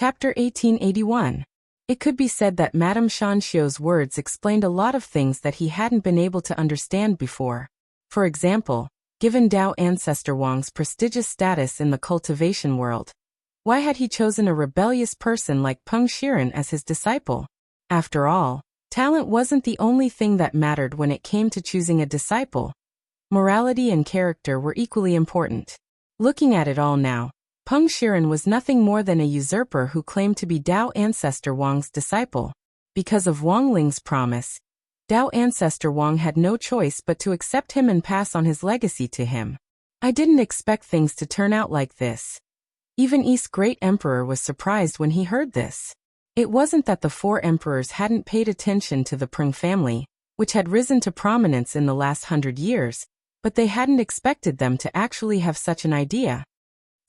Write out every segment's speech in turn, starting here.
Chapter 1881. It could be said that Madame Shanxiu's words explained a lot of things that he hadn't been able to understand before. For example, given Dao Ancestor Wang's prestigious status in the cultivation world, why had he chosen a rebellious person like Peng Shiren as his disciple? After all, talent wasn't the only thing that mattered when it came to choosing a disciple. Morality and character were equally important. Looking at it all now, Peng Shiren was nothing more than a usurper who claimed to be Dao Ancestor Wang's disciple. Because of Wang Ling's promise, Dao Ancestor Wang had no choice but to accept him and pass on his legacy to him. I didn't expect things to turn out like this. Even Yi's great emperor was surprised when he heard this. It wasn't that the four emperors hadn't paid attention to the Peng family, which had risen to prominence in the last 100 years, but they hadn't expected them to actually have such an idea.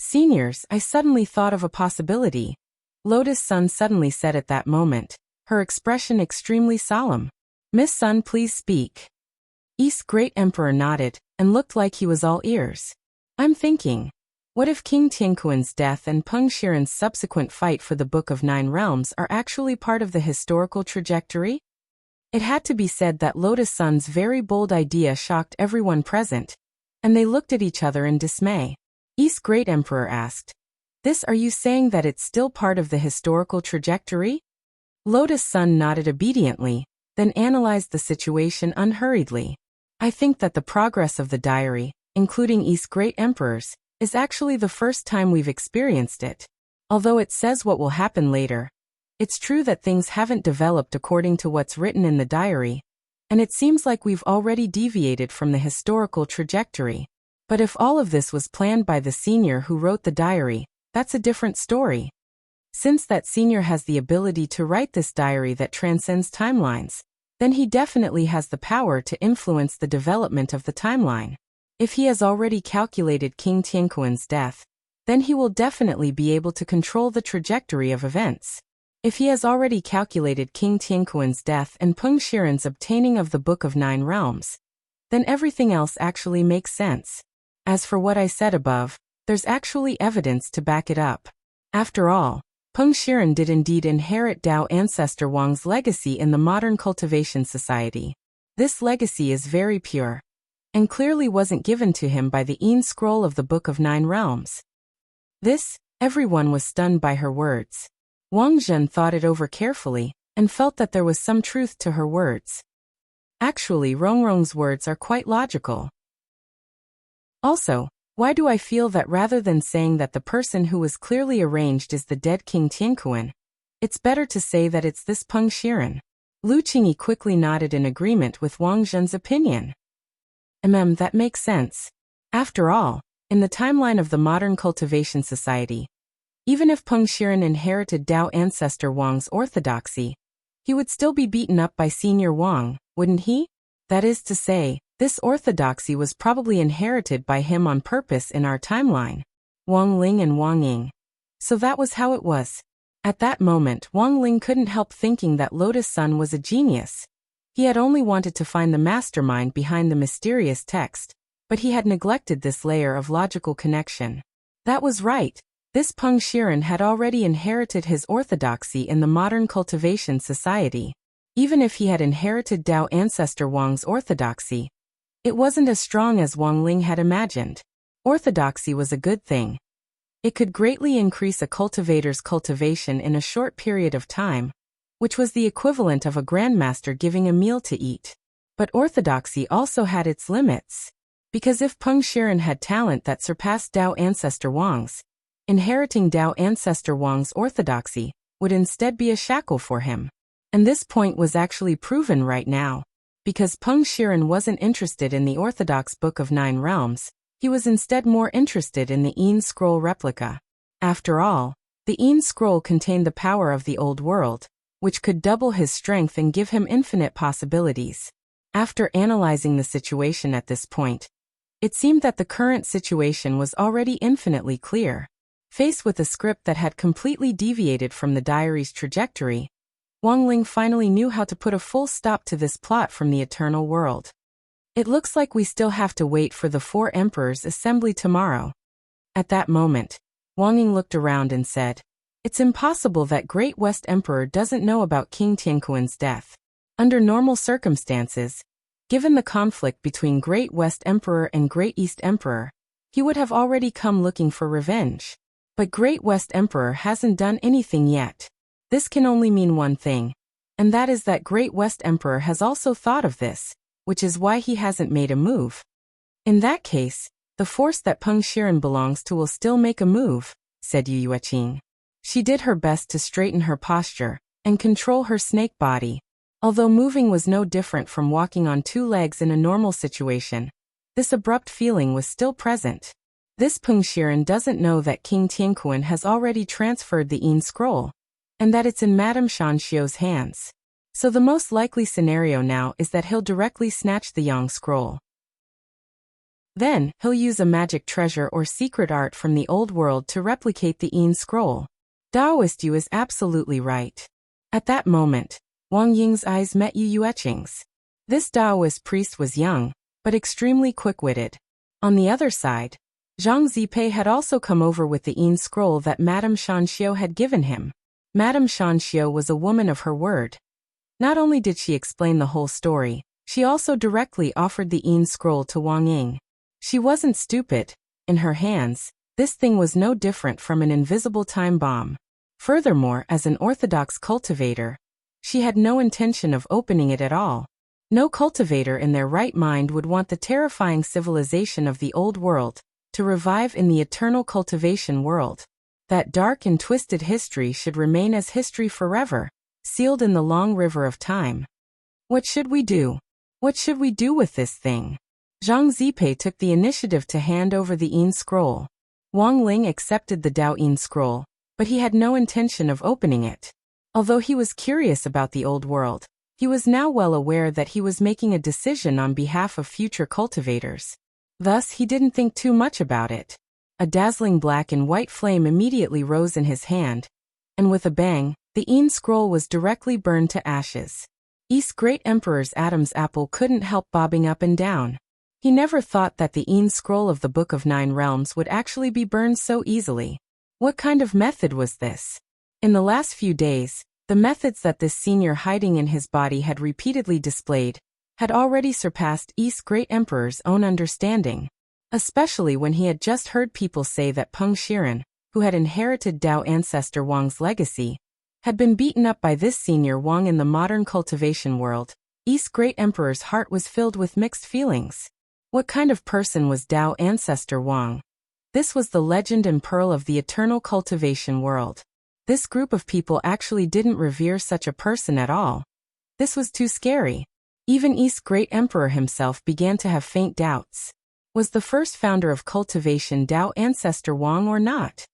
Seniors, I suddenly thought of a possibility, Lotus Sun suddenly said at that moment, her expression extremely solemn. Miss Sun, please speak. Yi's great emperor nodded, and looked like he was all ears. I'm thinking, what if King Tianquan's death and Peng Shiren's subsequent fight for the Book of Nine Realms are actually part of the historical trajectory? It had to be said that Lotus Sun's very bold idea shocked everyone present, and they looked at each other in dismay. Yi's great emperor asked, are you saying that it's still part of the historical trajectory? Lotus Sun nodded obediently, then analyzed the situation unhurriedly. I think that the progress of the diary, including Yi's great emperors, is actually the first time we've experienced it. Although it says what will happen later, it's true that things haven't developed according to what's written in the diary, and it seems like we've already deviated from the historical trajectory. But if all of this was planned by the senior who wrote the diary, that's a different story. Since that senior has the ability to write this diary that transcends timelines, then he definitely has the power to influence the development of the timeline. If he has already calculated King Tianquan's death, then he will definitely be able to control the trajectory of events. If he has already calculated King Tianquan's death and Peng Shiren's obtaining of the Book of Nine Realms, then everything else actually makes sense. As for what I said above, there's actually evidence to back it up. After all, Peng Shiren did indeed inherit Dao Ancestor Wang's legacy in the modern cultivation society. This legacy is very pure, and clearly wasn't given to him by the Yin scroll of the Book of Nine Realms. Everyone was stunned by her words. Wang Zhen thought it over carefully, and felt that there was some truth to her words. Actually, Rongrong's words are quite logical. Also, why do I feel that rather than saying that the person who was clearly arranged is the dead King Tianquan, it's better to say that it's this Peng Shiren? Lu Qingyi quickly nodded in agreement with Wang Zhen's opinion. That makes sense. After all, in the timeline of the modern cultivation society, even if Peng Shiren inherited Dao Ancestor Wang's orthodoxy, he would still be beaten up by Senior Wang, wouldn't he? That is to say, this orthodoxy was probably inherited by him on purpose in our timeline. Wang Ling and Wang Ying. So that was how it was. At that moment, Wang Ling couldn't help thinking that Lotus Sun was a genius. He had only wanted to find the mastermind behind the mysterious text, but he had neglected this layer of logical connection. That was right. This Peng Shiren had already inherited his orthodoxy in the modern cultivation society. Even if he had inherited Dao Ancestor Wang's orthodoxy, it wasn't as strong as Wang Ling had imagined. Orthodoxy was a good thing. It could greatly increase a cultivator's cultivation in a short period of time, which was the equivalent of a grandmaster giving a meal to eat. But orthodoxy also had its limits. Because if Peng Shiren had talent that surpassed Dao Ancestor Wang's, inheriting Dao Ancestor Wang's orthodoxy would instead be a shackle for him. And this point was actually proven right now. Because Peng Shiren wasn't interested in the orthodox Book of Nine Realms, he was instead more interested in the Yin scroll replica. After all, the Yin scroll contained the power of the old world, which could double his strength and give him infinite possibilities. After analyzing the situation at this point, it seemed that the current situation was already infinitely clear. Faced with a script that had completely deviated from the diary's trajectory, Wang Ling finally knew how to put a full stop to this plot from the eternal world. It looks like we still have to wait for the four emperors' assembly tomorrow. At that moment, Wang Ying looked around and said, It's impossible that Great West Emperor doesn't know about King Tiankuan's death. Under normal circumstances, given the conflict between Great West Emperor and Great East Emperor, he would have already come looking for revenge. But Great West Emperor hasn't done anything yet. This can only mean one thing, and that is that Great West Emperor has also thought of this, which is why he hasn't made a move. In that case, the force that Peng Shiren belongs to will still make a move, said Yu Yueqing. She did her best to straighten her posture and control her snake body. Although moving was no different from walking on two legs in a normal situation, this abrupt feeling was still present. This Peng Shiren doesn't know that King Tiankuan has already transferred the Yin scroll, and that it's in Madame Shanxiu's hands. So the most likely scenario now is that he'll directly snatch the Yang scroll. Then, he'll use a magic treasure or secret art from the old world to replicate the Yin scroll. Daoist Yu is absolutely right. At that moment, Wang Ying's eyes met Yu Yueqing's. This Daoist priest was young, but extremely quick-witted. On the other side, Zhang Zipei had also come over with the Yin scroll that Madame Shanxiu had given him. Madame Shanxiu was a woman of her word. Not only did she explain the whole story, she also directly offered the Yin scroll to Wang Ying. She wasn't stupid. In her hands, this thing was no different from an invisible time bomb. Furthermore, as an orthodox cultivator, she had no intention of opening it at all. No cultivator in their right mind would want the terrifying civilization of the old world to revive in the eternal cultivation world. That dark and twisted history should remain as history forever, sealed in the long river of time. What should we do? What should we do with this thing? Zhang Zipei took the initiative to hand over the Yin scroll. Wang Ling accepted the Dao Yin scroll, but he had no intention of opening it. Although he was curious about the old world, he was now well aware that he was making a decision on behalf of future cultivators. Thus, he didn't think too much about it. A dazzling black and white flame immediately rose in his hand, and with a bang, the Yin scroll was directly burned to ashes. East Great Emperor's Adam's apple couldn't help bobbing up and down. He never thought that the Yin scroll of the Book of Nine Realms would actually be burned so easily. What kind of method was this? In the last few days, the methods that this senior hiding in his body had repeatedly displayed had already surpassed East Great Emperor's own understanding, especially when he had just heard people say that Peng Shiren, who had inherited Dao ancestor Wang's legacy, had been beaten up by this senior Wang in the modern cultivation world. East Great Emperor's heart was filled with mixed feelings. What kind of person was Dao ancestor Wang? This was the legend and pearl of the eternal cultivation world. This group of people actually didn't revere such a person at all. This was too scary. Even East Great Emperor himself began to have faint doubts. Was the first founder of cultivation Dao ancestor Wang or not?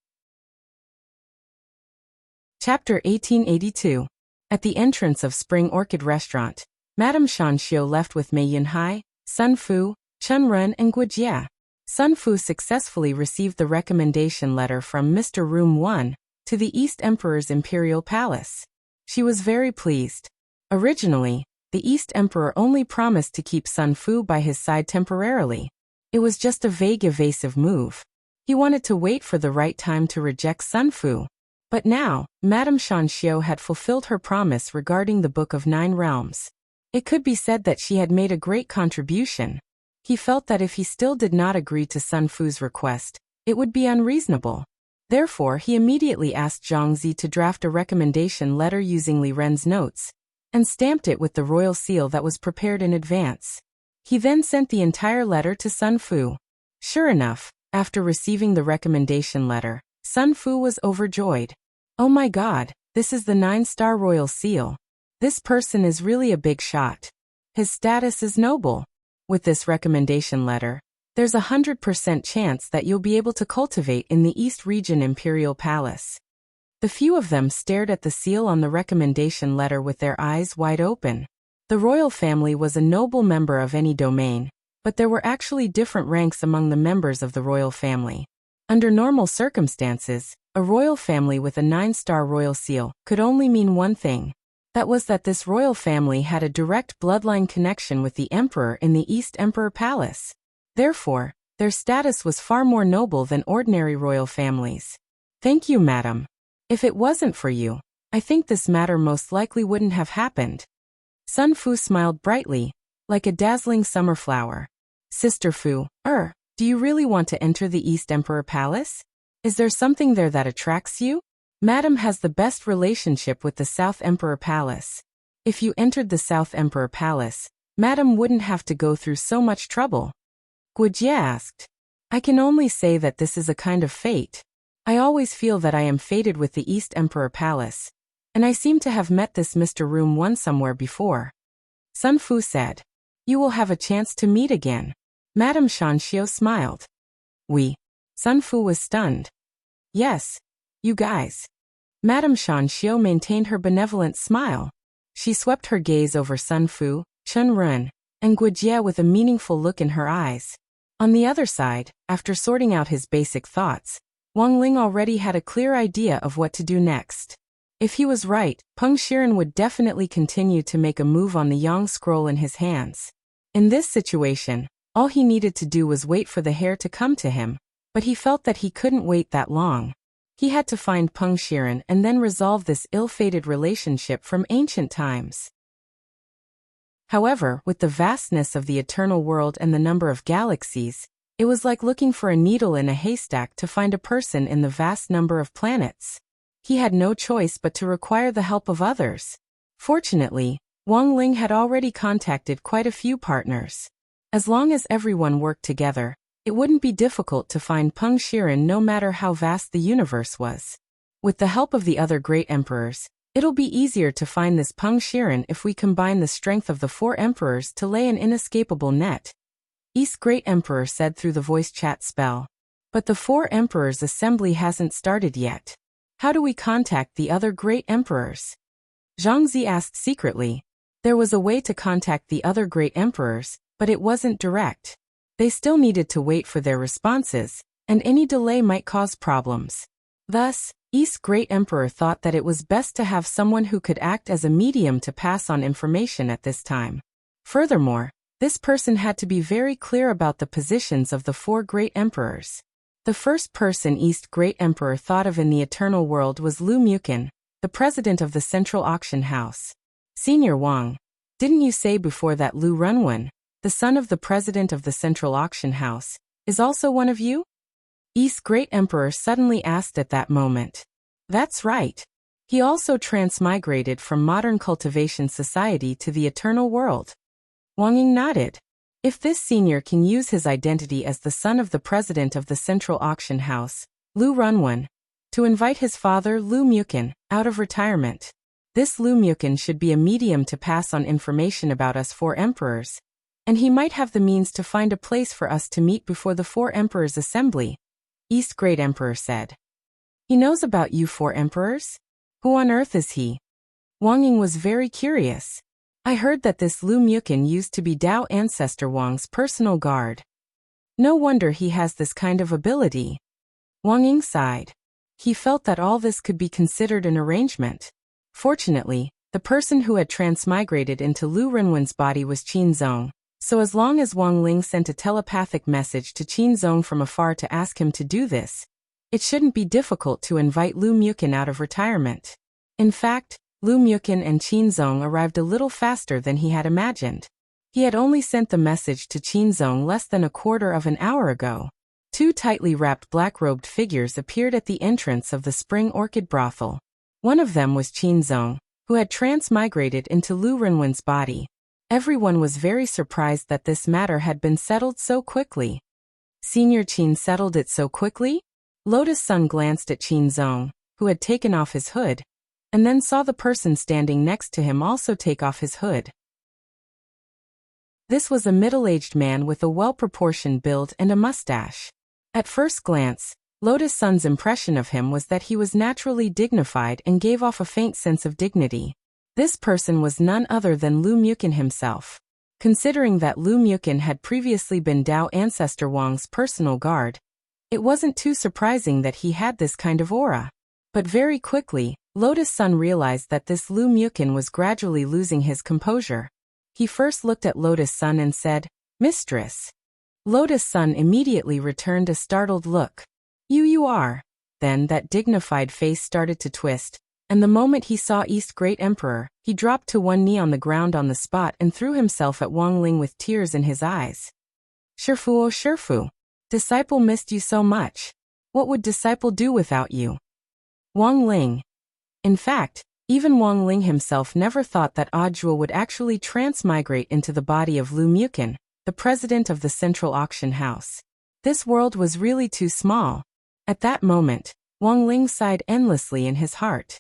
Chapter 1882. At the entrance of Spring Orchid Restaurant, Madame Shanxiu left with Mei Yunhai, Sun Fu, Chen Ren and Guojia. Sun Fu successfully received the recommendation letter from Mr. Room 1 to the East Emperor's Imperial Palace. She was very pleased. Originally, the East Emperor only promised to keep Sun Fu by his side temporarily. It was just a vague evasive move. He wanted to wait for the right time to reject Sun Fu. But now, Madame Shanxiu had fulfilled her promise regarding the Book of Nine Realms. It could be said that she had made a great contribution. He felt that if he still did not agree to Sun Fu's request, it would be unreasonable. Therefore, he immediately asked Zhang Zi to draft a recommendation letter using Li Ren's notes, and stamped it with the royal seal that was prepared in advance. He then sent the entire letter to Sun Fu. Sure enough, after receiving the recommendation letter, Sun Fu was overjoyed. Oh my God, this is the 9-star royal seal. This person is really a big shot. His status is noble. With this recommendation letter, there's 100% chance that you'll be able to cultivate in the East Region Imperial Palace. The few of them stared at the seal on the recommendation letter with their eyes wide open. The royal family was a noble member of any domain, but there were actually different ranks among the members of the royal family. Under normal circumstances, a royal family with a 9-star royal seal could only mean one thing. That was that this royal family had a direct bloodline connection with the emperor in the East Emperor Palace. Therefore, their status was far more noble than ordinary royal families. Thank you, madam. If it wasn't for you, I think this matter most likely wouldn't have happened. Sun Fu smiled brightly, like a dazzling summer flower. Sister Fu, do you really want to enter the East Emperor Palace? Is there something there that attracts you? Madam has the best relationship with the South Emperor Palace. If you entered the South Emperor Palace, Madam wouldn't have to go through so much trouble. Guojie asked. I can only say that this is a kind of fate. I always feel that I am fated with the East Emperor Palace, and I seem to have met this Mr. Room One somewhere before. Sun Fu said. You will have a chance to meet again. Madame Shanxiu smiled. Sun Fu was stunned. Yes, you guys. Madame Shanxiu maintained her benevolent smile. She swept her gaze over Sun Fu, Chen Run, and Guojie with a meaningful look in her eyes. On the other side, after sorting out his basic thoughts, Wang Ling already had a clear idea of what to do next. If he was right, Peng Shiren would definitely continue to make a move on the Yang scroll in his hands. In this situation, all he needed to do was wait for the heir to come to him, but he felt that he couldn't wait that long. He had to find Peng Shiren and then resolve this ill-fated relationship from ancient times. However, with the vastness of the eternal world and the number of galaxies, it was like looking for a needle in a haystack to find a person in the vast number of planets. He had no choice but to require the help of others. Fortunately, Wang Ling had already contacted quite a few partners. As long as everyone worked together, it wouldn't be difficult to find Peng Shiren no matter how vast the universe was. With the help of the other great emperors, it'll be easier to find this Peng Shiren if we combine the strength of the 4 emperors to lay an inescapable net. East Great Emperor said through the voice chat spell. But the 4 emperors' assembly hasn't started yet. How do we contact the other great emperors? Zhangzi asked secretly. There was a way to contact the other great emperors, but it wasn't direct. They still needed to wait for their responses, and any delay might cause problems. Thus, East Great Emperor thought that it was best to have someone who could act as a medium to pass on information at this time. Furthermore, this person had to be very clear about the positions of the 4 great emperors. The first person East Great Emperor thought of in the eternal world was Lu Mukin, the president of the Central Auction House. Senior Wang, didn't you say before that Lu Runwen, the son of the president of the Central Auction House, is also one of you? East Great Emperor suddenly asked at that moment. That's right. He also transmigrated from modern cultivation society to the eternal world. Wang Ying nodded. If this senior can use his identity as the son of the president of the Central Auction House, Lu Runwen, to invite his father Lu Mukin out of retirement, this Lu Mukin should be a medium to pass on information about us 4 emperors, and he might have the means to find a place for us to meet before the 4 emperors' assembly, East Great Emperor said. He knows about you 4 emperors? Who on earth is he? Wang Ying was very curious. I heard that this Lu Mukin used to be Dao Ancestor Wang's personal guard. No wonder he has this kind of ability. Wang Ying sighed. He felt that all this could be considered an arrangement. Fortunately, the person who had transmigrated into Lu Renwen's body was Qin Zong, so as long as Wang Ling sent a telepathic message to Qin Zong from afar to ask him to do this, it shouldn't be difficult to invite Lu Mukin out of retirement. In fact, Lu Mukin and Qin Zong arrived a little faster than he had imagined. He had only sent the message to Qin Zong less than a quarter of an hour ago. 2 tightly wrapped black-robed figures appeared at the entrance of the Spring Orchid Brothel. One of them was Qin Zong, who had transmigrated into Lu Renwen's body. Everyone was very surprised that this matter had been settled so quickly. Senior Qin settled it so quickly? Lotus Sun glanced at Qin Zong, who had taken off his hood, and then saw the person standing next to him also take off his hood. This was a middle-aged man with a well-proportioned build and a mustache. At first glance, Lotus Sun's impression of him was that he was naturally dignified and gave off a faint sense of dignity. This person was none other than Lu Mukin himself. Considering that Lu Mukin had previously been Dao Ancestor Wang's personal guard, it wasn't too surprising that he had this kind of aura. But very quickly, Lotus Sun realized that this Lu Mukin was gradually losing his composure. He first looked at Lotus Sun and said, "Mistress." Lotus Sun immediately returned a startled look. You are. Then that dignified face started to twist, and the moment he saw East Great Emperor, he dropped to one knee on the ground on the spot and threw himself at Wang Ling with tears in his eyes. Shifu, oh Shifu, disciple missed you so much. What would disciple do without you? Wang Ling. In fact, even Wang Ling himself never thought that Audua would actually transmigrate into the body of Lu Mukin, the president of the Central Auction House. This world was really too small. At that moment, Wang Ling sighed endlessly in his heart.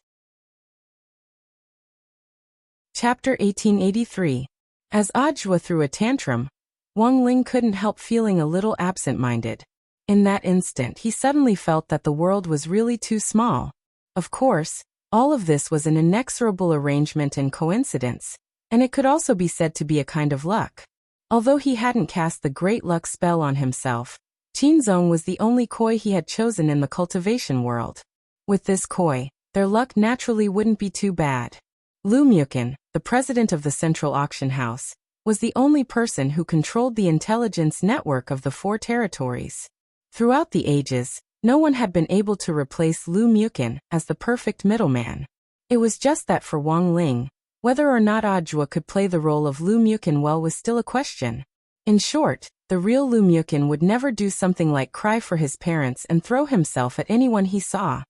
Chapter 1883. As Audua threw a tantrum, Wang Ling couldn't help feeling a little absent-minded. In that instant, he suddenly felt that the world was really too small. Of course, all of this was an inexorable arrangement and coincidence, and it could also be said to be a kind of luck. Although he hadn't cast the great luck spell on himself, Qinzong was the only koi he had chosen in the cultivation world. With this koi, their luck naturally wouldn't be too bad. Lu Mukin, the president of the Central Auction House, was the only person who controlled the intelligence network of the 4 territories. Throughout the ages, no one had been able to replace Lu Mukin as the perfect middleman. It was just that for Wang Ling, whether or not Audua could play the role of Lu Mukin well was still a question. In short, the real Lu Mukin would never do something like cry for his parents and throw himself at anyone he saw.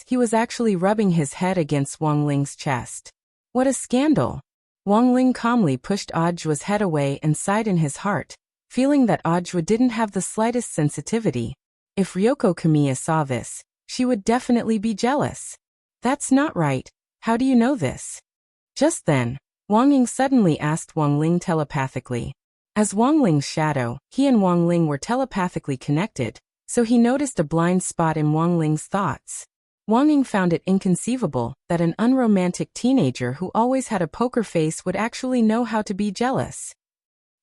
He was actually rubbing his head against Wang Ling's chest. What a scandal! Wang Ling calmly pushed Audua's head away and sighed in his heart, feeling that Audua didn't have the slightest sensitivity. If Ryoko Kamiya saw this, she would definitely be jealous. That's not right. How do you know this? Just then, Wang Ying suddenly asked Wang Ling telepathically. As Wang Ling's shadow, he and Wang Ling were telepathically connected, so he noticed a blind spot in Wang Ling's thoughts. Wang Ying found it inconceivable that an unromantic teenager who always had a poker face would actually know how to be jealous.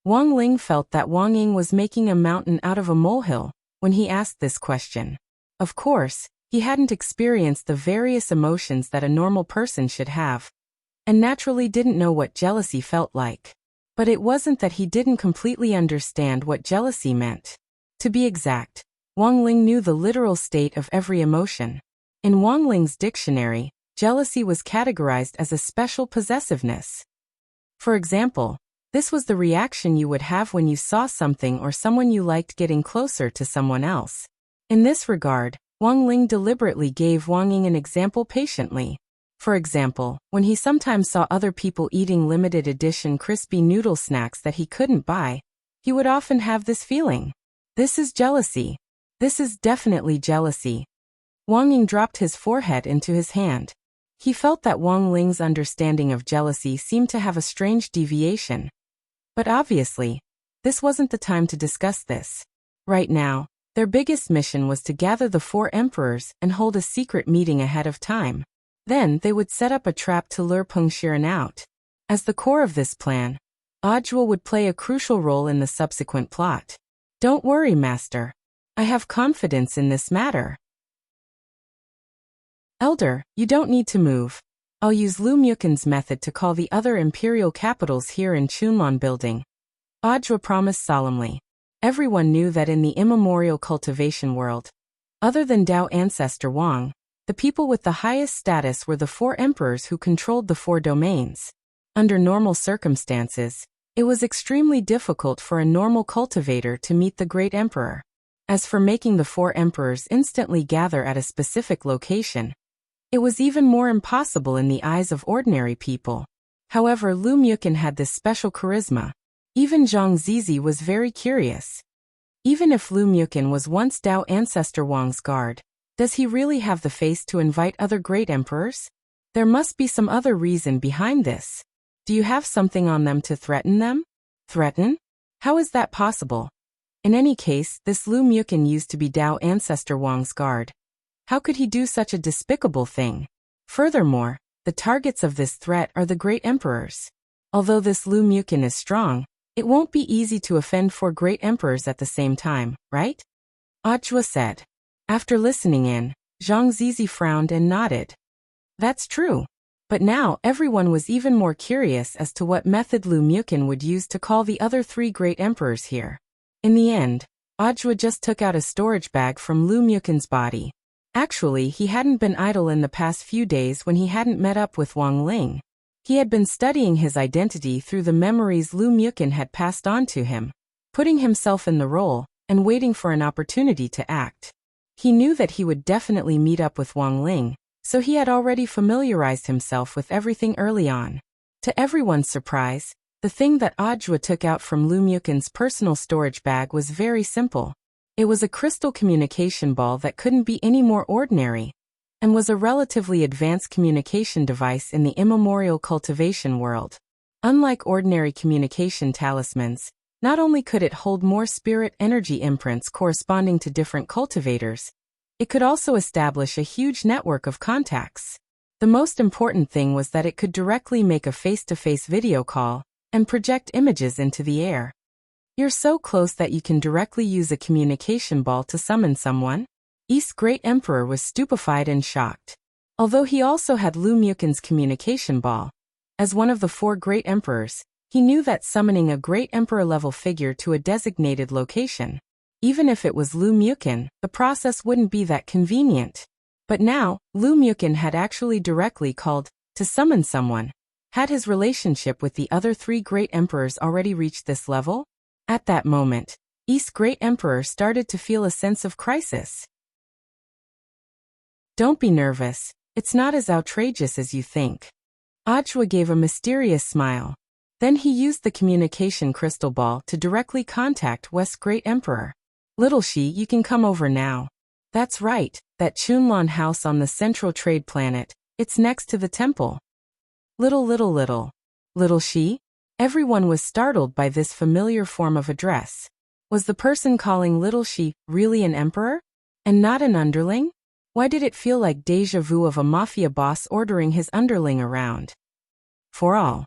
Wang Ling felt that Wang Ying was making a mountain out of a molehill when he asked this question. Of course, he hadn't experienced the various emotions that a normal person should have, and naturally didn't know what jealousy felt like. But it wasn't that he didn't completely understand what jealousy meant. To be exact, Wang Ling knew the literal state of every emotion. In Wang Ling's dictionary, jealousy was categorized as a special possessiveness. For example, this was the reaction you would have when you saw something or someone you liked getting closer to someone else. In this regard, Wang Ling deliberately gave Wang Ying an example patiently. For example, when he sometimes saw other people eating limited edition crispy noodle snacks that he couldn't buy, he would often have this feeling. This is jealousy. This is definitely jealousy. Wang Ying dropped his forehead into his hand. He felt that Wang Ling's understanding of jealousy seemed to have a strange deviation. But obviously, this wasn't the time to discuss this. Right now, their biggest mission was to gather the 4 emperors and hold a secret meeting ahead of time. Then they would set up a trap to lure Peng Shiren out. As the core of this plan, Audua would play a crucial role in the subsequent plot. Don't worry, Master. I have confidence in this matter. Elder, you don't need to move. I'll use Lu Mukin's method to call the other imperial capitals here in Chunlan building. Audua promised solemnly. Everyone knew that in the immemorial cultivation world, other than Dao ancestor Wang, the people with the highest status were the 4 emperors who controlled the 4 domains. Under normal circumstances, it was extremely difficult for a normal cultivator to meet the great emperor. As for making the 4 emperors instantly gather at a specific location, it was even more impossible in the eyes of ordinary people. However, Lu Mukin had this special charisma. Even Zhang Zizi was very curious. Even if Lu Mukin was once Dao ancestor Wang's guard, does he really have the face to invite other great emperors? There must be some other reason behind this. Do you have something on them to threaten them? Threaten? How is that possible? In any case, this Lu Mukin used to be Dao ancestor Wang's guard. How could he do such a despicable thing? Furthermore, the targets of this threat are the great emperors. Although this Lu Mukin is strong, it won't be easy to offend 4 great emperors at the same time, right? Audua said. After listening in, Zhang Zizi frowned and nodded. That's true. But now everyone was even more curious as to what method Lu Mukin would use to call the other 3 great emperors here. In the end, Audua just took out a storage bag from Lu Mukin's body. Actually, he hadn't been idle in the past few days when he hadn't met up with Wang Ling. He had been studying his identity through the memories Lu Mukin had passed on to him, putting himself in the role, and waiting for an opportunity to act. He knew that he would definitely meet up with Wang Ling, so he had already familiarized himself with everything early on. To everyone's surprise, the thing that Ajwa took out from Lu Mukin's personal storage bag was very simple. It was a crystal communication ball that couldn't be any more ordinary, and was a relatively advanced communication device in the immemorial cultivation world. Unlike ordinary communication talismans, not only could it hold more spirit energy imprints corresponding to different cultivators, it could also establish a huge network of contacts. The most important thing was that it could directly make a face-to-face video call and project images into the air. You're so close that you can directly use a communication ball to summon someone? East's great emperor was stupefied and shocked. Although he also had Lu Mukin's communication ball, as one of the 4 great emperors, he knew that summoning a great emperor-level figure to a designated location, even if it was Lu Mukin, the process wouldn't be that convenient. But now, Lu Mukin had actually directly called to summon someone. Had his relationship with the other 3 great emperors already reached this level? At that moment, East's great emperor started to feel a sense of crisis. Don't be nervous, it's not as outrageous as you think. Ajwa gave a mysterious smile. Then he used the communication crystal ball to directly contact West's great emperor. Little Shi, you can come over now. That's right, that Chunlan house on the central trade planet, it's next to the temple. Little Shi? Everyone was startled by this familiar form of address. Was the person calling Little Shi really an emperor? And not an underling? Why did it feel like déjà vu of a mafia boss ordering his underling around? For all.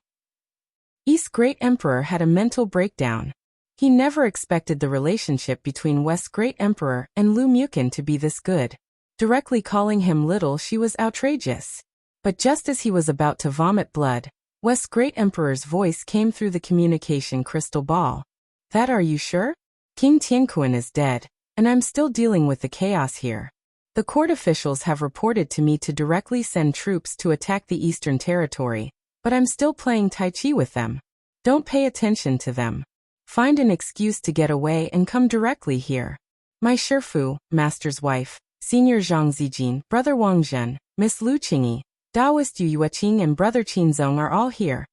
East's great emperor had a mental breakdown. He never expected the relationship between West's great emperor and Lu Mukin to be this good. Directly calling him Little Shi was outrageous. But just as he was about to vomit blood, West's great emperor's voice came through the communication crystal ball. That are you sure? King Tianquan is dead, and I'm still dealing with the chaos here. The court officials have reported to me to directly send troops to attack the Eastern Territory, but I'm still playing Tai Chi with them. Don't pay attention to them. Find an excuse to get away and come directly here. My Shifu, Master's wife, Senior Zhang Zijin, Brother Wang Zhen, Miss Lu Qingyi, Taoist Yu Yueqing and Brother Qinzong are all here,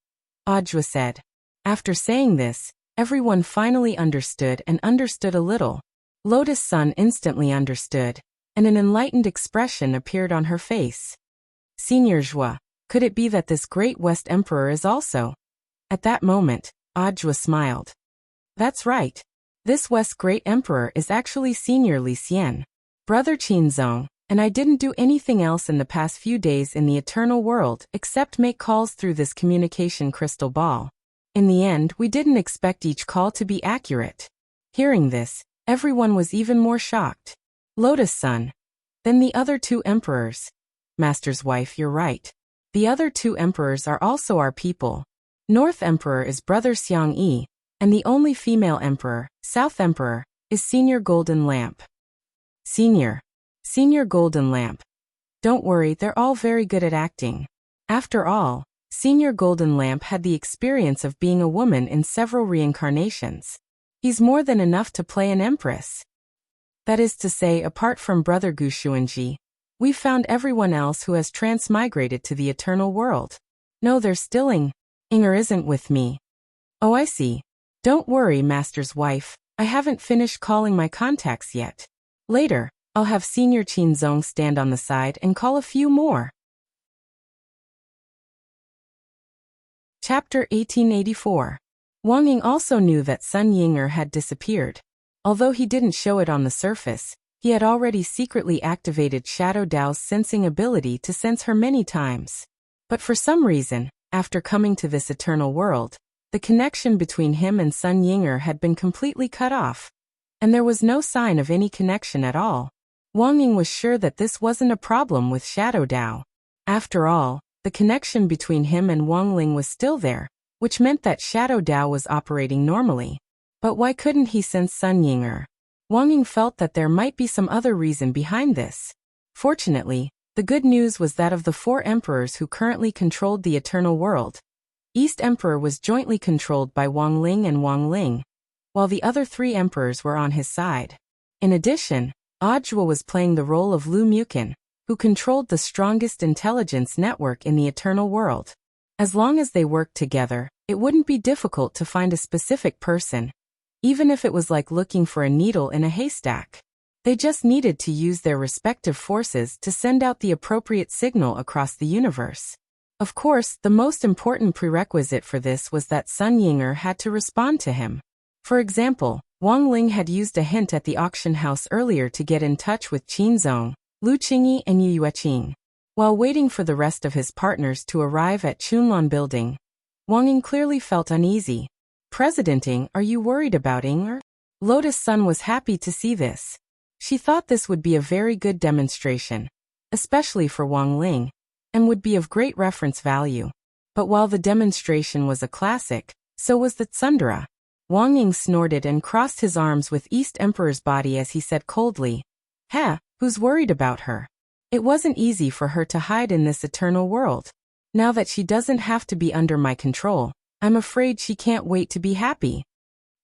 Ajwa said. After saying this, everyone finally understood and understood a little. Lotus Sun instantly understood, and an enlightened expression appeared on her face. Senior Zhua, could it be that this great West Emperor is also? At that moment, Ajwa smiled. That's right. This West Great Emperor is actually Senior Li Xian, Brother Qinzong, and I didn't do anything else in the past few days in the eternal world except make calls through this communication crystal ball. In the end, we didn't expect each call to be accurate. Hearing this, everyone was even more shocked. Lotus Sun. Then the other 2 emperors. Master's wife, you're right. The other 2 emperors are also our people. North Emperor is Brother Xiang Yi, and the only female emperor, South Emperor, is Senior Golden Lamp. Senior Golden Lamp. Don't worry, they're all very good at acting. After all, Senior Golden Lamp had the experience of being a woman in several reincarnations. He's more than enough to play an empress. That is to say, apart from Brother Gu Xuanji, we've found everyone else who has transmigrated to the eternal world. No, they're still Inger isn't with me. Oh, I see. Don't worry, Master's wife, I haven't finished calling my contacts yet. Later, I'll have Senior Qinzong stand on the side and call a few more. Chapter 1884. Wang Ying also knew that Sun Yinger had disappeared. Although he didn't show it on the surface, he had already secretly activated Shadow Dao's sensing ability to sense her many times. But for some reason, after coming to this eternal world, the connection between him and Sun Yinger had been completely cut off, and there was no sign of any connection at all. Wang Ying was sure that this wasn't a problem with Shadow Dao. After all, the connection between him and Wang Ling was still there, which meant that Shadow Dao was operating normally. But why couldn't he sense Sun Yinger? Wang Ying felt that there might be some other reason behind this. Fortunately, the good news was that of the 4 emperors who currently controlled the eternal world, East Emperor was jointly controlled by Wang Ling and Wang Ling, while the other 3 emperors were on his side. In addition, Audiobook was playing the role of Lu Mukin, who controlled the strongest intelligence network in the eternal world. As long as they worked together, it wouldn't be difficult to find a specific person, even if it was like looking for a needle in a haystack. They just needed to use their respective forces to send out the appropriate signal across the universe. Of course, the most important prerequisite for this was that Sun Yinger had to respond to him. For example, Wang Ling had used a hint at the auction house earlier to get in touch with Qin Zong, Lu Qingyi and Yu Yueqing. While waiting for the rest of his partners to arrive at Chunlan Building, Wang Ying clearly felt uneasy. "Presidenting, are you worried about Inger?" Lotus Sun was happy to see this. She thought this would be a very good demonstration, especially for Wang Ling, and would be of great reference value. But while the demonstration was a classic, so was the tsundere. Wang Ying snorted and crossed his arms with East Emperor's body as he said coldly, "Who's worried about her? It wasn't easy for her to hide in this eternal world. Now that she doesn't have to be under my control, I'm afraid she can't wait to be happy."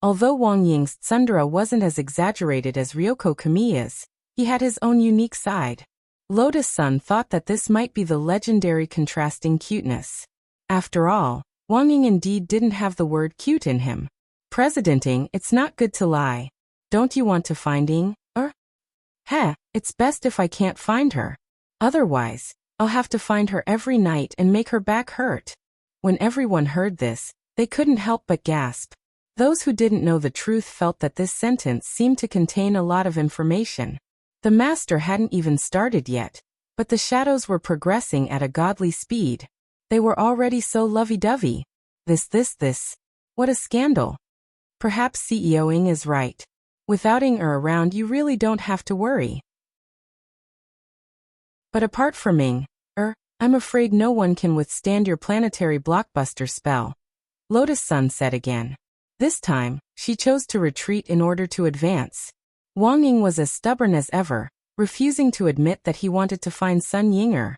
Although Wang Ying's tsundere wasn't as exaggerated as Ryoko Kamiya's, he had his own unique side. Lotus Sun thought that this might be the legendary contrasting cuteness. After all, Wang Ying indeed didn't have the word cute in him. "Presidenting, it's not good to lie. Don't you want to find Ing? It's best if I can't find her. Otherwise, I'll have to find her every night and make her back hurt." When everyone heard this, they couldn't help but gasp. Those who didn't know the truth felt that this sentence seemed to contain a lot of information. The master hadn't even started yet, but the shadows were progressing at a godly speed. They were already so lovey-dovey. This. What a scandal. Perhaps CEO Ing is right. Without Ing around, you really don't have to worry. But apart from Ing, I'm afraid no one can withstand your planetary blockbuster spell, Lotus Sun said again. This time, she chose to retreat in order to advance. Wang Ying was as stubborn as ever, refusing to admit that he wanted to find Sun Yinger.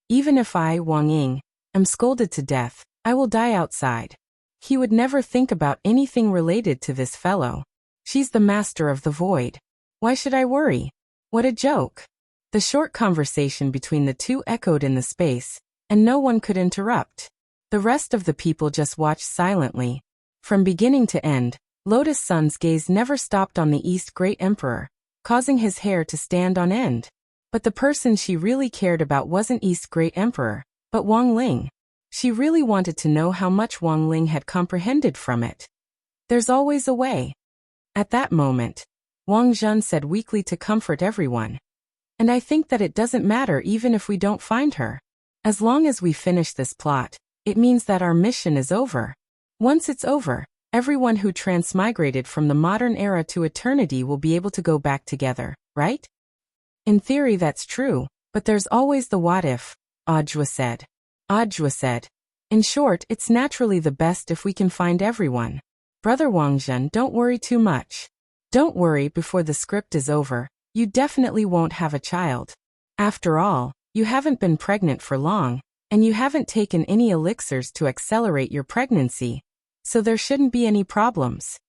"Even if I, Wang Ying, am scolded to death, I will die outside." He would never think about anything related to this fellow. "She's the master of the void. Why should I worry? What a joke." The short conversation between the two echoed in the space, and no one could interrupt. The rest of the people just watched silently. From beginning to end, Lotus Sun's gaze never stopped on the East Great Emperor, causing his hair to stand on end. But the person she really cared about wasn't East Great Emperor, but Wang Ling. She really wanted to know how much Wang Ling had comprehended from it. "There's always a way." At that moment, Wang Zhen said weakly to comfort everyone. "And I think that it doesn't matter even if we don't find her. As long as we finish this plot, it means that our mission is over. Once it's over, everyone who transmigrated from the modern era to eternity will be able to go back together, right?" "In theory that's true, but there's always the what if," Audiobook said. Audiobook said, "In short, it's naturally the best if we can find everyone. Brother Wangzhen, don't worry too much. Don't worry before the script is over, you definitely won't have a child. After all, you haven't been pregnant for long, and you haven't taken any elixirs to accelerate your pregnancy, so there shouldn't be any problems."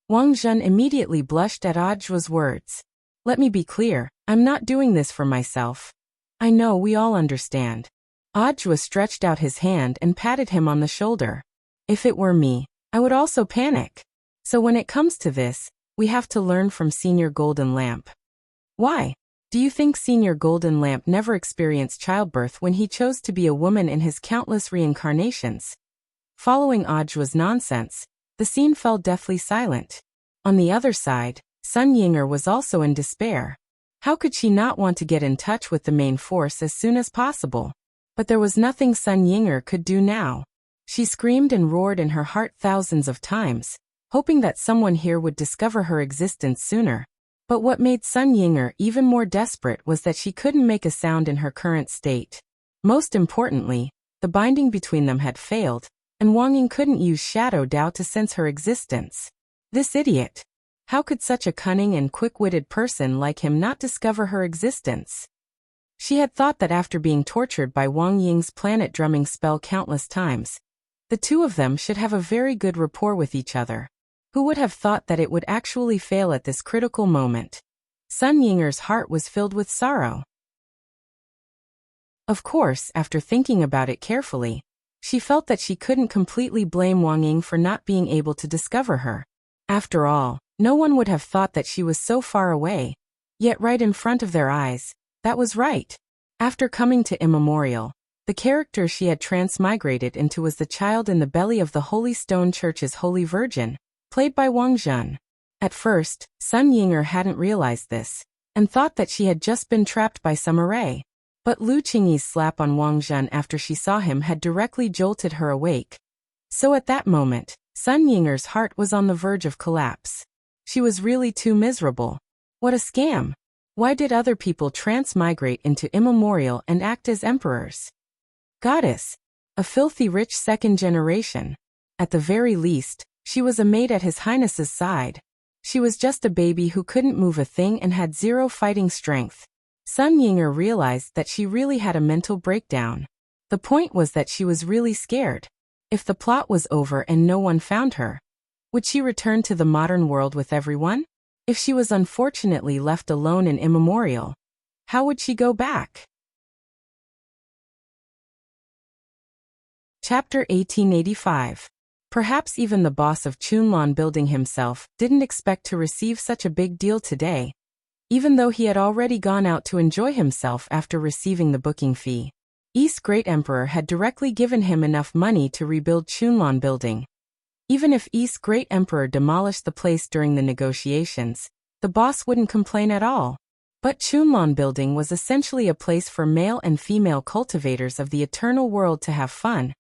Wang Zhen immediately blushed at Audiobook's words. "Let me be clear, I'm not doing this for myself. I know we all understand." Audiobook stretched out his hand and patted him on the shoulder. "If it were me, I would also panic. So when it comes to this, we have to learn from Senior Golden Lamp." "Why? Do you think Senior Golden Lamp never experienced childbirth when he chose to be a woman in his countless reincarnations?" Following Audiobook's nonsense, the scene fell deathly silent. On the other side, Sun Yinger was also in despair. How could she not want to get in touch with the main force as soon as possible? But there was nothing Sun Yinger could do now. She screamed and roared in her heart thousands of times, hoping that someone here would discover her existence sooner. But what made Sun Yinger even more desperate was that she couldn't make a sound in her current state. Most importantly, the binding between them had failed, and Wang Ying couldn't use Shadow Dao to sense her existence. This idiot! How could such a cunning and quick-witted person like him not discover her existence? She had thought that after being tortured by Wang Ying's planet-drumming spell countless times, the two of them should have a very good rapport with each other. Who would have thought that it would actually fail at this critical moment? Sun Yinger's heart was filled with sorrow. Of course, after thinking about it carefully, she felt that she couldn't completely blame Wang Ying for not being able to discover her. After all, no one would have thought that she was so far away, yet right in front of their eyes. That was right. After coming to Immemorial, the character she had transmigrated into was the child in the belly of the Holy Stone Church's Holy Virgin, played by Wang Zhen. At first, Sun Yinger hadn't realized this, and thought that she had just been trapped by some array. But Lu Qingyi's slap on Wang Zhen after she saw him had directly jolted her awake. So at that moment, Sun Yinger's heart was on the verge of collapse. She was really too miserable. What a scam! Why did other people transmigrate into Immemorial and act as emperors? Goddess! A filthy rich second generation. At the very least, she was a maid at His Highness's side. She was just a baby who couldn't move a thing and had zero fighting strength. Sun Yinger realized that she really had a mental breakdown. The point was that she was really scared. If the plot was over and no one found her, would she return to the modern world with everyone? If she was unfortunately left alone in Immemorial, how would she go back? Chapter 1885. Perhaps even the boss of Chunlan Building himself didn't expect to receive such a big deal today, even though he had already gone out to enjoy himself after receiving the booking fee. East Great Emperor had directly given him enough money to rebuild Chunlan Building. Even if East Great Emperor demolished the place during the negotiations, the boss wouldn't complain at all. But Chunlan Building was essentially a place for male and female cultivators of the eternal world to have fun,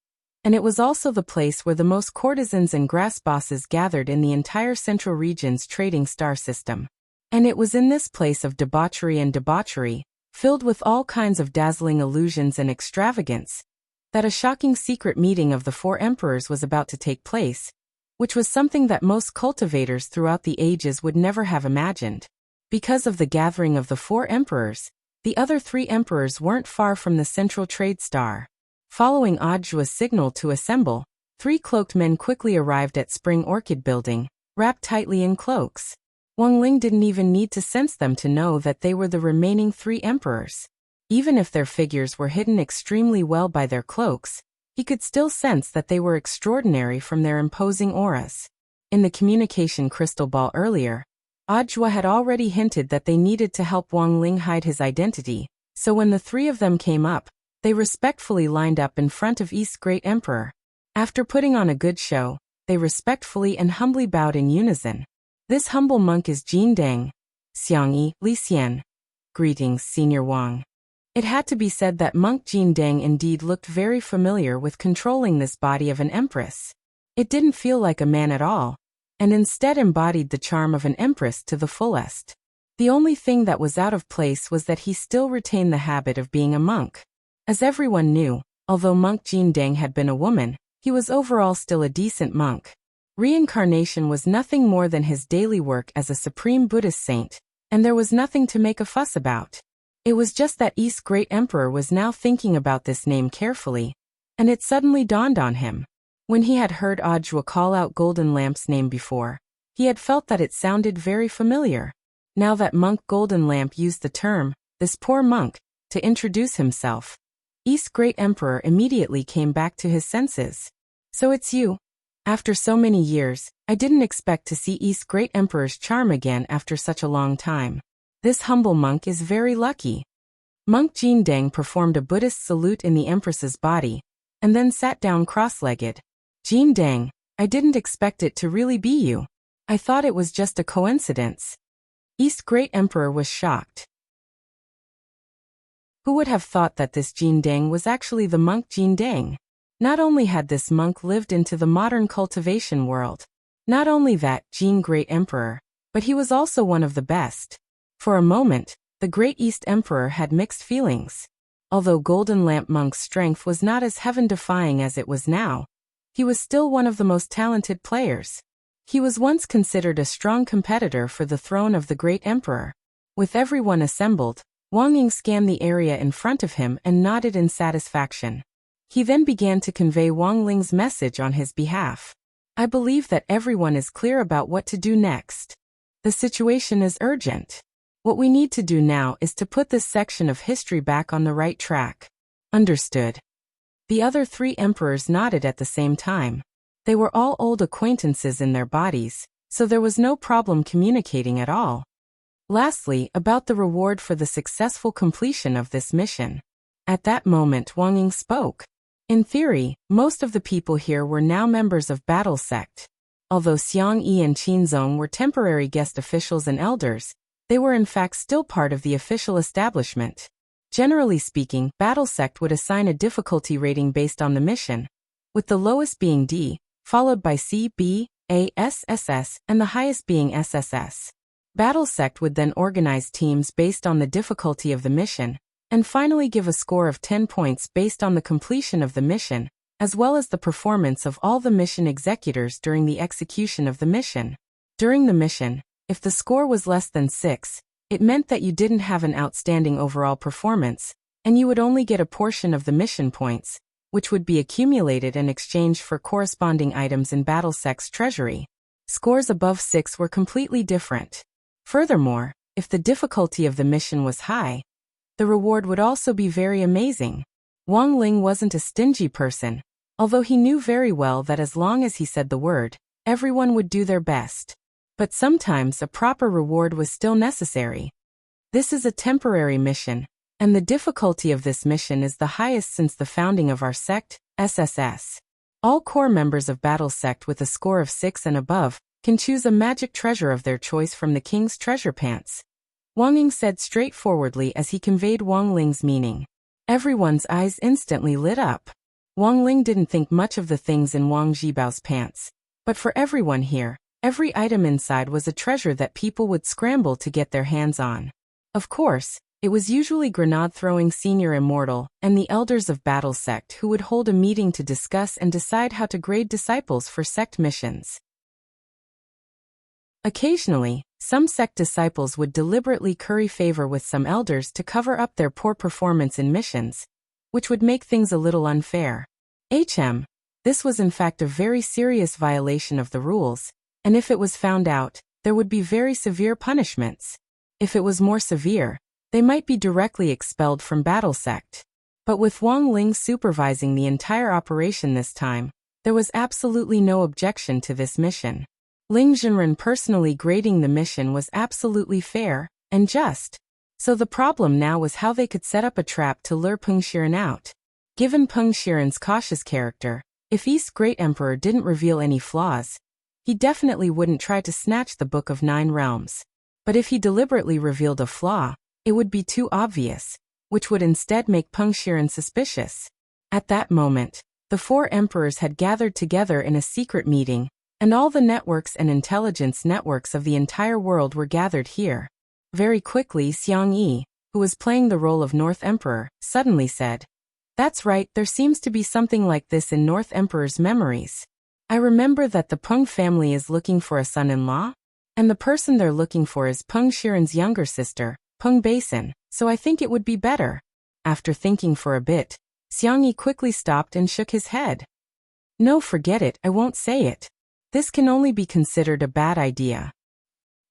and it was also the place where the most courtesans and grass bosses gathered in the entire Central Region's trading star system. And it was in this place of debauchery, filled with all kinds of dazzling illusions and extravagance, that a shocking secret meeting of the four emperors was about to take place, which was something that most cultivators throughout the ages would never have imagined. Because of the gathering of the four emperors, the other three emperors weren't far from the central trade star. Following Audiobook's signal to assemble, three cloaked men quickly arrived at Spring Orchid Building, wrapped tightly in cloaks. Wang Ling didn't even need to sense them to know that they were the remaining three emperors. Even if their figures were hidden extremely well by their cloaks, he could still sense that they were extraordinary from their imposing auras. In the communication crystal ball earlier, Audiobook had already hinted that they needed to help Wang Ling hide his identity, so when the three of them came up, they respectfully lined up in front of East Great Emperor. After putting on a good show, they respectfully and humbly bowed in unison. This humble monk is Jin Deng. Xiangyi, Li Xian. Greetings, Senior Wang. It had to be said that monk Jin Deng indeed looked very familiar with controlling this body of an empress. It didn't feel like a man at all, and instead embodied the charm of an empress to the fullest. The only thing that was out of place was that he still retained the habit of being a monk. As everyone knew, although monk Jin Deng had been a woman, he was overall still a decent monk. Reincarnation was nothing more than his daily work as a supreme Buddhist saint, and there was nothing to make a fuss about. It was just that East Great Emperor was now thinking about this name carefully, and it suddenly dawned on him. When he had heard Audiobook call out Golden Lamp's name before, he had felt that it sounded very familiar. Now that monk Golden Lamp used the term, this poor monk, to introduce himself, East Great Emperor immediately came back to his senses. So it's you. After so many years, I didn't expect to see East Great Emperor's charm again after such a long time. This humble monk is very lucky. Monk Jin Deng performed a Buddhist salute in the Empress's body, and then sat down cross-legged. Jin Deng, I didn't expect it to really be you. I thought it was just a coincidence. East Great Emperor was shocked. Who would have thought that this Jin Deng was actually the monk Jin Deng? Not only had this monk lived into the modern cultivation world, not only that, Jin Great Emperor, but he was also one of the best. For a moment, the Great East Emperor had mixed feelings. Although Golden Lamp Monk's strength was not as heaven-defying as it was now, he was still one of the most talented players. He was once considered a strong competitor for the throne of the Great Emperor. With everyone assembled, Wang Ying scanned the area in front of him and nodded in satisfaction. He then began to convey Wang Ling's message on his behalf. I believe that everyone is clear about what to do next. The situation is urgent. What we need to do now is to put this section of history back on the right track. Understood. The other 3 emperors nodded at the same time. They were all old acquaintances in their bodies, so there was no problem communicating at all. Lastly, about the reward for the successful completion of this mission. At that moment Wang Ying spoke. In theory, most of the people here were now members of Battle Sect. Although Xiang Yi and Qin Zong were temporary guest officials and elders, they were in fact still part of the official establishment. Generally speaking, Battle Sect would assign a difficulty rating based on the mission, with the lowest being D, followed by C, B, A, S, SS, and the highest being SSS. Battle Sect would then organize teams based on the difficulty of the mission, and finally give a score of 10 points based on the completion of the mission, as well as the performance of all the mission executors during the execution of the mission. During the mission, if the score was less than 6, it meant that you didn't have an outstanding overall performance, and you would only get a portion of the mission points, which would be accumulated and exchanged for corresponding items in Battle Sect's treasury. Scores above 6 were completely different. Furthermore, if the difficulty of the mission was high, the reward would also be very amazing. Wang Ling wasn't a stingy person, although he knew very well that as long as he said the word, everyone would do their best. But sometimes a proper reward was still necessary. This is a temporary mission, and the difficulty of this mission is the highest since the founding of our sect, SSS. All core members of Battle Sect with a score of 6 and above can choose a magic treasure of their choice from the King's treasure pants. Wang Ying said straightforwardly as he conveyed Wang Ling's meaning. Everyone's eyes instantly lit up. Wang Ling didn't think much of the things in Wang Jibao's pants, but for everyone here, every item inside was a treasure that people would scramble to get their hands on. Of course, it was usually grenade-throwing Senior Immortal and the elders of Battle Sect who would hold a meeting to discuss and decide how to grade disciples for sect missions. Occasionally, some sect disciples would deliberately curry favor with some elders to cover up their poor performance in missions, which would make things a little unfair. This was in fact a very serious violation of the rules, and if it was found out, there would be very severe punishments. If it was more severe, they might be directly expelled from Battle Sect. But with Wang Ling supervising the entire operation this time, there was absolutely no objection to this mission. Ling Zhenren personally grading the mission was absolutely fair and just. So the problem now was how they could set up a trap to lure Peng Shiren out. Given Peng Shiren's cautious character, if East's Great Emperor didn't reveal any flaws, he definitely wouldn't try to snatch the Book of 9 Realms. But if he deliberately revealed a flaw, it would be too obvious, which would instead make Peng Shiren suspicious. At that moment, the 4 emperors had gathered together in a secret meeting, and all the networks and intelligence networks of the entire world were gathered here. Very quickly Xiang Yi, who was playing the role of North Emperor, suddenly said, "That's right, there seems to be something like this in North Emperor's memories. I remember that the Peng family is looking for a son-in-law, and the person they're looking for is Peng Shiren's younger sister, Peng Basin, so I think it would be better." After thinking for a bit, Xiang Yi quickly stopped and shook his head. "No, forget it, I won't say it. This can only be considered a bad idea."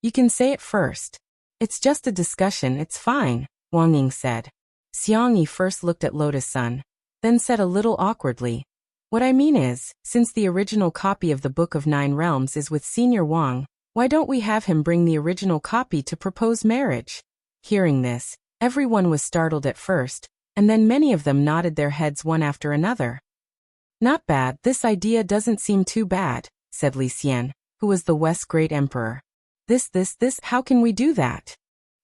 "You can say it first. It's just a discussion, it's fine," Wang Ying said. Xiang Yi first looked at Lotus Sun, then said a little awkwardly, "What I mean is, since the original copy of the Book of 9 Realms is with Senior Wang, why don't we have him bring the original copy to propose marriage?" Hearing this, everyone was startled at first, and then many of them nodded their heads one after another. "Not bad, this idea doesn't seem too bad," said Li Xian, who was the West's Great Emperor. This, how can we do that?"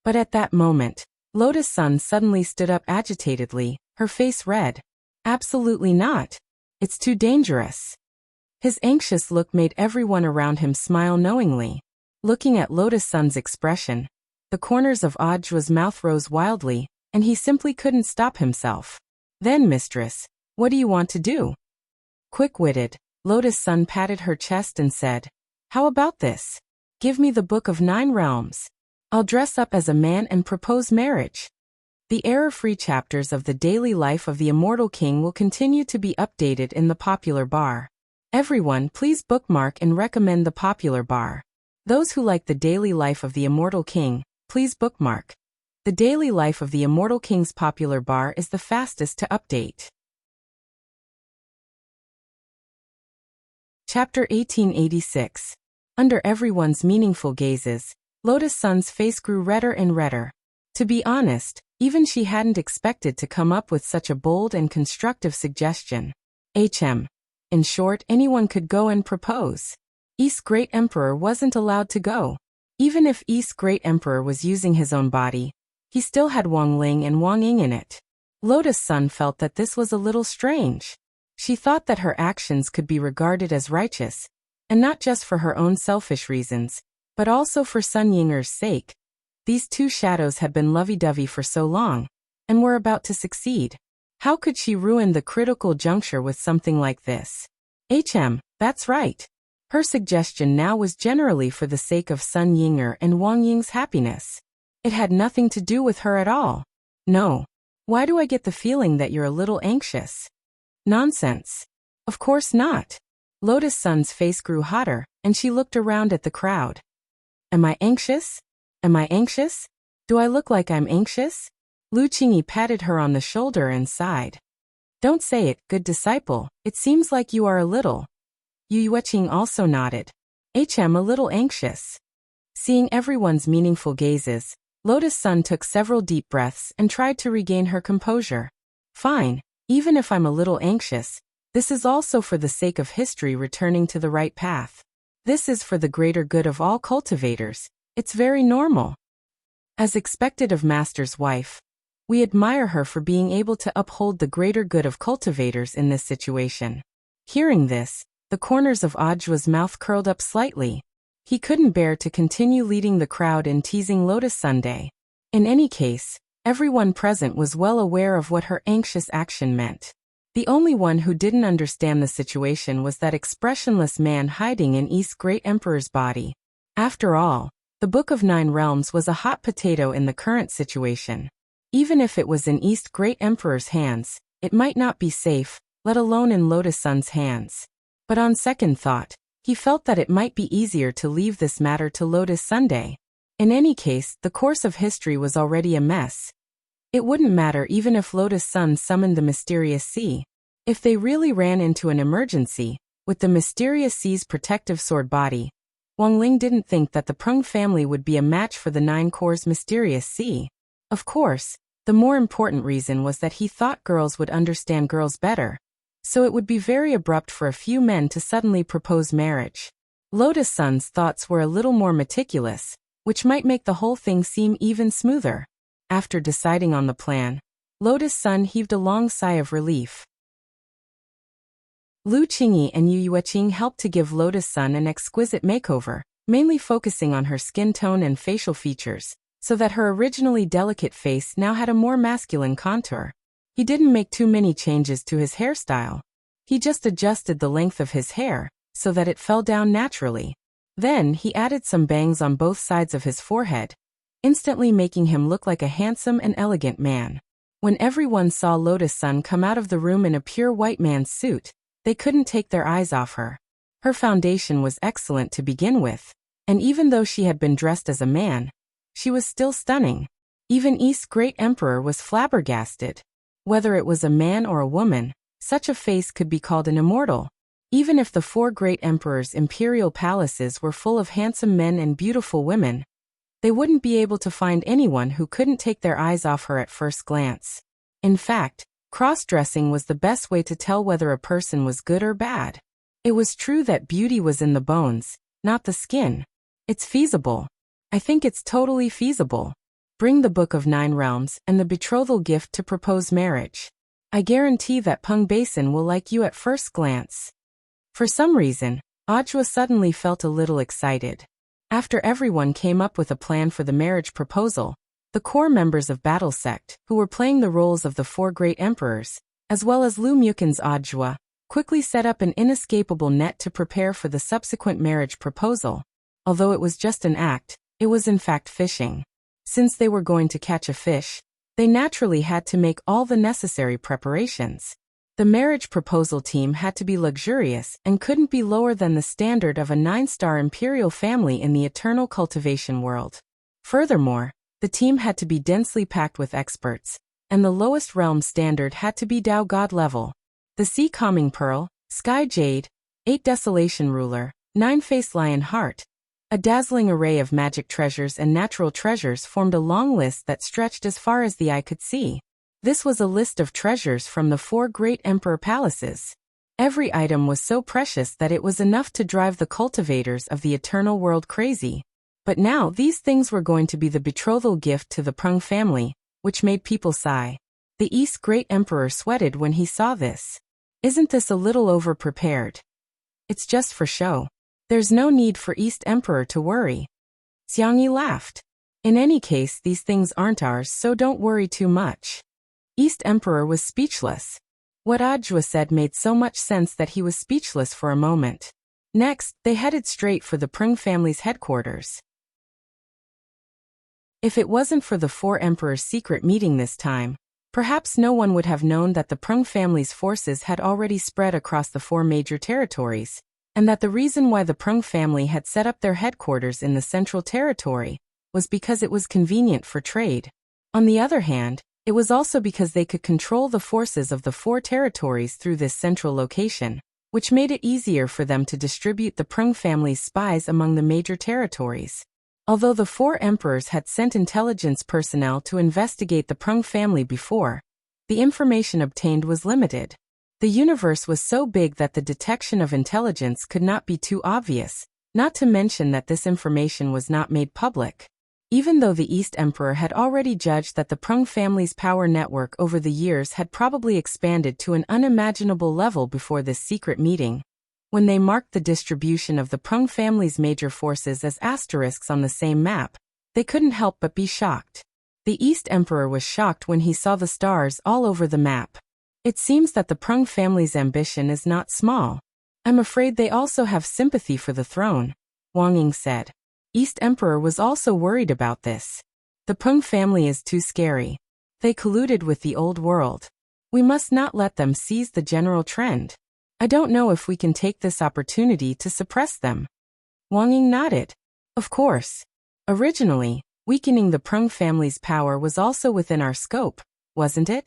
But at that moment, Lotus Sun suddenly stood up agitatedly, her face red. "Absolutely not. It's too dangerous." His anxious look made everyone around him smile knowingly. Looking at Lotus Sun's expression, the corners of Oj's mouth rose wildly, and he simply couldn't stop himself. "Then, mistress, what do you want to do?" Quick-witted, Lotus Sun patted her chest and said, "How about this? Give me the Book of 9 Realms. I'll dress up as a man and propose marriage." The error-free chapters of the daily life of the immortal king will continue to be updated in the popular bar. Everyone, please bookmark and recommend the popular bar. Those who like the daily life of the immortal king, please bookmark. The daily life of the immortal king's popular bar is the fastest to update. Chapter 1886. Under everyone's meaningful gazes, Lotus Sun's face grew redder and redder. To be honest, even she hadn't expected to come up with such a bold and constructive suggestion. In short, anyone could go and propose. East's great emperor wasn't allowed to go. Even if East's great emperor was using his own body, he still had Wang Ling and Wang Ying in it. Lotus Sun felt that this was a little strange. She thought that her actions could be regarded as righteous, and not just for her own selfish reasons, but also for Sun Yinger's sake. These two shadows had been lovey-dovey for so long, and were about to succeed. How could she ruin the critical juncture with something like this? That's right. Her suggestion now was generally for the sake of Sun Yinger and Wang Ying's happiness. It had nothing to do with her at all. No. Why do I get the feeling that you're a little anxious? Nonsense. Of course not. Lotus Sun's face grew hotter, and she looked around at the crowd. Am I anxious? Am I anxious? Do I look like I'm anxious? Lu Qingyi patted her on the shoulder and sighed. Don't say it, good disciple, it seems like you are a little. Yu Yueqing also nodded. A little anxious. Seeing everyone's meaningful gazes, Lotus Sun took several deep breaths and tried to regain her composure. Fine, even if I'm a little anxious, this is also for the sake of history returning to the right path. This is for the greater good of all cultivators. It's very normal. As expected of Master's wife, we admire her for being able to uphold the greater good of cultivators in this situation. Hearing this, the corners of Ajua's mouth curled up slightly. He couldn't bear to continue leading the crowd in teasing Lotus Sunday. In any case, everyone present was well aware of what her anxious action meant. The only one who didn't understand the situation was that expressionless man hiding in East's great emperor's body. After all, the Book of Nine Realms was a hot potato in the current situation. Even if it was in East's great emperor's hands, it might not be safe, let alone in Lotus Sun's hands. But on second thought, he felt that it might be easier to leave this matter to Lotus Sunday. In any case, the course of history was already a mess. It wouldn't matter even if Lotus Sun summoned the mysterious sea. If they really ran into an emergency, with the mysterious sea's protective sword body, Wang Ling didn't think that the Prung family would be a match for the Nine Corps' mysterious sea. Of course, the more important reason was that he thought girls would understand girls better, so it would be very abrupt for a few men to suddenly propose marriage. Lotus Sun's thoughts were a little more meticulous, which might make the whole thing seem even smoother. After deciding on the plan, Lotus Sun heaved a long sigh of relief. Lu Qingyi and Yu Yueqing helped to give Lotus Sun an exquisite makeover, mainly focusing on her skin tone and facial features, so that her originally delicate face now had a more masculine contour. He didn't make too many changes to his hairstyle. He just adjusted the length of his hair, so that it fell down naturally. Then he added some bangs on both sides of his forehead, instantly making him look like a handsome and elegant man. When everyone saw Lotus Sun come out of the room in a pure white man's suit, they couldn't take their eyes off her. Her foundation was excellent to begin with, and even though she had been dressed as a man, she was still stunning. Even East's great emperor was flabbergasted. Whether it was a man or a woman, such a face could be called an immortal. Even if the four great emperors' imperial palaces were full of handsome men and beautiful women, they wouldn't be able to find anyone who couldn't take their eyes off her at first glance. In fact, cross-dressing was the best way to tell whether a person was good or bad. It was true that beauty was in the bones, not the skin. It's feasible. I think it's totally feasible. Bring the Book of Nine Realms and the betrothal gift to propose marriage. I guarantee that Peng Basin will like you at first glance. For some reason, Ajua suddenly felt a little excited. After everyone came up with a plan for the marriage proposal, the core members of Battle Sect, who were playing the roles of the four great emperors, as well as Lu Mukin's Ajua, quickly set up an inescapable net to prepare for the subsequent marriage proposal. Although it was just an act, it was in fact fishing. Since they were going to catch a fish, They naturally had to make all the necessary preparations. The marriage proposal team had to be luxurious and couldn't be lower than the standard of a 9-star imperial family in the eternal cultivation world. Furthermore, the team had to be densely packed with experts, and the lowest realm standard had to be Tao God level. The Sea Calming Pearl, Sky Jade, 8 Desolation Ruler, 9-Faced Lion Heart, a dazzling array of magic treasures and natural treasures formed a long list that stretched as far as the eye could see. This was a list of treasures from the 4 great emperor palaces. Every item was so precious that it was enough to drive the cultivators of the eternal world crazy. But now these things were going to be the betrothal gift to the Prung family, which made people sigh. The East Great Emperor sweated when he saw this. Isn't this a little over-prepared? It's just for show. There's no need for East Emperor to worry. Xiangyi laughed. In any case, these things aren't ours, so don't worry too much. East Emperor was speechless. What Ajwa said made so much sense that he was speechless for a moment. Next, they headed straight for the Prung family's headquarters. If it wasn't for the 4 emperors' secret meeting this time, perhaps no one would have known that the Prung family's forces had already spread across the 4 major territories, and that the reason why the Prung family had set up their headquarters in the Central Territory was because it was convenient for trade. On the other hand, it was also because they could control the forces of the 4 territories through this central location, which made it easier for them to distribute the Prung family's spies among the major territories. Although the 4 emperors had sent intelligence personnel to investigate the Prung family before, the information obtained was limited. The universe was so big that the detection of intelligence could not be too obvious, not to mention that this information was not made public. Even though the East Emperor had already judged that the Prung family's power network over the years had probably expanded to an unimaginable level before this secret meeting, when they marked the distribution of the Prung family's major forces as asterisks on the same map, they couldn't help but be shocked. The East Emperor was shocked when he saw the stars all over the map. It seems that the Prung family's ambition is not small. I'm afraid they also have sympathy for the throne, Wang Ying said. East Emperor was also worried about this. The Prung family is too scary. They colluded with the old world. We must not let them seize the general trend. I don't know if we can take this opportunity to suppress them. Wang Ying nodded. Of course. Originally, weakening the Prung family's power was also within our scope, wasn't it?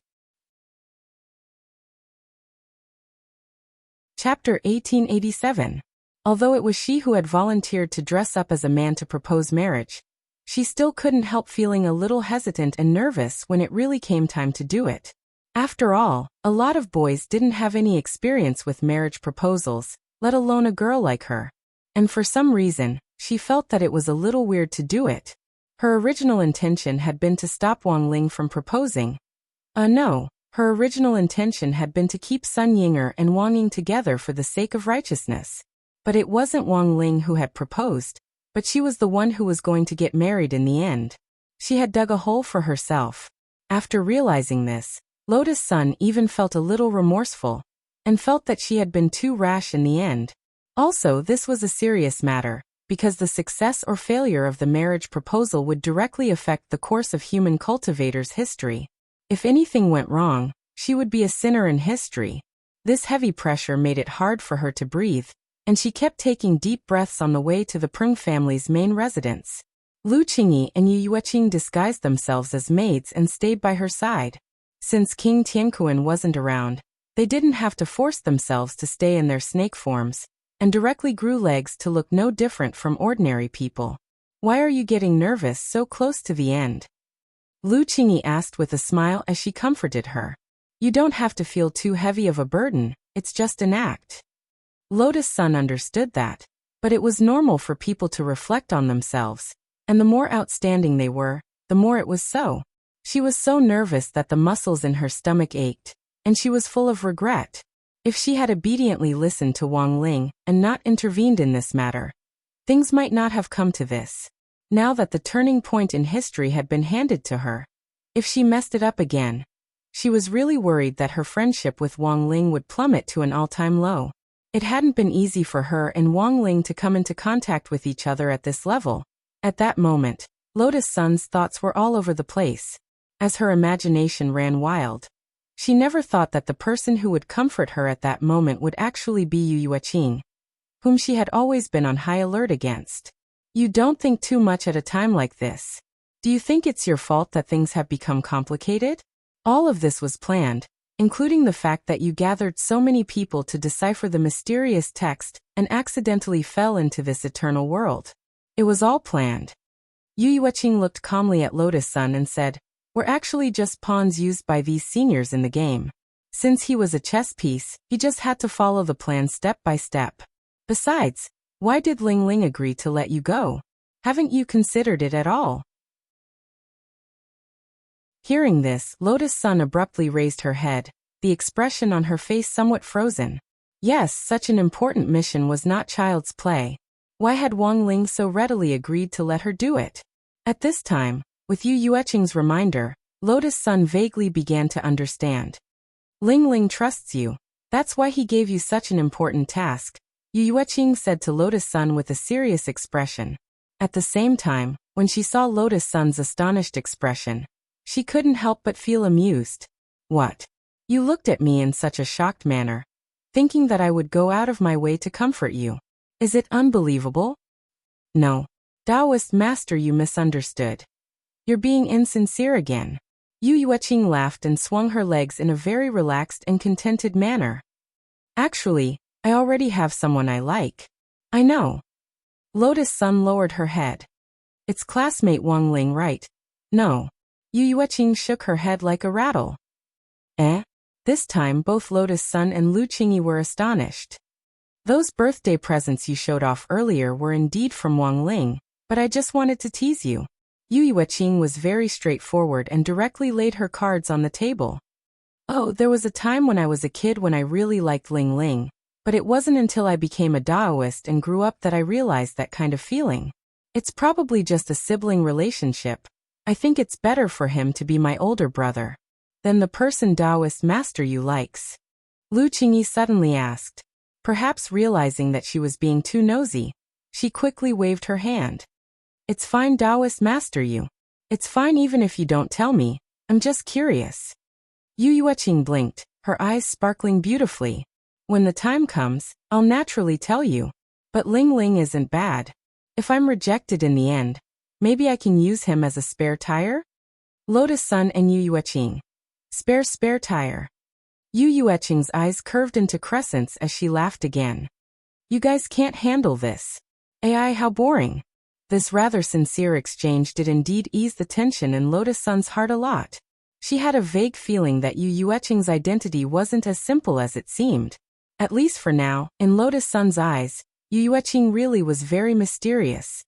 Chapter 1887. Although it was she who had volunteered to dress up as a man to propose marriage, she still couldn't help feeling a little hesitant and nervous when it really came time to do it. After all, a lot of boys didn't have any experience with marriage proposals, let alone a girl like her. And for some reason, she felt that it was a little weird to do it. Her original intention had been to stop Wang Ling from proposing. No. Her original intention had been to keep Sun Yinger and Wang Ying together for the sake of righteousness. But it wasn't Wang Ling who had proposed, but she was the one who was going to get married in the end. She had dug a hole for herself. After realizing this, Lotus Sun even felt a little remorseful, and felt that she had been too rash in the end. Also, this was a serious matter, because the success or failure of the marriage proposal would directly affect the course of human cultivators' history. If anything went wrong, she would be a sinner in history. This heavy pressure made it hard for her to breathe, and she kept taking deep breaths on the way to the Prung family's main residence. Lu Qingyi and Yu Yueqing disguised themselves as maids and stayed by her side. Since King Tianquan wasn't around, they didn't have to force themselves to stay in their snake forms, and directly grew legs to look no different from ordinary people. Why are you getting nervous so close to the end? Lu Qingyi asked with a smile as she comforted her. You don't have to feel too heavy of a burden, it's just an act. Lotus Sun understood that, but it was normal for people to reflect on themselves, and the more outstanding they were, the more it was so. She was so nervous that the muscles in her stomach ached, and she was full of regret. If she had obediently listened to Wang Ling and not intervened in this matter, things might not have come to this. Now that the turning point in history had been handed to her, if she messed it up again, she was really worried that her friendship with Wang Ling would plummet to an all-time low. It hadn't been easy for her and Wang Ling to come into contact with each other at this level. At that moment, Lotus Sun's thoughts were all over the place. as her imagination ran wild. She never thought that the person who would comfort her at that moment would actually be Yu Yueqing, whom she had always been on high alert against. You don't think too much at a time like this. Do you think it's your fault that things have become complicated? All of this was planned, including the fact that you gathered so many people to decipher the mysterious text and accidentally fell into this eternal world. It was all planned. Yu Yueqing looked calmly at Lotus Sun and said, "We're actually just pawns used by these seniors in the game. Since he was a chess piece, he just had to follow the plan step by step. Besides, why did Ling Ling agree to let you go? Haven't you considered it at all?" Hearing this, Lotus Sun abruptly raised her head, the expression on her face somewhat frozen. Yes, such an important mission was not child's play. Why had Wang Ling so readily agreed to let her do it? At this time, with Yu Yueqing's reminder, Lotus Sun vaguely began to understand. Ling Ling trusts you. That's why he gave you such an important task, Yu Yueqing said to Lotus Sun with a serious expression. At the same time, when she saw Lotus Sun's astonished expression, she couldn't help but feel amused. What? You looked at me in such a shocked manner, thinking that I would go out of my way to comfort you. Is it unbelievable? No. Taoist master, you misunderstood. You're being insincere again. Yu Yueqing laughed and swung her legs in a very relaxed and contented manner. Actually, I already have someone I like. I know. Lotus Sun lowered her head. It's classmate Wang Ling, right? No. Yu Yueqing shook her head like a rattle. Eh? This time both Lotus Sun and Lu Qingyi were astonished. Those birthday presents you showed off earlier were indeed from Wang Ling, but I just wanted to tease you. Yu Yueqing was very straightforward and directly laid her cards on the table. Oh, there was a time when I was a kid when I really liked Ling Ling, but it wasn't until I became a Taoist and grew up that I realized that kind of feeling. It's probably just a sibling relationship. I think it's better for him to be my older brother than the person Taoist master you likes. Lu Qingyi suddenly asked. Perhaps realizing that she was being too nosy, she quickly waved her hand. It's fine, Taoist master you. It's fine even if you don't tell me. I'm just curious. Yu Yueqing blinked, her eyes sparkling beautifully. When the time comes, I'll naturally tell you. But Ling Ling isn't bad. If I'm rejected in the end, maybe I can use him as a spare tire? Lotus Sun and Yu Yueqing. Spare tire. Yu Yueqing's eyes curved into crescents as she laughed again. You guys can't handle this. AI, how boring. This rather sincere exchange did indeed ease the tension in Lotus Sun's heart a lot. She had a vague feeling that Yu Yueqing's identity wasn't as simple as it seemed. At least for now, in Lotus Sun's eyes, Yu Yueqing really was very mysterious.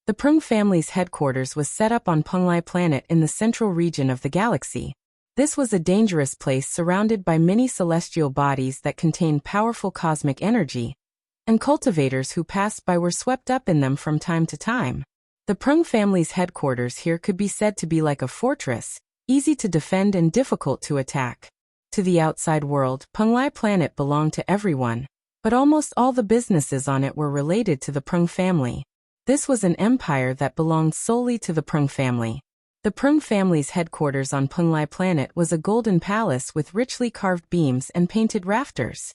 The Prung family's headquarters was set up on Penglai Planet in the central region of the galaxy. This was a dangerous place surrounded by many celestial bodies that contained powerful cosmic energy, and cultivators who passed by were swept up in them from time to time. The Prung family's headquarters here could be said to be like a fortress, easy to defend and difficult to attack. To the outside world, Penglai Planet belonged to everyone, but almost all the businesses on it were related to the Prung family. This was an empire that belonged solely to the Prung family. The Prung family's headquarters on Penglai Planet was a golden palace with richly carved beams and painted rafters.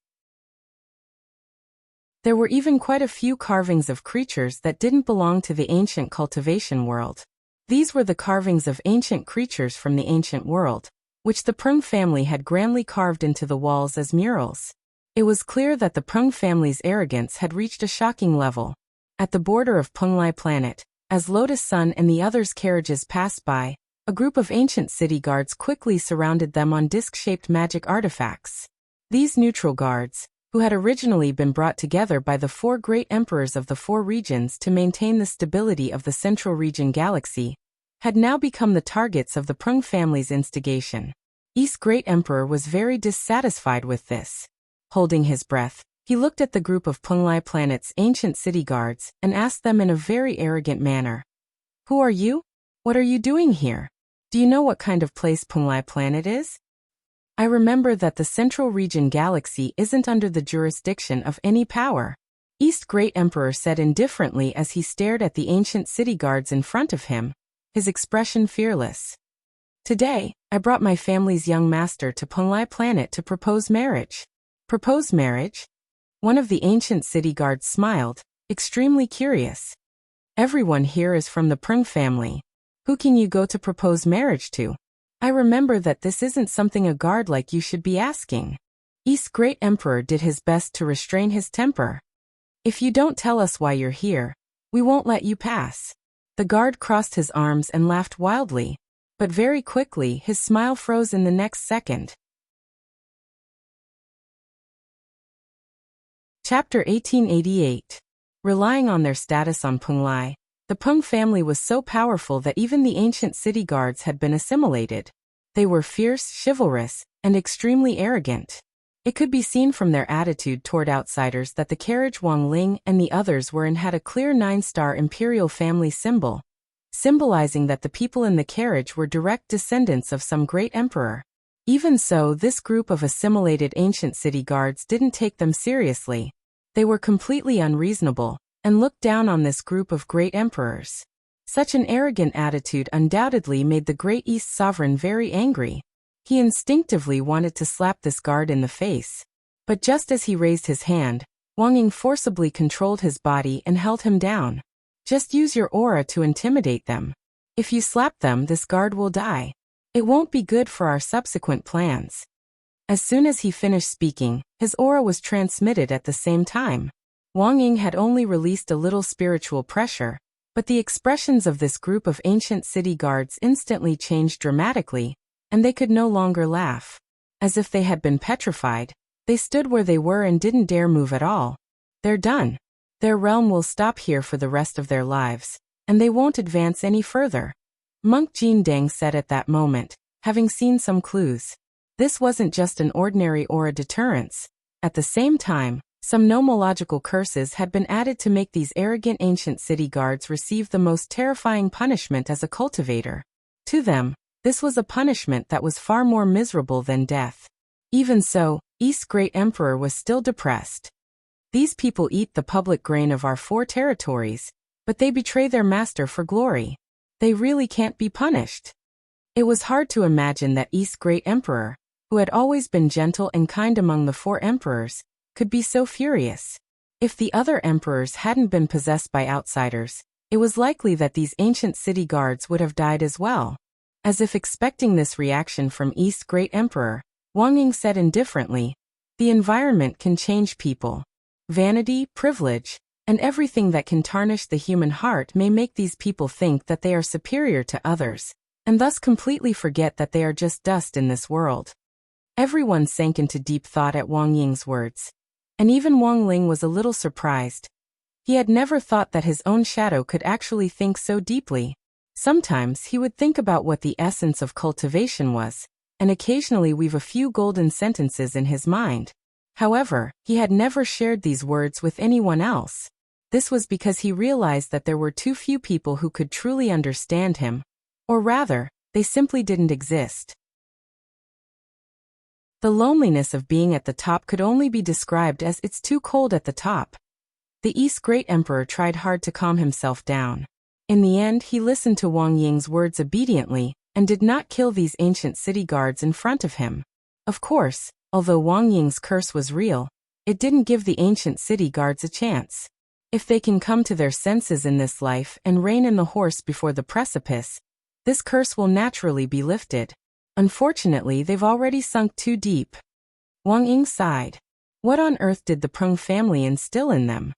There were even quite a few carvings of creatures that didn't belong to the ancient cultivation world. These were the carvings of ancient creatures from the ancient world, which the Prung family had grandly carved into the walls as murals. It was clear that the Prung family's arrogance had reached a shocking level. At the border of Penglai Planet, as Lotus Sun and the others' carriages passed by, a group of ancient city guards quickly surrounded them on disc-shaped magic artifacts. These neutral guards, who had originally been brought together by the four great emperors of the four regions to maintain the stability of the central region galaxy, had now become the targets of the Prung family's instigation. East's great emperor was very dissatisfied with this. Holding his breath, he looked at the group of Penglai Planet's ancient city guards and asked them in a very arrogant manner. Who are you? What are you doing here? Do you know what kind of place Penglai Planet is? I remember that the central region galaxy isn't under the jurisdiction of any power. East Great Emperor said indifferently as he stared at the ancient city guards in front of him, his expression fearless. Today, I brought my family's young master to Penglai planet to propose marriage. Propose marriage? One of the ancient city guards smiled, extremely curious. Everyone here is from the Prung family. Who can you go to propose marriage to? I remember that this isn't something a guard like you should be asking. East's great emperor did his best to restrain his temper. If you don't tell us why you're here, we won't let you pass. The guard crossed his arms and laughed wildly, but very quickly his smile froze in the next second. Chapter 1888. Relying on their status on Penglai, the Peng family was so powerful that even the ancient city guards had been assimilated. They were fierce, chivalrous, and extremely arrogant. It could be seen from their attitude toward outsiders that the carriage Wang Ling and the others were in had a clear 9-star imperial family symbol, symbolizing that the people in the carriage were direct descendants of some great emperor. Even so, this group of assimilated ancient city guards didn't take them seriously. They were completely unreasonable, and looked down on this group of great emperors. Such an arrogant attitude undoubtedly made the great East sovereign very angry. He instinctively wanted to slap this guard in the face. But just as he raised his hand, Wang Ying forcibly controlled his body and held him down. Just use your aura to intimidate them. If you slap them, this guard will die. It won't be good for our subsequent plans. As soon as he finished speaking, his aura was transmitted at the same time. Wang Ying had only released a little spiritual pressure, but the expressions of this group of ancient city guards instantly changed dramatically, and they could no longer laugh. As if they had been petrified, they stood where they were and didn't dare move at all. They're done. Their realm will stop here for the rest of their lives, and they won't advance any further. Monk Jin Deng said at that moment, having seen some clues. This wasn't just an ordinary aura deterrence. At the same time, some nomological curses had been added to make these arrogant ancient city guards receive the most terrifying punishment as a cultivator. To them, this was a punishment that was far more miserable than death. Even so, East's great emperor was still depressed. These people eat the public grain of our 4 territories, but they betray their master for glory. They really can't be punished. It was hard to imagine that East's great emperor, who had always been gentle and kind among the 4 emperors, could be so furious. If the other emperors hadn't been possessed by outsiders, it was likely that these ancient city guards would have died as well. As if expecting this reaction from East's great emperor, Wang Ying said indifferently, "The environment can change people. Vanity, privilege, and everything that can tarnish the human heart may make these people think that they are superior to others, and thus completely forget that they are just dust in this world." Everyone sank into deep thought at Wang Ying's words. And even Wang Ling was a little surprised. He had never thought that his own shadow could actually think so deeply. Sometimes he would think about what the essence of cultivation was, and occasionally weave a few golden sentences in his mind. However, he had never shared these words with anyone else. This was because he realized that there were too few people who could truly understand him. Or rather, they simply didn't exist. The loneliness of being at the top could only be described as "it's too cold at the top." The East's great emperor tried hard to calm himself down. In the end, he listened to Wang Ying's words obediently, and did not kill these ancient city guards in front of him. Of course, although Wang Ying's curse was real, it didn't give the ancient city guards a chance. If they can come to their senses in this life and rein in the horse before the precipice, this curse will naturally be lifted. Unfortunately, they've already sunk too deep. Wang Ying sighed. What on earth did the Prung family instill in them?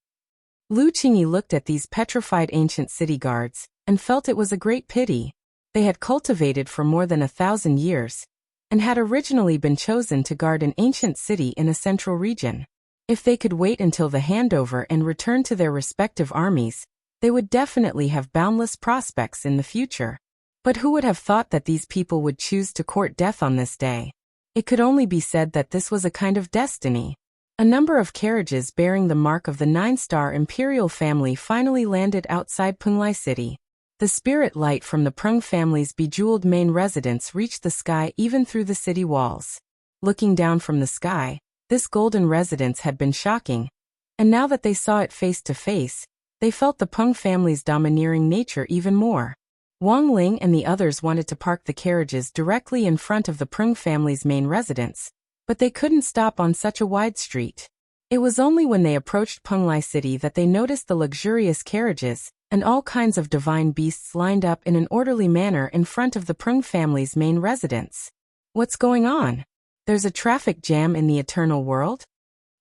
Lu Qingyi looked at these petrified ancient city guards, and felt it was a great pity. They had cultivated for more than 1,000 years, and had originally been chosen to guard an ancient city in a central region. If they could wait until the handover and return to their respective armies, they would definitely have boundless prospects in the future. But who would have thought that these people would choose to court death on this day? It could only be said that this was a kind of destiny. A number of carriages bearing the mark of the 9-star imperial family finally landed outside Penglai City. The spirit light from the Prung family's bejeweled main residence reached the sky even through the city walls. Looking down from the sky, this golden residence had been shocking, and now that they saw it face to face, they felt the Prung family's domineering nature even more. Wang Ling and the others wanted to park the carriages directly in front of the Prung family's main residence, but they couldn't stop on such a wide street. It was only when they approached Penglai City that they noticed the luxurious carriages and all kinds of divine beasts lined up in an orderly manner in front of the Prung family's main residence. What's going on? There's a traffic jam in the eternal world?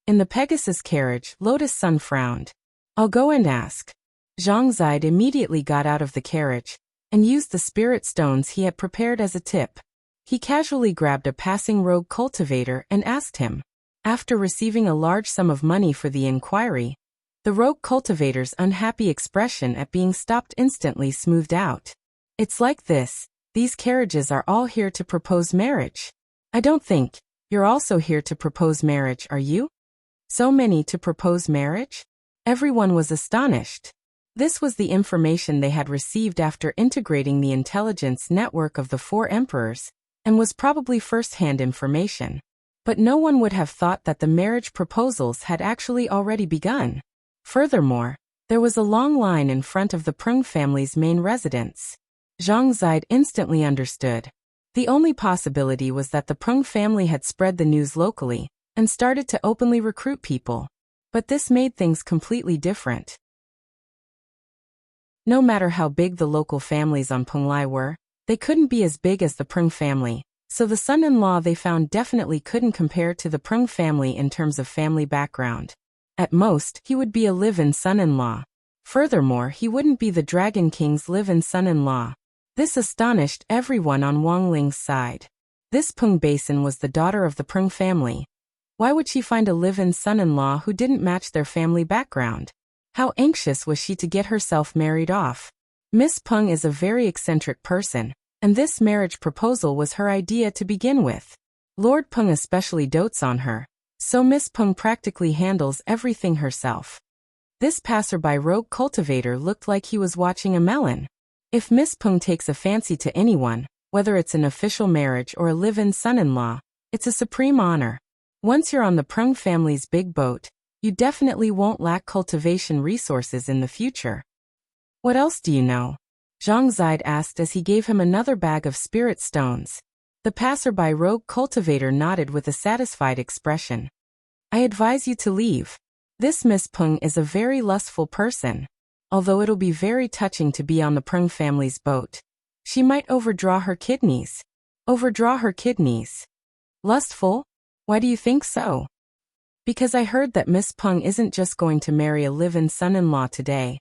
In the Pegasus carriage, Lotus Sun frowned. I'll go and ask. Zhang Zide immediately got out of the carriage and used the spirit stones he had prepared as a tip. He casually grabbed a passing rogue cultivator and asked him. After receiving a large sum of money for the inquiry, the rogue cultivator's unhappy expression at being stopped instantly smoothed out. It's like this, these carriages are all here to propose marriage. I don't think you're also here to propose marriage, are you? So many to propose marriage? Everyone was astonished. This was the information they had received after integrating the intelligence network of the 4 emperors, and was probably first-hand information. But no one would have thought that the marriage proposals had actually already begun. Furthermore, there was a long line in front of the Prung family's main residence. Zhang Zide instantly understood. The only possibility was that the Prung family had spread the news locally and started to openly recruit people. But this made things completely different. No matter how big the local families on Penglai were, they couldn't be as big as the Prung family. So the son-in-law they found definitely couldn't compare to the Prung family in terms of family background. At most, he would be a live-in son-in-law. Furthermore, he wouldn't be the Dragon King's live-in son-in-law. This astonished everyone on Wang Ling's side. This Peng Basin was the daughter of the Prung family. Why would she find a live-in son-in-law who didn't match their family background? How anxious was she to get herself married off? Miss Peng is a very eccentric person, and this marriage proposal was her idea to begin with. Lord Peng especially dotes on her, so Miss Peng practically handles everything herself. This passerby rogue cultivator looked like he was watching a melon. If Miss Peng takes a fancy to anyone, whether it's an official marriage or a live-in son-in-law, it's a supreme honor. Once you're on the Prung family's big boat, you definitely won't lack cultivation resources in the future. What else do you know? Zhang Zide asked as he gave him another bag of spirit stones. The passerby rogue cultivator nodded with a satisfied expression. I advise you to leave. This Miss Peng is a very lustful person. Although it'll be very touching to be on the Prung family's boat, she might overdraw her kidneys. Overdraw her kidneys? Lustful? Why do you think so? Because I heard that Miss Peng isn't just going to marry a live-in son-in-law today.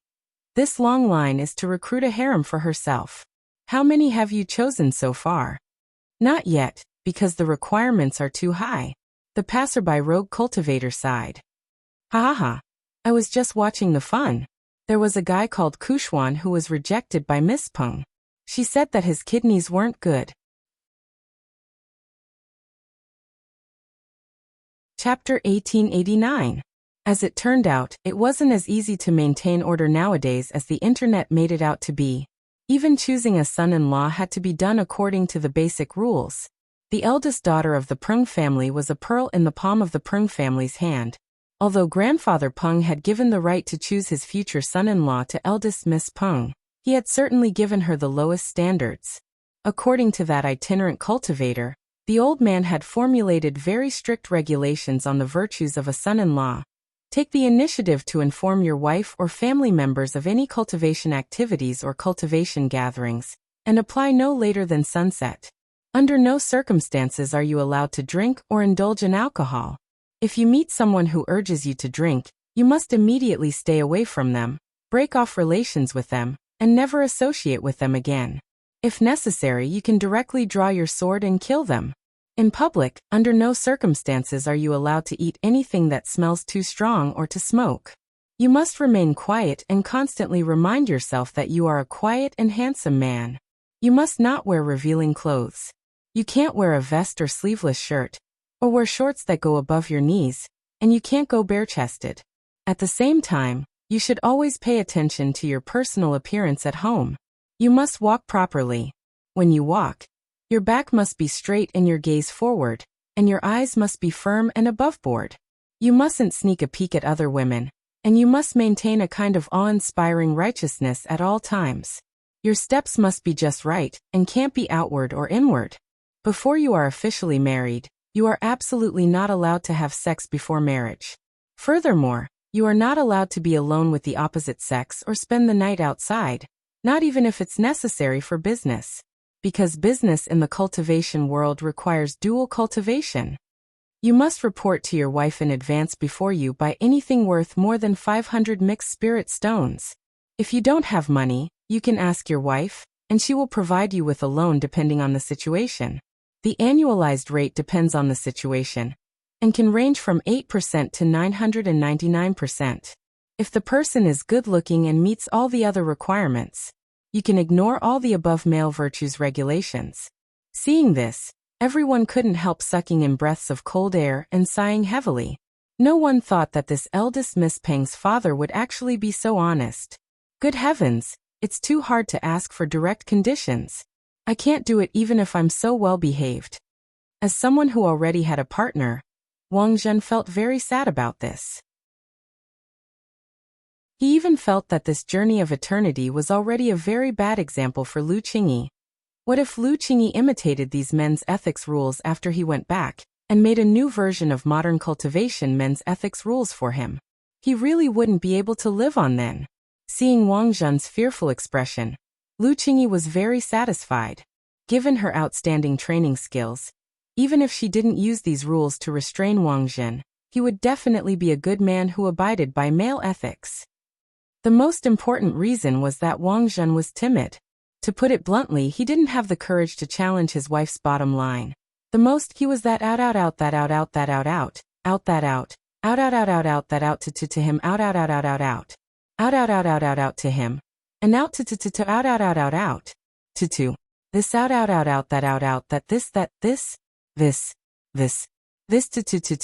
This long line is to recruit a harem for herself. How many have you chosen so far? Not yet, because the requirements are too high. The passerby rogue cultivator sighed. Ha ha ha. I was just watching the fun. There was a guy called Kushwan who was rejected by Miss Peng. She said that his kidneys weren't good. Chapter 1889. As it turned out, it wasn't as easy to maintain order nowadays as the internet made it out to be. Even choosing a son-in-law had to be done according to the basic rules. The eldest daughter of the Prung family was a pearl in the palm of the Prung family's hand. Although grandfather Peng had given the right to choose his future son-in-law to eldest Miss Peng, he had certainly given her the lowest standards. According to that itinerant cultivator, the old man had formulated very strict regulations on the virtues of a son-in-law. Take the initiative to inform your wife or family members of any cultivation activities or cultivation gatherings, and apply no later than sunset. Under no circumstances are you allowed to drink or indulge in alcohol. If you meet someone who urges you to drink, you must immediately stay away from them, break off relations with them, and never associate with them again. If necessary, you can directly draw your sword and kill them. In public, under no circumstances are you allowed to eat anything that smells too strong or to smoke. You must remain quiet and constantly remind yourself that you are a quiet and handsome man. You must not wear revealing clothes. You can't wear a vest or sleeveless shirt, or wear shorts that go above your knees, and you can't go bare-chested. At the same time, you should always pay attention to your personal appearance at home. You must walk properly. When you walk, your back must be straight and your gaze forward, and your eyes must be firm and above-board. You mustn't sneak a peek at other women, and you must maintain a kind of awe-inspiring righteousness at all times. Your steps must be just right, and can't be outward or inward. Before you are officially married, you are absolutely not allowed to have sex before marriage. Furthermore, you are not allowed to be alone with the opposite sex or spend the night outside, not even if it's necessary for business. Because business in the cultivation world requires dual cultivation. You must report to your wife in advance before you buy anything worth more than 500 mixed spirit stones. If you don't have money, you can ask your wife, and she will provide you with a loan depending on the situation. The annualized rate depends on the situation, and can range from 8% to 999%. If the person is good-looking and meets all the other requirements, you can ignore all the above male virtues regulations. Seeing this, everyone couldn't help sucking in breaths of cold air and sighing heavily. No one thought that this eldest Miss Peng's father would actually be so honest. Good heavens, it's too hard to ask for direct conditions. I can't do it even if I'm so well behaved. As someone who already had a partner, Wang Zhen felt very sad about this. He even felt that this journey of eternity was already a very bad example for Lu Qingyi. What if Lu Qingyi imitated these men's ethics rules after he went back, and made a new version of modern cultivation men's ethics rules for him? He really wouldn't be able to live on then. Seeing Wang Zhen's fearful expression, Lu Qingyi was very satisfied. Given her outstanding training skills, even if she didn't use these rules to restrain Wang Zhen, he would definitely be a good man who abided by male ethics. The most important reason was that Wang Zhen was timid. To put it bluntly, he didn't have the courage to challenge his wife's bottom line. The most he was that out to him out to him, and out to this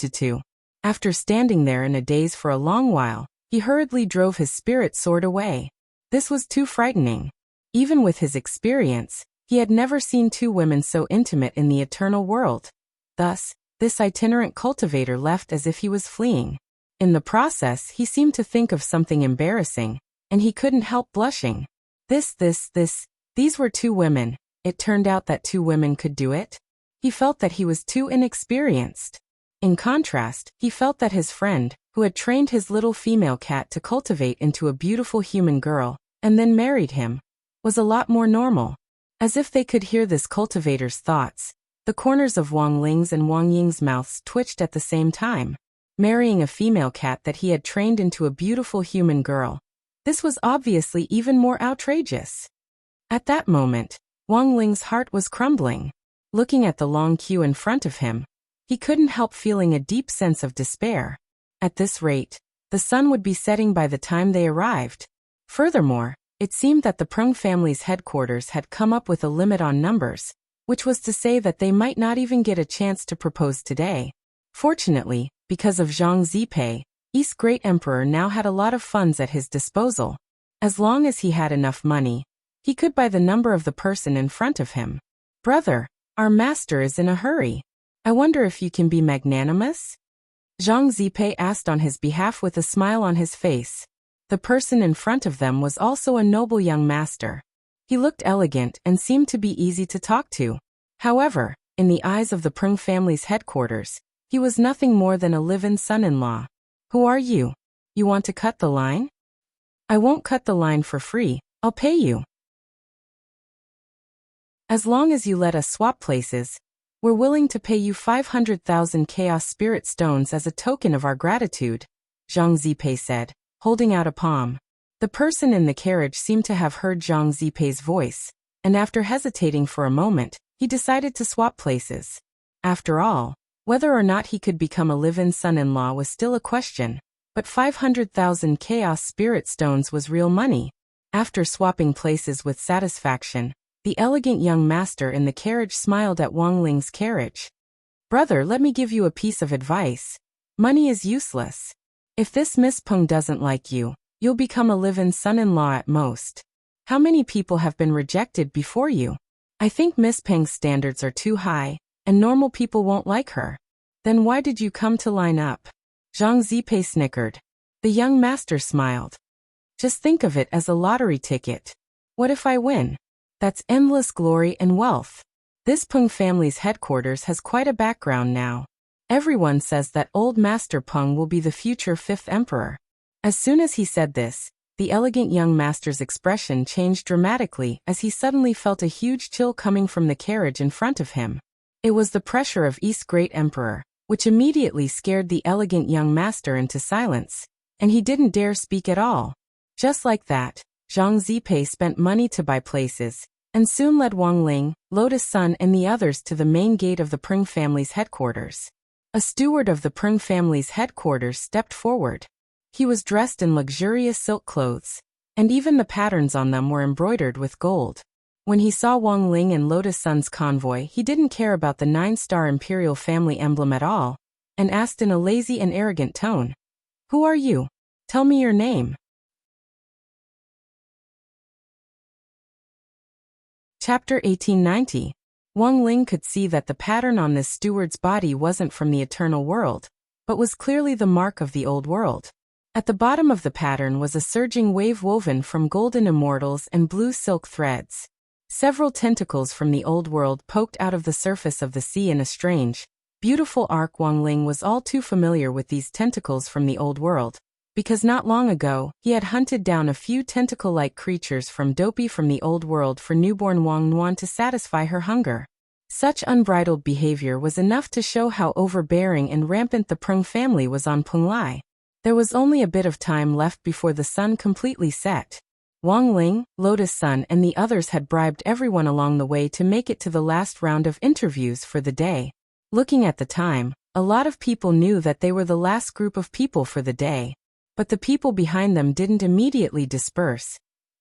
to. After standing there in a daze for a long while, he hurriedly drove his spirit sword away. This was too frightening. Even with his experience, he had never seen two women so intimate in the eternal world. Thus, this itinerant cultivator left as if he was fleeing. In the process, he seemed to think of something embarrassing, and he couldn't help blushing. These were two women. It turned out that two women could do it. He felt that he was too inexperienced. In contrast, he felt that his friend, who had trained his little female cat to cultivate into a beautiful human girl, and then married him, was a lot more normal. As if they could hear this cultivator's thoughts, the corners of Wang Ling's and Wang Ying's mouths twitched at the same time. Marrying a female cat that he had trained into a beautiful human girl. This was obviously even more outrageous. At that moment, Wang Ling's heart was crumbling. Looking at the long queue in front of him, he couldn't help feeling a deep sense of despair. At this rate, the sun would be setting by the time they arrived. Furthermore, it seemed that the Prung family's headquarters had come up with a limit on numbers, which was to say that they might not even get a chance to propose today. Fortunately, because of Zhang Zipei, East's great emperor now had a lot of funds at his disposal. As long as he had enough money, he could buy the number of the person in front of him. Brother, our master is in a hurry. I wonder if you can be magnanimous? Zhang Zipei asked on his behalf with a smile on his face. The person in front of them was also a noble young master. He looked elegant and seemed to be easy to talk to. However, in the eyes of the Prung family's headquarters, he was nothing more than a live-in son-in-law. Who are you? You want to cut the line? I won't cut the line for free, I'll pay you. As long as you let us swap places, we're willing to pay you 500,000 chaos spirit stones as a token of our gratitude, Zhang Zipei said, holding out a palm. The person in the carriage seemed to have heard Zhang Zipei's voice, and after hesitating for a moment, he decided to swap places. After all, whether or not he could become a live-in son-in-law was still a question, but 500,000 chaos spirit stones was real money. After swapping places with satisfaction, the elegant young master in the carriage smiled at Wang Ling's carriage. Brother, let me give you a piece of advice. Money is useless. If this Miss Peng doesn't like you, you'll become a live-in son-in-law at most. How many people have been rejected before you? I think Miss Peng's standards are too high, and normal people won't like her. Then why did you come to line up? Zhang Zipei snickered. The young master smiled. Just think of it as a lottery ticket. What if I win? That's endless glory and wealth. This Peng family's headquarters has quite a background now. Everyone says that old Master Peng will be the future 5th emperor. As soon as he said this, the elegant young master's expression changed dramatically as he suddenly felt a huge chill coming from the carriage in front of him. It was the pressure of East's great emperor, which immediately scared the elegant young master into silence, and he didn't dare speak at all. Just like that, Zhang Zipei spent money to buy places, and soon led Wang Ling, Lotus Sun and the others to the main gate of the Peng family's headquarters. A steward of the Peng family's headquarters stepped forward. He was dressed in luxurious silk clothes, and even the patterns on them were embroidered with gold. When he saw Wang Ling and Lotus Sun's convoy, he didn't care about the 9-star imperial family emblem at all, and asked in a lazy and arrogant tone, "Who are you? Tell me your name." Chapter 1890. Wang Ling could see that the pattern on this steward's body wasn't from the eternal world, but was clearly the mark of the old world. At the bottom of the pattern was a surging wave woven from golden immortals and blue silk threads. Several tentacles from the old world poked out of the surface of the sea in a strange, beautiful arc. Wang Ling was all too familiar with these tentacles from the old world, because not long ago, he had hunted down a few tentacle-like creatures from Dopey from the old world for newborn Wang Nuan to satisfy her hunger. Such unbridled behavior was enough to show how overbearing and rampant the Peng family was on Penglai. There was only a bit of time left before the sun completely set. Wang Ling, Lotus Sun and the others had bribed everyone along the way to make it to the last round of interviews for the day. Looking at the time, a lot of people knew that they were the last group of people for the day. But the people behind them didn't immediately disperse.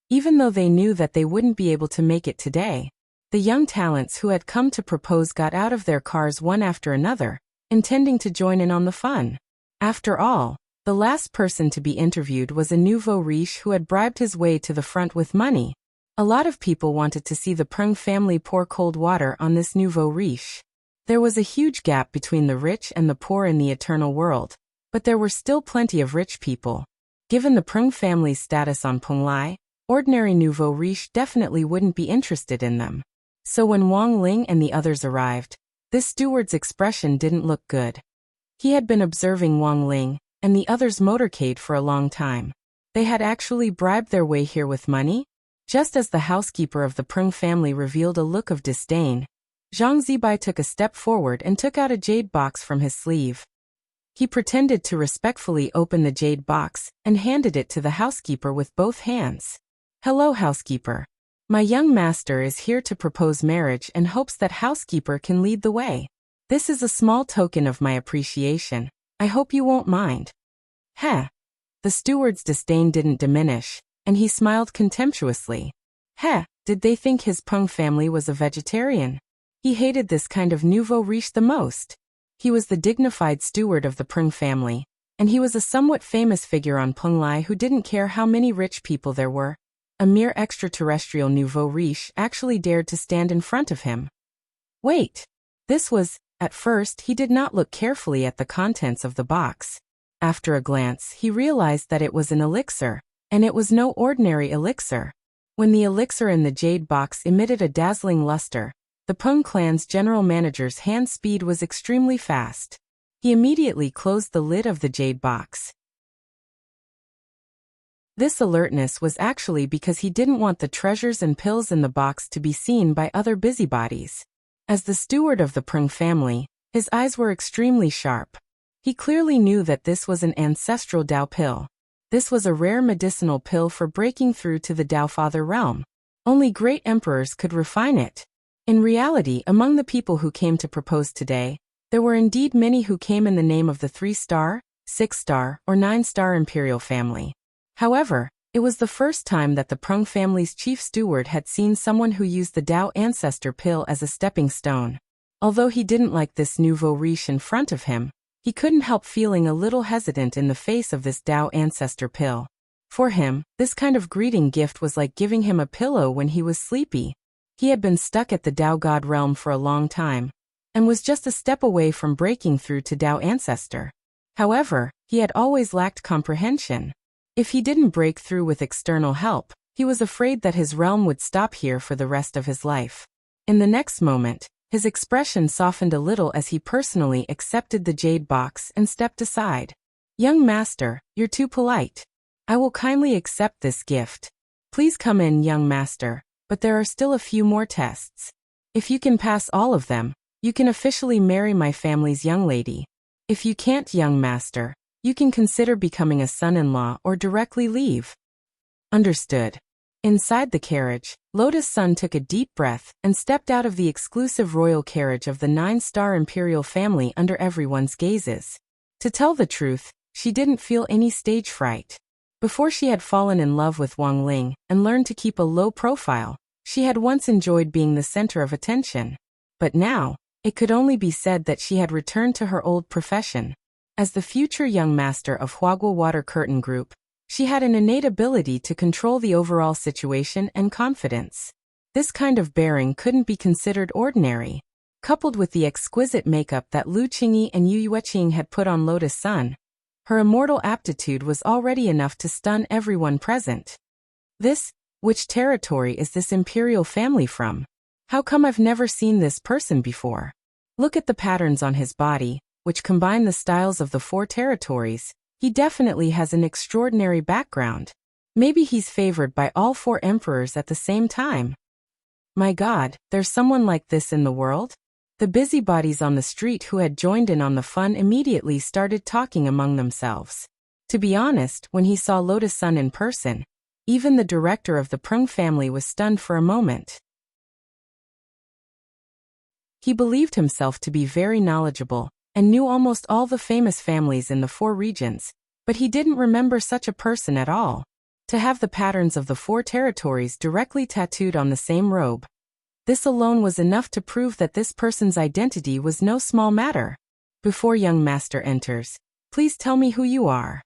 Even though they knew that they wouldn't be able to make it today, the young talents who had come to propose got out of their cars one after another, intending to join in on the fun. After all, the last person to be interviewed was a nouveau riche who had bribed his way to the front with money. A lot of people wanted to see the Peng family pour cold water on this nouveau riche. There was a huge gap between the rich and the poor in the eternal world, but there were still plenty of rich people. Given the Peng family's status on Penglai, ordinary nouveau riche definitely wouldn't be interested in them. So when Wang Ling and the others arrived, this steward's expression didn't look good. He had been observing Wang Ling and the others' motorcade for a long time. They had actually bribed their way here with money? Just as the housekeeper of the Peng family revealed a look of disdain, Zhang Zibai took a step forward and took out a jade box from his sleeve. He pretended to respectfully open the jade box and handed it to the housekeeper with both hands. "Hello, housekeeper. My young master is here to propose marriage and hopes that housekeeper can lead the way. This is a small token of my appreciation. I hope you won't mind." Heh. The steward's disdain didn't diminish, and he smiled contemptuously. Heh, did they think his Peng family was a vegetarian? He hated this kind of nouveau riche the most. He was the dignified steward of the Peng family, and he was a somewhat famous figure on Penglai who didn't care how many rich people there were. A mere extraterrestrial nouveau riche actually dared to stand in front of him. Wait. This was, at first he did not look carefully at the contents of the box. After a glance, he realized that it was an elixir, and it was no ordinary elixir. When the elixir in the jade box emitted a dazzling luster, the Peng clan's general manager's hand speed was extremely fast. He immediately closed the lid of the jade box. This alertness was actually because he didn't want the treasures and pills in the box to be seen by other busybodies. As the steward of the Peng family, his eyes were extremely sharp. He clearly knew that this was an ancestral Dao pill. This was a rare medicinal pill for breaking through to the Dao Father realm. Only great emperors could refine it. In reality, among the people who came to propose today, there were indeed many who came in the name of the 3-star, 6-star, or 9-star imperial family. However, it was the first time that the Peng family's chief steward had seen someone who used the Dao ancestor pill as a stepping stone. Although he didn't like this nouveau riche in front of him, he couldn't help feeling a little hesitant in the face of this Dao ancestor pill. For him, this kind of greeting gift was like giving him a pillow when he was sleepy. He had been stuck at the Dao God realm for a long time, and was just a step away from breaking through to Dao ancestor. However, he had always lacked comprehension. If he didn't break through with external help, He was afraid that his realm would stop here for the rest of his life. In the next moment, his expression softened a little as he personally accepted the jade box and stepped aside. Young master, you're too polite. I will kindly accept this gift. Please come in, young master, but there are still a few more tests. If you can pass all of them, you can officially marry my family's young lady. If you can't, young master, you can consider becoming a son-in-law or directly leave. Understood. Inside the carriage, Lotus Sun took a deep breath and stepped out of the exclusive royal carriage of the 9-star imperial family under everyone's gazes. To tell the truth, she didn't feel any stage fright. Before she had fallen in love with Wang Ling and learned to keep a low profile, she had once enjoyed being the center of attention. But now, it could only be said that she had returned to her old profession. As the future young master of Huagua Water Curtain Group, she had an innate ability to control the overall situation and confidence. This kind of bearing couldn't be considered ordinary. Coupled with the exquisite makeup that Lu Qingyi and Yu Yueqing had put on Lotus Sun, her immortal aptitude was already enough to stun everyone present. Which territory is this imperial family from? How come I've never seen this person before? Look at the patterns on his body, which combine the styles of the 4 territories. He definitely has an extraordinary background. Maybe he's favored by all 4 emperors at the same time. My God, there's someone like this in the world? The busybodies on the street who had joined in on the fun immediately started talking among themselves. To be honest, when he saw Lotus Sun in person, even the director of the Prung family was stunned for a moment. He believed himself to be very knowledgeable and knew almost all the famous families in the 4 regions, but he didn't remember such a person at all. To have the patterns of the 4 territories directly tattooed on the same robe, this alone was enough to prove that this person's identity was no small matter. Before young master enters, please tell me who you are.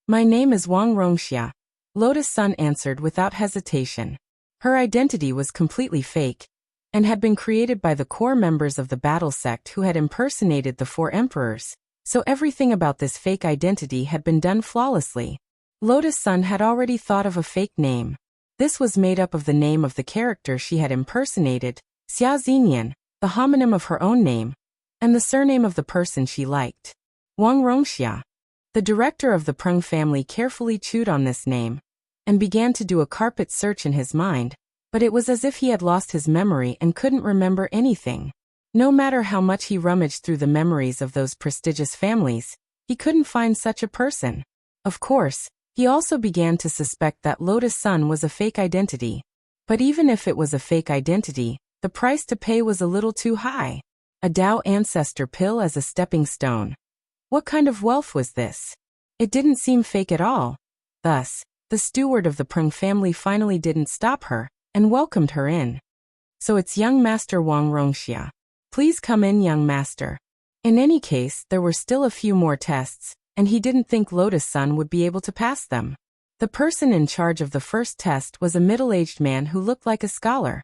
My name is Wang Rongxia, Lotus Sun answered without hesitation. Her identity was completely fake, and had been created by the core members of the battle sect who had impersonated the 4 emperors, so everything about this fake identity had been done flawlessly. Lotus Sun had already thought of a fake name. This was made up of the name of the character she had impersonated, Xia Xinyan, the homonym of her own name, and the surname of the person she liked, Wang Rongxia. The director of the Prung family carefully chewed on this name, and began to do a carpet search in his mind, but it was as if he had lost his memory and couldn't remember anything. No matter how much he rummaged through the memories of those prestigious families, he couldn't find such a person. Of course, he also began to suspect that Lotus Sun was a fake identity. But even if it was a fake identity, the price to pay was a little too high. A Dao ancestor pill as a stepping stone. What kind of wealth was this? It didn't seem fake at all. Thus, the steward of the Prung family finally didn't stop her, and welcomed her in. So it's young master Wang Rongxia. Please come in, young master. In any case, there were still a few more tests, and he didn't think Lotus Sun would be able to pass them. The person in charge of the first test was a middle-aged man who looked like a scholar.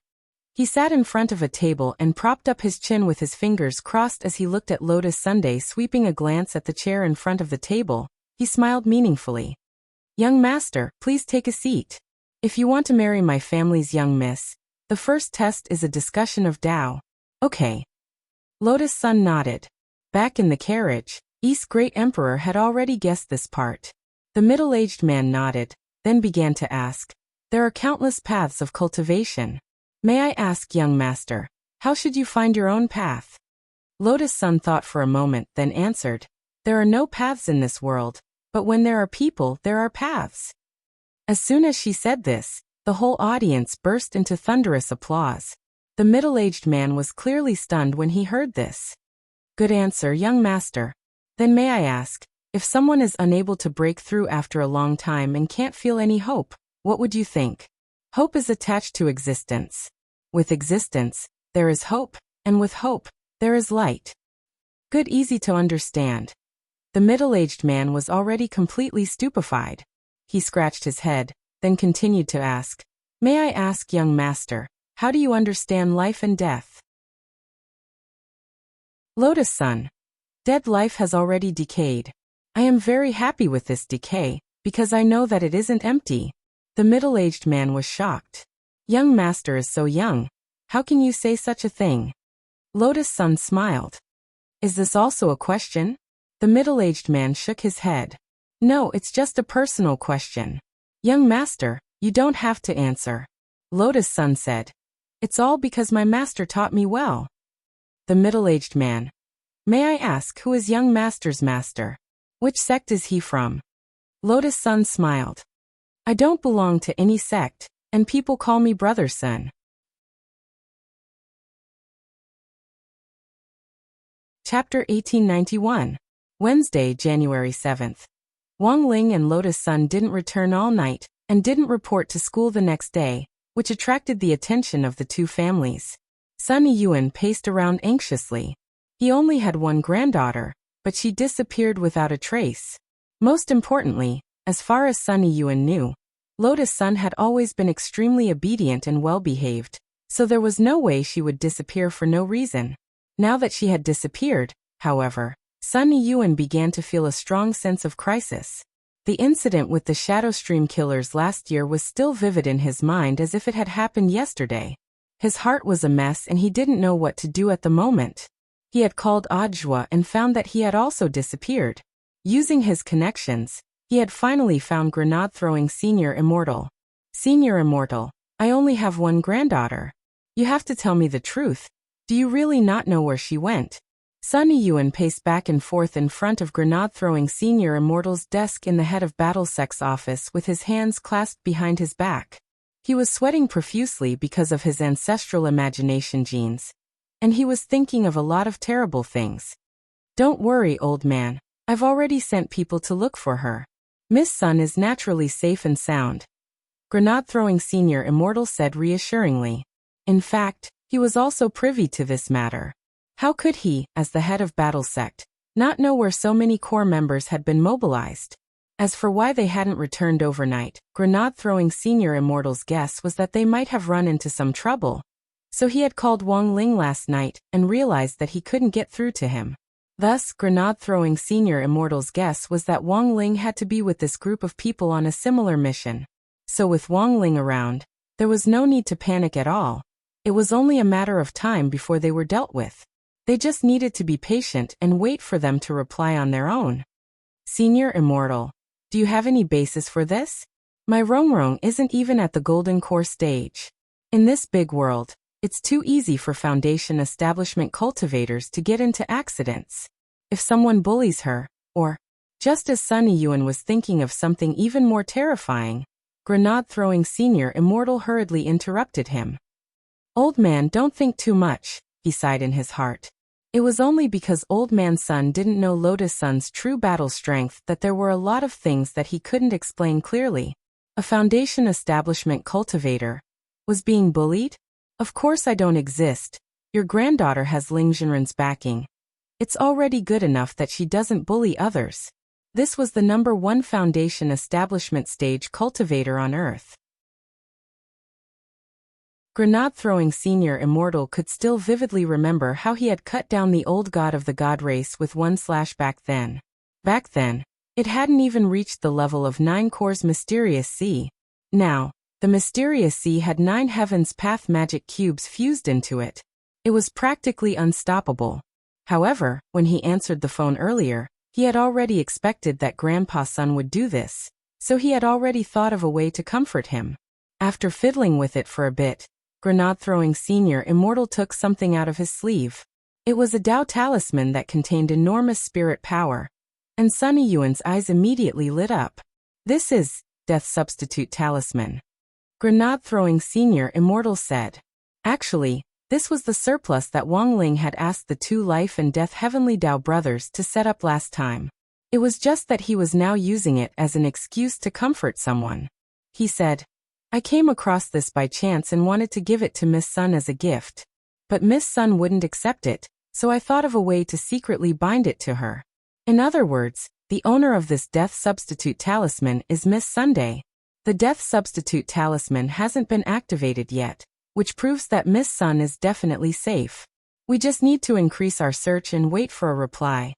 He sat in front of a table and propped up his chin with his fingers crossed as he looked at Lotus Sunday. Sweeping a glance at the chair in front of the table, he smiled meaningfully. Young master, please take a seat. If you want to marry my family's young miss, the first test is a discussion of Tao. Okay. Lotus Sun nodded. Back in the carriage, East's great emperor had already guessed this part. The middle-aged man nodded, then began to ask, there are countless paths of cultivation. May I ask, young master, how should you find your own path? Lotus Sun thought for a moment, then answered, there are no paths in this world, but when there are people, there are paths. As soon as she said this, the whole audience burst into thunderous applause. The middle-aged man was clearly stunned when he heard this. Good answer, young master. Then may I ask, if someone is unable to break through after a long time and can't feel any hope, what would you think? Hope is attached to existence. With existence, there is hope, and with hope, there is light. Good, easy to understand. The middle-aged man was already completely stupefied. He scratched his head, then continued to ask, may I ask, young master, how do you understand life and death? Lotus Sun. Dead life has already decayed. I am very happy with this decay, because I know that it isn't empty. The middle-aged man was shocked. Young master is so young. How can you say such a thing? Lotus-san smiled. Is this also a question? The middle-aged man shook his head. No, it's just a personal question. Young master, you don't have to answer. Lotus-san said. It's all because my master taught me well. The middle-aged man. May I ask who is young master's master? Which sect is he from? Lotus-san smiled. I don't belong to any sect, and people call me brother-san. Chapter 1891. Wednesday, January 7th. Wang Ling and Lotus-san didn't return all night, and didn't report to school the next day, which attracted the attention of the two families. Sunny Yuan paced around anxiously. He only had one granddaughter, but she disappeared without a trace. Most importantly, as far as Sunny Yuan knew, Lotus-san had always been extremely obedient and well-behaved, so there was no way she would disappear for no reason. Now that she had disappeared, however, Sunny Yuan began to feel a strong sense of crisis. The incident with the Shadow Stream killers last year was still vivid in his mind as if it had happened yesterday. His heart was a mess and he didn't know what to do at the moment. He had called Audiobook and found that he had also disappeared. Using his connections, he had finally found Grenade-throwing Senior Immortal. Senior Immortal, I only have one granddaughter. You have to tell me the truth. Do you really not know where she went? Sunny Yuan paced back and forth in front of Grenade-throwing Senior Immortal's desk in the head of Battlesec's office with his hands clasped behind his back. He was sweating profusely because of his ancestral imagination genes. And he was thinking of a lot of terrible things. Don't worry, old man. I've already sent people to look for her. Miss Sun is naturally safe and sound. Grenade-throwing Senior Immortal said reassuringly. In fact, he was also privy to this matter. How could he, as the head of Battlesect, not know where so many core members had been mobilized? As for why they hadn't returned overnight, Grenade-throwing Senior Immortal's guess was that they might have run into some trouble. So he had called Wang Ling last night and realized that he couldn't get through to him. Thus, Grenade-throwing Senior Immortal's guess was that Wang Ling had to be with this group of people on a similar mission. So with Wang Ling around, there was no need to panic at all. It was only a matter of time before they were dealt with. They just needed to be patient and wait for them to reply on their own. Senior Immortal, do you have any basis for this? My Rongrong isn't even at the Golden Core stage. In this big world, it's too easy for Foundation establishment cultivators to get into accidents. If someone bullies her, or, just as Sunny Yuan was thinking of something even more terrifying, Grenade-throwing Senior Immortal hurriedly interrupted him. Old man, don't think too much, he sighed in his heart. It was only because Old Man Sun didn't know Lotus-san's true battle strength that there were a lot of things that he couldn't explain clearly. A Foundation establishment cultivator was being bullied? Of course I don't exist. Your granddaughter has Ling Jinren's backing. It's already good enough that she doesn't bully others. This was the #1 Foundation establishment stage cultivator on Earth. Grenade-throwing Senior Immortal could still vividly remember how he had cut down the old god of the god race with one slash back then. Back then, it hadn't even reached the level of 9 Core's Mysterious Sea. Now, the Mysterious Sea had 9 Heaven's Path magic cubes fused into it. It was practically unstoppable. However, when he answered the phone earlier, he had already expected that Grandpa Sun would do this, so he had already thought of a way to comfort him. After fiddling with it for a bit, Grenade-throwing Senior Immortal took something out of his sleeve. It was a Dao talisman that contained enormous spirit power, and Sunny Yuan's eyes immediately lit up. This is Death Substitute Talisman. Grenade-throwing Senior Immortal said. Actually, this was the surplus that Wang Ling had asked the 2 Life and Death Heavenly Dao brothers to set up last time. It was just that he was now using it as an excuse to comfort someone. He said, I came across this by chance and wanted to give it to Miss Sun as a gift. But Miss Sun wouldn't accept it, so I thought of a way to secretly bind it to her. In other words, the owner of this Death Substitute Talisman is Miss Sunday. The Death Substitute Talisman hasn't been activated yet, which proves that Miss Sun is definitely safe. We just need to increase our search and wait for a reply.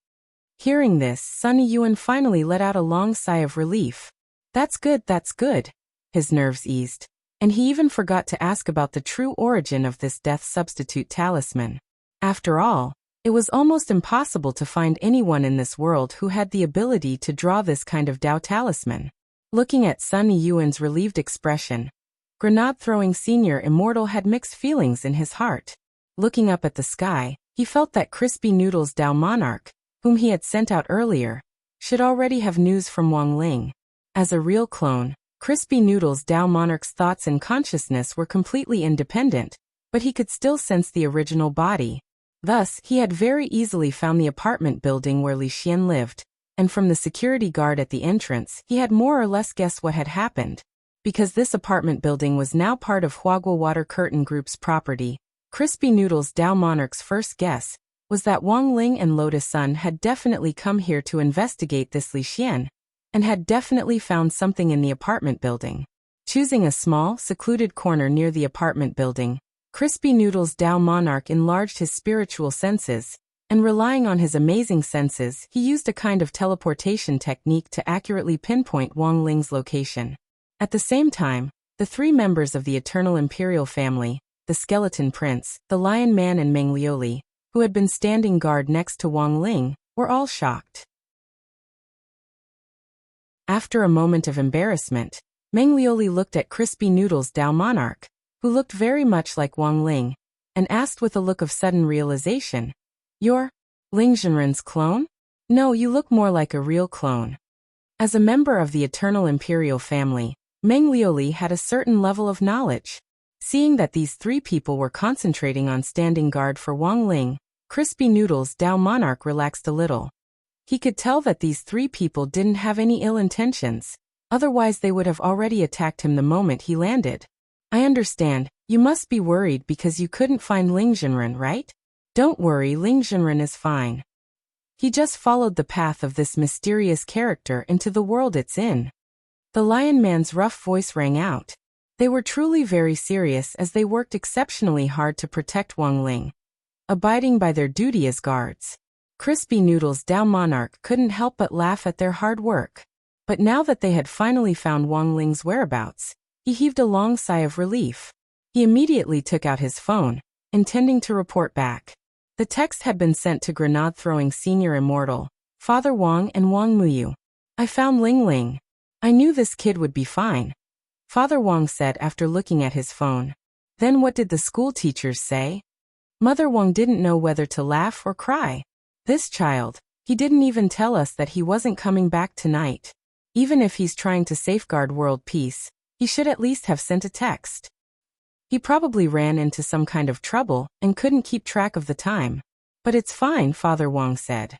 Hearing this, Sunny Yuan finally let out a long sigh of relief. That's good, that's good. His nerves eased, and he even forgot to ask about the true origin of this death substitute talisman. After all, it was almost impossible to find anyone in this world who had the ability to draw this kind of Dao talisman. Looking at Sun Yuan's relieved expression, Grenade-throwing Senior Immortal had mixed feelings in his heart. Looking up at the sky, he felt that Crispy Noodles Dao Monarch, whom he had sent out earlier, should already have news from Wang Ling. As a real clone, Crispy Noodles Dao Monarch's thoughts and consciousness were completely independent, but he could still sense the original body. Thus, he had very easily found the apartment building where Li Xian lived, and from the security guard at the entrance, he had more or less guessed what had happened. Because this apartment building was now part of Huagua Water Curtain Group's property, Crispy Noodles Dao Monarch's first guess was that Wang Ling and Lotus Sun had definitely come here to investigate this Li Xian, and had definitely found something in the apartment building. Choosing a small, secluded corner near the apartment building, Crispy Noodles Dao Monarch enlarged his spiritual senses, and relying on his amazing senses, he used a kind of teleportation technique to accurately pinpoint Wang Ling's location. At the same time, the three members of the Eternal Imperial family, the Skeleton Prince, the Lion Man and Meng Liuli, who had been standing guard next to Wang Ling, were all shocked. After a moment of embarrassment, Meng Liuli looked at Crispy Noodles Dao Monarch, who looked very much like Wang Ling, and asked with a look of sudden realization, "You're Ling Zhenren's clone? No, you look more like a real clone." As a member of the Eternal Imperial family, Meng Liuli had a certain level of knowledge. Seeing that these three people were concentrating on standing guard for Wang Ling, Crispy Noodles Dao Monarch relaxed a little. He could tell that these three people didn't have any ill intentions, otherwise they would have already attacked him the moment he landed. "I understand, you must be worried because you couldn't find Ling Zhenren, right? Don't worry, Ling Zhenren is fine. He just followed the path of this mysterious character into the world it's in." The Lion Man's rough voice rang out. They were truly very serious as they worked exceptionally hard to protect Wang Ling, abiding by their duty as guards. Crispy Noodles Dao Monarch couldn't help but laugh at their hard work. But now that they had finally found Wang Ling's whereabouts, he heaved a long sigh of relief. He immediately took out his phone, intending to report back. The text had been sent to Grenade-throwing Senior Immortal, Father Wang and Wang Muyu. "I found Ling Ling. I knew this kid would be fine," Father Wang said after looking at his phone. "Then what did the school teachers say?" Mother Wang didn't know whether to laugh or cry. "This child, he didn't even tell us that he wasn't coming back tonight. Even if he's trying to safeguard world peace, he should at least have sent a text. He probably ran into some kind of trouble and couldn't keep track of the time. But it's fine," Father Wang said.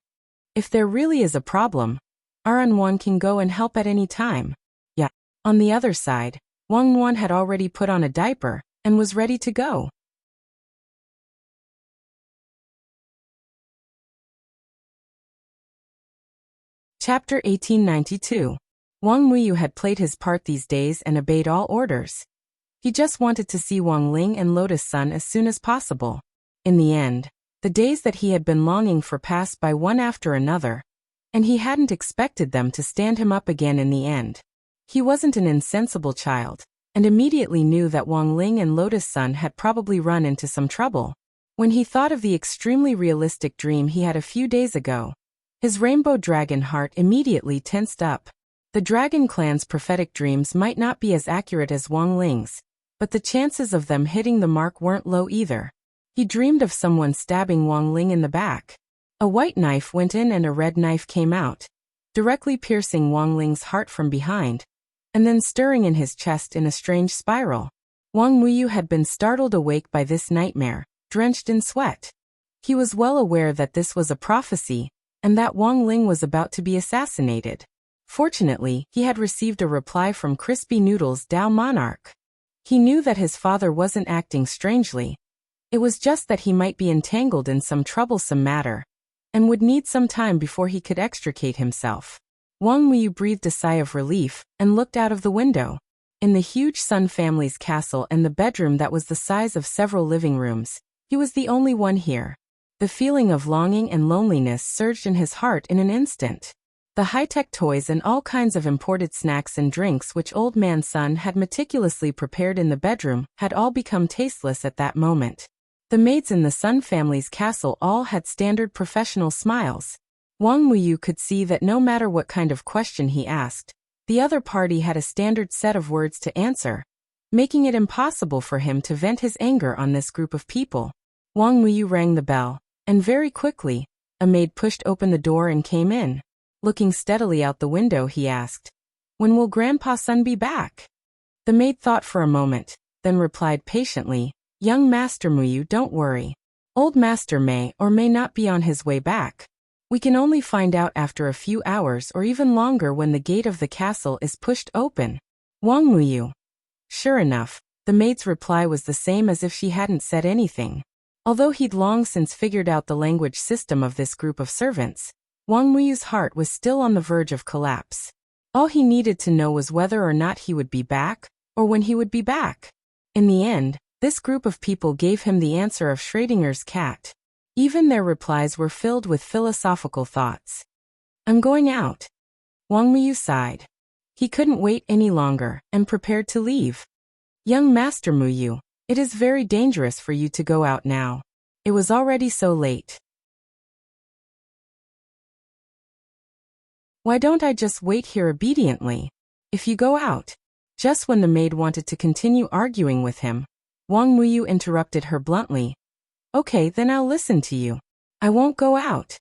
"If there really is a problem, Aran can go and help at any time." Yeah. On the other side, Wang Wan had already put on a diaper and was ready to go. Chapter 1892. Wang Muyu had played his part these days and obeyed all orders. He just wanted to see Wang Ling and Lotus Sun as soon as possible. In the end, the days that he had been longing for passed by one after another, and he hadn't expected them to stand him up again in the end. He wasn't an insensible child, and immediately knew that Wang Ling and Lotus Sun had probably run into some trouble. When he thought of the extremely realistic dream he had a few days ago, his rainbow dragon heart immediately tensed up. The Dragon Clan's prophetic dreams might not be as accurate as Wang Ling's, but the chances of them hitting the mark weren't low either. He dreamed of someone stabbing Wang Ling in the back. A white knife went in and a red knife came out, directly piercing Wang Ling's heart from behind, and then stirring in his chest in a strange spiral. Wang Muyu had been startled awake by this nightmare, drenched in sweat. He was well aware that this was a prophecy, and that Wang Ling was about to be assassinated. Fortunately, he had received a reply from Crispy Noodles Dao Monarch. He knew that his father wasn't acting strangely. It was just that he might be entangled in some troublesome matter, and would need some time before he could extricate himself. Wang Muyu breathed a sigh of relief, and looked out of the window. In the huge Sun family's castle and the bedroom that was the size of several living rooms, he was the only one here. The feeling of longing and loneliness surged in his heart in an instant. The high-tech toys and all kinds of imported snacks and drinks which Old Man Sun had meticulously prepared in the bedroom had all become tasteless at that moment. The maids in the Sun family's castle all had standard professional smiles. Wang Muyu could see that no matter what kind of question he asked, the other party had a standard set of words to answer, making it impossible for him to vent his anger on this group of people. Wang Muyu rang the bell, and very quickly, a maid pushed open the door and came in. Looking steadily out the window, he asked, "When will Grandpa Sun be back?" The maid thought for a moment, then replied patiently, "Young Master Muyu, don't worry. Old Master may or may not be on his way back. We can only find out after a few hours or even longer when the gate of the castle is pushed open." Wang Muyu. Sure enough, the maid's reply was the same as if she hadn't said anything. Although he'd long since figured out the language system of this group of servants, Wang Muyu's heart was still on the verge of collapse. All he needed to know was whether or not he would be back, or when he would be back. In the end, this group of people gave him the answer of Schrödinger's cat. Even their replies were filled with philosophical thoughts. "I'm going out." Wang Muyu sighed. He couldn't wait any longer, and prepared to leave. "Young Master Muyu, it is very dangerous for you to go out now. It was already so late. Why don't I just wait here obediently? If you go out..." Just when the maid wanted to continue arguing with him, Wang Muyu interrupted her bluntly. "Okay, then I'll listen to you. I won't go out."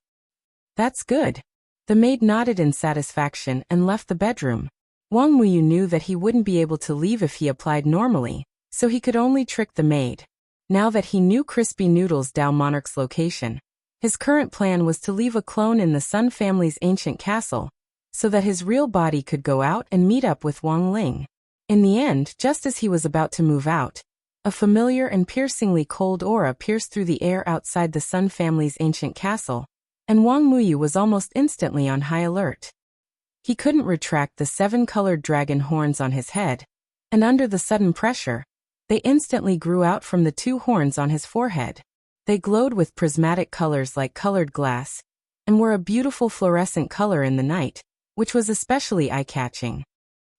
"That's good." The maid nodded in satisfaction and left the bedroom. Wang Muyu knew that he wouldn't be able to leave if he applied normally, so he could only trick the maid. Now that he knew Crispy Noodle's Dao Monarch's location, his current plan was to leave a clone in the Sun family's ancient castle, so that his real body could go out and meet up with Wang Ling. In the end, just as he was about to move out, a familiar and piercingly cold aura pierced through the air outside the Sun family's ancient castle, and Wang Muyu was almost instantly on high alert. He couldn't retract the 7-colored dragon horns on his head, and under the sudden pressure, they instantly grew out from the 2 horns on his forehead. They glowed with prismatic colors like colored glass, and were a beautiful fluorescent color in the night, which was especially eye-catching.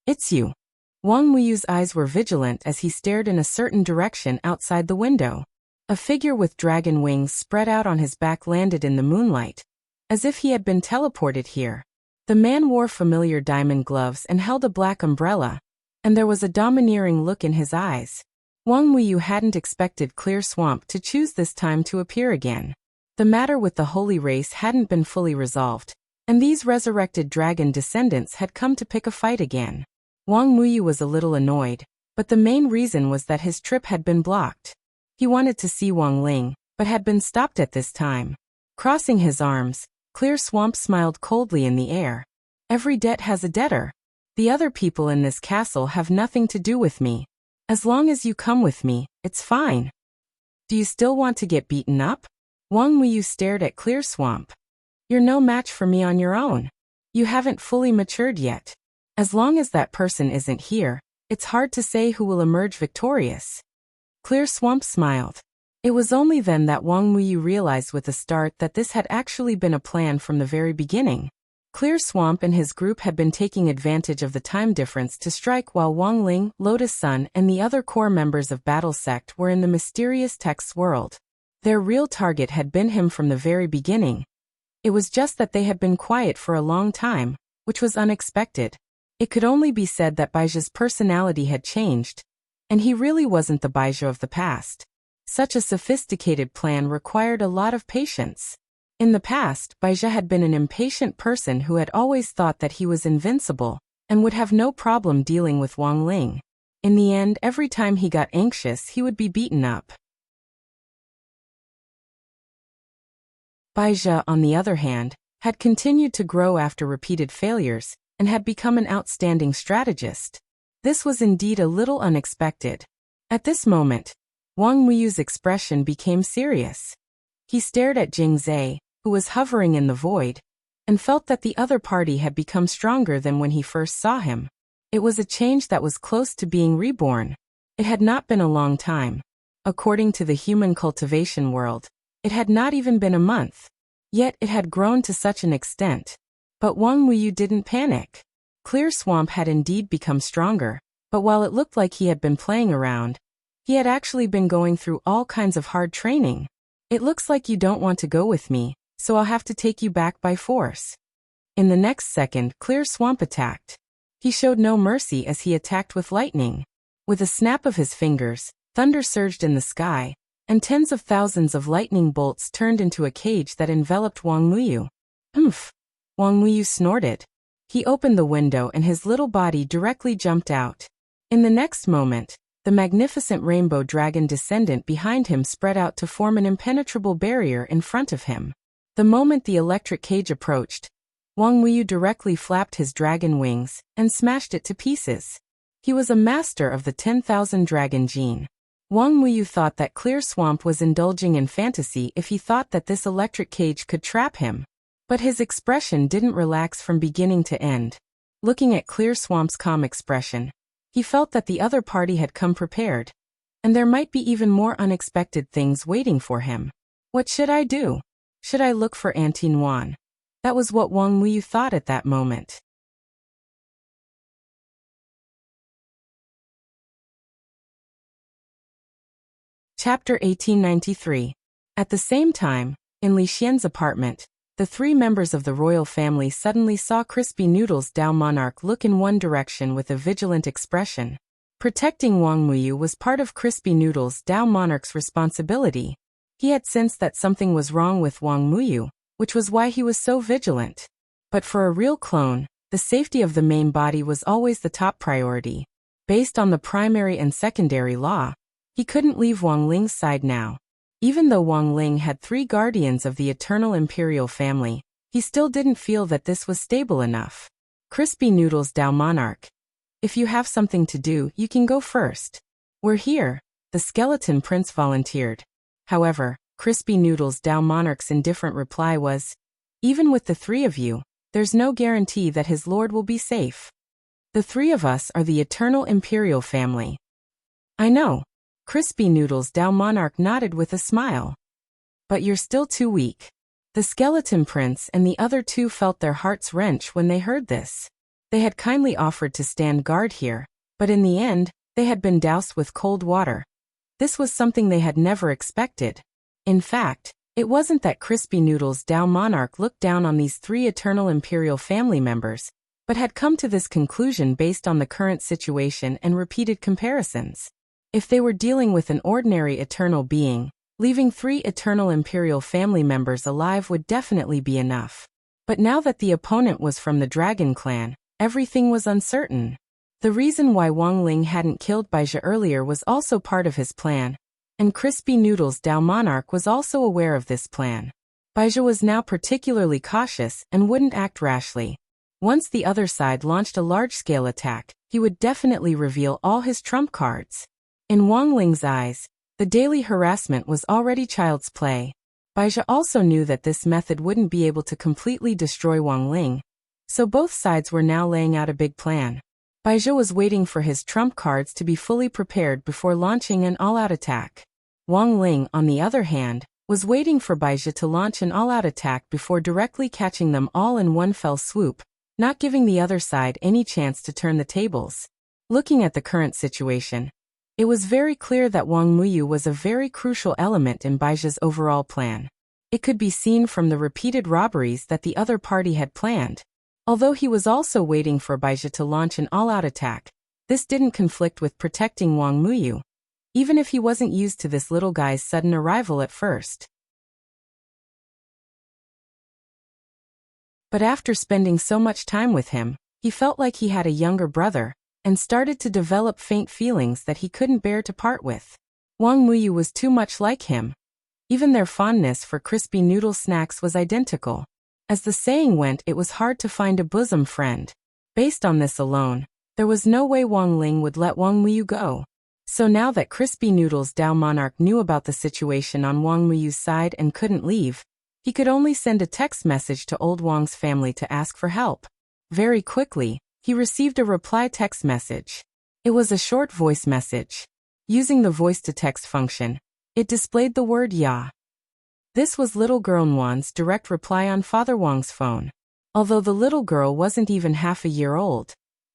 "It's you." Wang Muyu's eyes were vigilant as he stared in a certain direction outside the window. A figure with dragon wings spread out on his back landed in the moonlight, as if he had been teleported here. The man wore familiar diamond gloves and held a black umbrella, and there was a domineering look in his eyes. Wang Muyu hadn't expected Clear Swamp to choose this time to appear again. The matter with the holy race hadn't been fully resolved, and these resurrected dragon descendants had come to pick a fight again. Wang Muyu was a little annoyed, but the main reason was that his trip had been blocked. He wanted to see Wang Ling, but had been stopped at this time. Crossing his arms, Clear Swamp smiled coldly in the air. "Every debt has a debtor. The other people in this castle have nothing to do with me. As long as you come with me, it's fine." "Do you still want to get beaten up?" Wang Muyu stared at Clear Swamp. "You're no match for me on your own. You haven't fully matured yet. As long as that person isn't here, it's hard to say who will emerge victorious." Clear Swamp smiled. It was only then that Wang Muyu realized with a start that this had actually been a plan from the very beginning. Clear Swamp and his group had been taking advantage of the time difference to strike while Wang Ling, Lotus Sun, and the other core members of Battle Sect were in the mysterious text's world. Their real target had been him from the very beginning. It was just that they had been quiet for a long time, which was unexpected. It could only be said that Baijia's personality had changed, and he really wasn't the Baizhi of the past. Such a sophisticated plan required a lot of patience. In the past, Baizhi had been an impatient person who had always thought that he was invincible, and would have no problem dealing with Wang Ling. In the end, every time he got anxious, he would be beaten up. Baizhi, on the other hand, had continued to grow after repeated failures, and had become an outstanding strategist. This was indeed a little unexpected. At this moment, Wang Muyu's expression became serious. He stared at Jing Zhe, who was hovering in the void, and felt that the other party had become stronger than when he first saw him. It was a change that was close to being reborn. It had not been a long time. According to the human cultivation world, it had not even been a month. Yet it had grown to such an extent. But Wang Muyu didn't panic. Clear Swamp had indeed become stronger, but while it looked like he had been playing around, he had actually been going through all kinds of hard training. It looks like you don't want to go with me, so I'll have to take you back by force. In the next second, Clear Swamp attacked. He showed no mercy as he attacked with lightning. With a snap of his fingers, thunder surged in the sky, and tens of thousands of lightning bolts turned into a cage that enveloped Wang Muyu. Humph! Wang Muyu snorted. He opened the window and his little body directly jumped out. In the next moment, the magnificent rainbow dragon descendant behind him spread out to form an impenetrable barrier in front of him. The moment the electric cage approached, Wang Muyu directly flapped his dragon wings and smashed it to pieces. He was a master of the 10,000 dragon gene. Wang Muyu thought that Clear Swamp was indulging in fantasy if he thought that this electric cage could trap him. But his expression didn't relax from beginning to end. Looking at Clear Swamp's calm expression, he felt that the other party had come prepared, and there might be even more unexpected things waiting for him. What should I do? Should I look for Auntie Nguyen? That was what Wang Muyu thought at that moment. Chapter 1893. At the same time, in Li Xian's apartment, the three members of the royal family suddenly saw Crispy Noodles Dao Monarch look in one direction with a vigilant expression. Protecting Wang Muyu was part of Crispy Noodles Dao Monarch's responsibility. He had sensed that something was wrong with Wang Muyu, which was why he was so vigilant. But for a real clone, the safety of the main body was always the top priority. Based on the primary and secondary law, he couldn't leave Wang Ling's side now. Even though Wang Ling had 3 guardians of the eternal imperial family, he still didn't feel that this was stable enough. Crispy Noodles Dao Monarch. If you have something to do, you can go first. We're here, the skeleton prince volunteered. However, Crispy Noodles Dao Monarch's indifferent reply was, even with the 3 of you, there's no guarantee that his lord will be safe. The 3 of us are the eternal imperial family. I know. Crispy Noodles Dao Monarch nodded with a smile. But you're still too weak. The skeleton prince and the other 2 felt their hearts wrench when they heard this. They had kindly offered to stand guard here, but in the end, they had been doused with cold water. This was something they had never expected. In fact, it wasn't that Crispy Noodles Dao Monarch looked down on these 3 eternal imperial family members, but had come to this conclusion based on the current situation and repeated comparisons. If they were dealing with an ordinary eternal being, leaving 3 eternal imperial family members alive would definitely be enough. But now that the opponent was from the Dragon Clan, everything was uncertain. The reason why Wang Ling hadn't killed Baizhi earlier was also part of his plan, and Crispy Noodles Dao Monarch was also aware of this plan. Baizhi was now particularly cautious and wouldn't act rashly. Once the other side launched a large-scale attack, he would definitely reveal all his trump cards. In Wang Ling's eyes, the daily harassment was already child's play. Baizhi also knew that this method wouldn't be able to completely destroy Wang Ling, so both sides were now laying out a big plan. Baizhi was waiting for his trump cards to be fully prepared before launching an all-out attack. Wang Ling, on the other hand, was waiting for Baizhi to launch an all-out attack before directly catching them all in one fell swoop, not giving the other side any chance to turn the tables. Looking at the current situation, it was very clear that Wang Muyu was a very crucial element in Baizhi's overall plan. It could be seen from the repeated robberies that the other party had planned. Although he was also waiting for Baizhi to launch an all-out attack, this didn't conflict with protecting Wang Muyu, even if he wasn't used to this little guy's sudden arrival at first. But after spending so much time with him, he felt like he had a younger brother, and started to develop faint feelings that he couldn't bear to part with. Wang Muyu was too much like him. Even their fondness for crispy noodle snacks was identical. As the saying went, it was hard to find a bosom friend. Based on this alone, there was no way Wang Ling would let Wang Muyu go. So now that Crispy Noodles Dao Monarch knew about the situation on Wang Muyu's side and couldn't leave, he could only send a text message to old Wang's family to ask for help. Very quickly, he received a reply text message. It was a short voice message. Using the voice-to-text function, it displayed the word "ya." This was little girl Nguyen's direct reply on Father Wang's phone. Although the little girl wasn't even half a year old,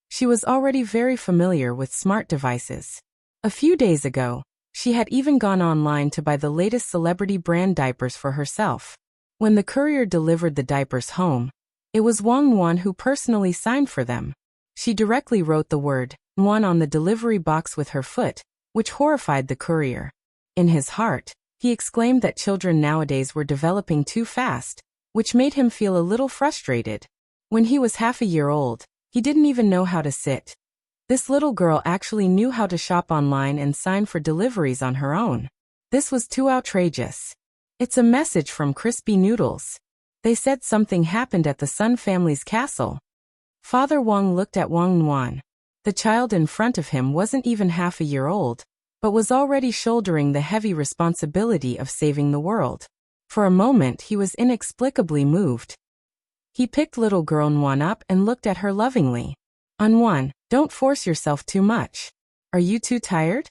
she was already very familiar with smart devices. A few days ago, she had even gone online to buy the latest celebrity brand diapers for herself. When the courier delivered the diapers home, it was Wang Yuan who personally signed for them. She directly wrote the word Yuan on the delivery box with her foot, which horrified the courier. In his heart, he exclaimed that children nowadays were developing too fast, which made him feel a little frustrated. When he was half a year old, he didn't even know how to sit. This little girl actually knew how to shop online and sign for deliveries on her own. This was too outrageous. It's a message from Crispy Noodles. They said something happened at the Sun family's castle. Father Wang looked at Wang Yuan. The child in front of him wasn't even half a year old, but was already shouldering the heavy responsibility of saving the world. For a moment he was inexplicably moved. He picked little girl Yuan up and looked at her lovingly. Yuan, don't force yourself too much. Are you too tired?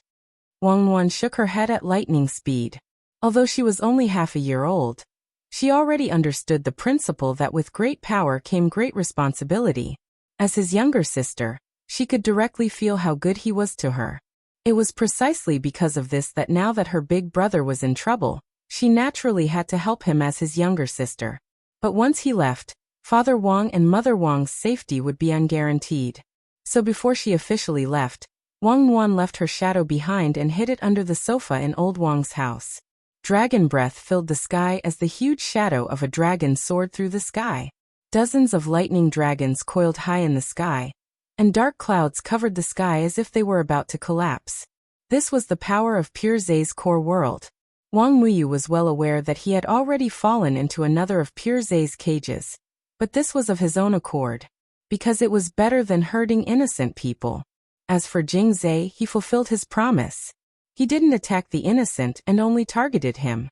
Wang Yuan shook her head at lightning speed. Although she was only half a year old, she already understood the principle that with great power came great responsibility. As his younger sister, she could directly feel how good he was to her. It was precisely because of this that now that her big brother was in trouble, she naturally had to help him as his younger sister. But once he left, Father Wang and Mother Wang's safety would be unguaranteed. So before she officially left, Wang Yuan left her shadow behind and hid it under the sofa in old Wang's house. Dragon breath filled the sky as the huge shadow of a dragon soared through the sky. Dozens of lightning dragons coiled high in the sky, and dark clouds covered the sky as if they were about to collapse. This was the power of Pure Zay's core world. Wang Muyu was well aware that he had already fallen into another of Pure Zay's cages, but this was of his own accord, because it was better than hurting innocent people. As for Jing Zay, he fulfilled his promise. He didn't attack the innocent and only targeted him.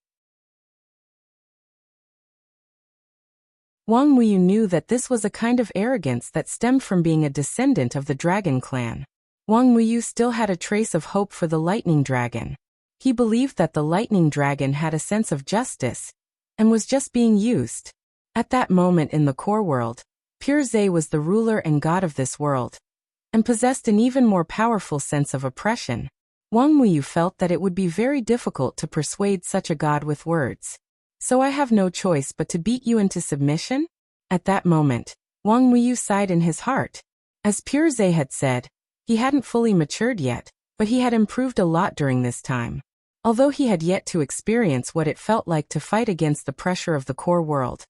Wang Muyu knew that this was a kind of arrogance that stemmed from being a descendant of the dragon clan. Wang Muyu still had a trace of hope for the lightning dragon. He believed that the lightning dragon had a sense of justice and was just being used. At that moment in the core world, Pure Zay was the ruler and god of this world, and possessed an even more powerful sense of oppression. Wang Muyu felt that it would be very difficult to persuade such a god with words. So I have no choice but to beat you into submission? At that moment, Wang Muyu sighed in his heart. As Pure Zay had said, he hadn't fully matured yet, but he had improved a lot during this time. Although he had yet to experience what it felt like to fight against the pressure of the core world,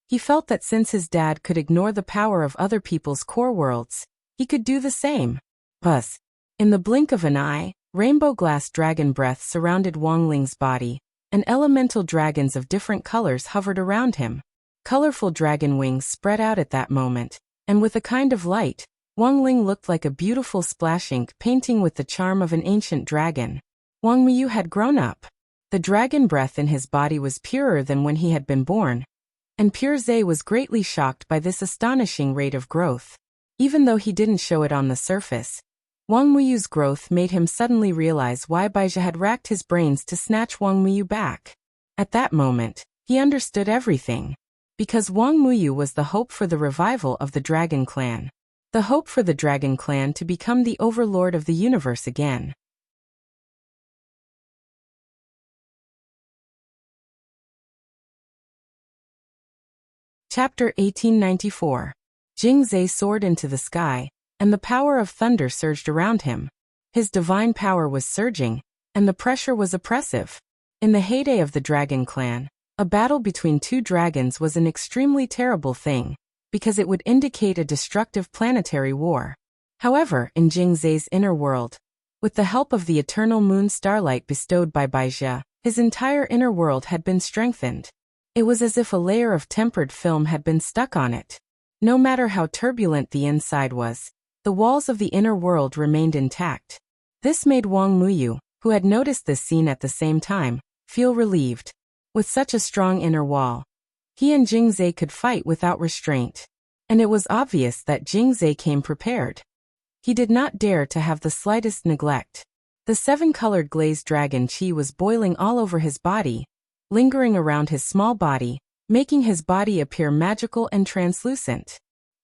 he felt that since his dad could ignore the power of other people's core worlds, he could do the same. Buzz. In the blink of an eye, rainbow glass dragon breath surrounded Wang Ling's body, and elemental dragons of different colors hovered around him. Colorful dragon wings spread out at that moment, and with a kind of light, Wang Ling looked like a beautiful splash ink painting with the charm of an ancient dragon. Wang Muyu had grown up. The dragon breath in his body was purer than when he had been born, and Pure Zay was greatly shocked by this astonishing rate of growth. Even though he didn't show it on the surface, Wang Muyu's growth made him suddenly realize why Baizha had racked his brains to snatch Wang Muyu back. At that moment, he understood everything. Because Wang Muyu was the hope for the revival of the Dragon Clan. The hope for the Dragon Clan to become the overlord of the universe again. Chapter 1894. Jing Zay soared into the sky, and the power of thunder surged around him. His divine power was surging, and the pressure was oppressive. In the heyday of the Dragon Clan, a battle between two dragons was an extremely terrible thing, because it would indicate a destructive planetary war. However, in Jing Zay's inner world, with the help of the eternal moon starlight bestowed by Baizha, his entire inner world had been strengthened. It was as if a layer of tempered film had been stuck on it. No matter how turbulent the inside was, the walls of the inner world remained intact. This made Wang Muyu, who had noticed this scene at the same time, feel relieved. With such a strong inner wall, he and Jing Zay could fight without restraint. And it was obvious that Jing Zay came prepared. He did not dare to have the slightest neglect. The seven-colored glazed dragon chi was boiling all over his body, lingering around his small body, making his body appear magical and translucent.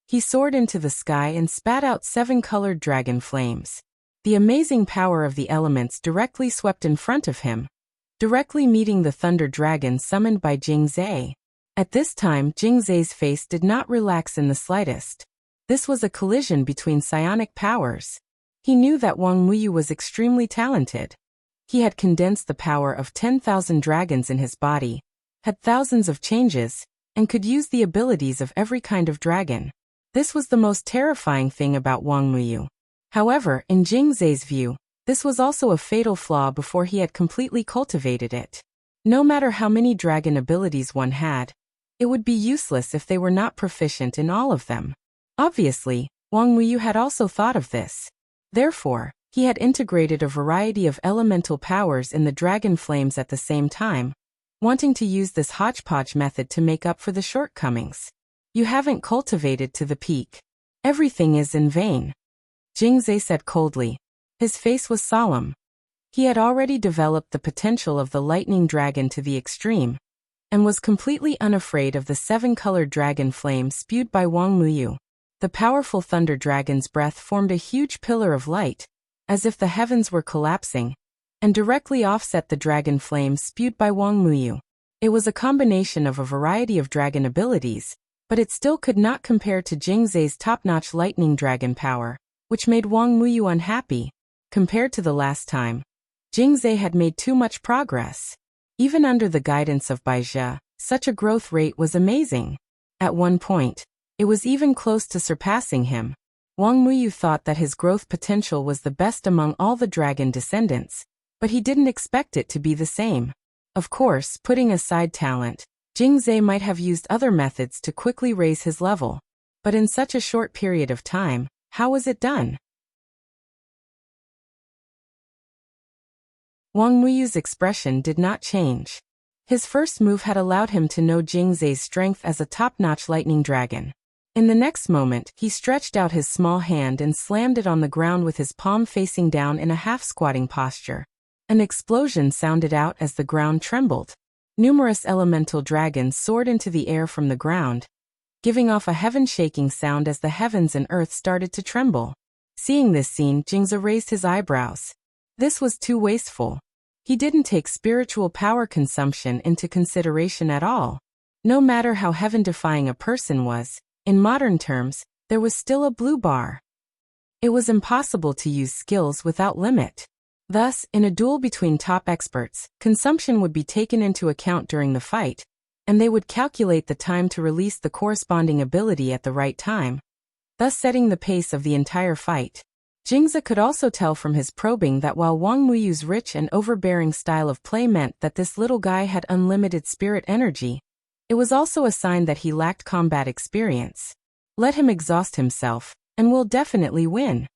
He soared into the sky and spat out 7 colored dragon flames. The amazing power of the elements directly swept in front of him, directly meeting the thunder dragon summoned by Jingzai. At this time, Jingzai's face did not relax in the slightest. This was a collision between psionic powers. He knew that Wang Muyu was extremely talented. He had condensed the power of 10,000 dragons in his body, had thousands of changes, and could use the abilities of every kind of dragon. This was the most terrifying thing about Wang Muyu. However, in Jingzai's view, this was also a fatal flaw before he had completely cultivated it. No matter how many dragon abilities one had, it would be useless if they were not proficient in all of them. Obviously, Wang Muyu had also thought of this. Therefore, he had integrated a variety of elemental powers in the dragon flames at the same time, wanting to use this hodgepodge method to make up for the shortcomings. You haven't cultivated to the peak. Everything is in vain, Jingzai said coldly. His face was solemn. He had already developed the potential of the lightning dragon to the extreme, and was completely unafraid of the 7-colored dragon flame spewed by Wang Muyu. The powerful thunder dragon's breath formed a huge pillar of light, as if the heavens were collapsing, and directly offset the dragon flame spewed by Wang Muyu. It was a combination of a variety of dragon abilities, but it still could not compare to Jingzai's top-notch lightning dragon power, which made Wang Muyu unhappy. Compared to the last time, Jingzai had made too much progress. Even under the guidance of Baizhi, such a growth rate was amazing. At one point, it was even close to surpassing him. Wang Muyu thought that his growth potential was the best among all the dragon descendants, but he didn't expect it to be the same. Of course, putting aside talent, Jingzai might have used other methods to quickly raise his level. But in such a short period of time, how was it done? Wang Muyu's expression did not change. His first move had allowed him to know Jingzai's strength as a top-notch lightning dragon. In the next moment, he stretched out his small hand and slammed it on the ground with his palm facing down in a half-squatting posture. An explosion sounded out as the ground trembled. Numerous elemental dragons soared into the air from the ground, giving off a heaven-shaking sound as the heavens and earth started to tremble. Seeing this scene, Jingzai raised his eyebrows. This was too wasteful. He didn't take spiritual power consumption into consideration at all. No matter how heaven-defying a person was, in modern terms, there was still a blue bar. It was impossible to use skills without limit. Thus, in a duel between top experts, consumption would be taken into account during the fight, and they would calculate the time to release the corresponding ability at the right time, thus setting the pace of the entire fight. Jingzai could also tell from his probing that while Wang Muyu's rich and overbearing style of play meant that this little guy had unlimited spirit energy, it was also a sign that he lacked combat experience. Let him exhaust himself, and we'll definitely win.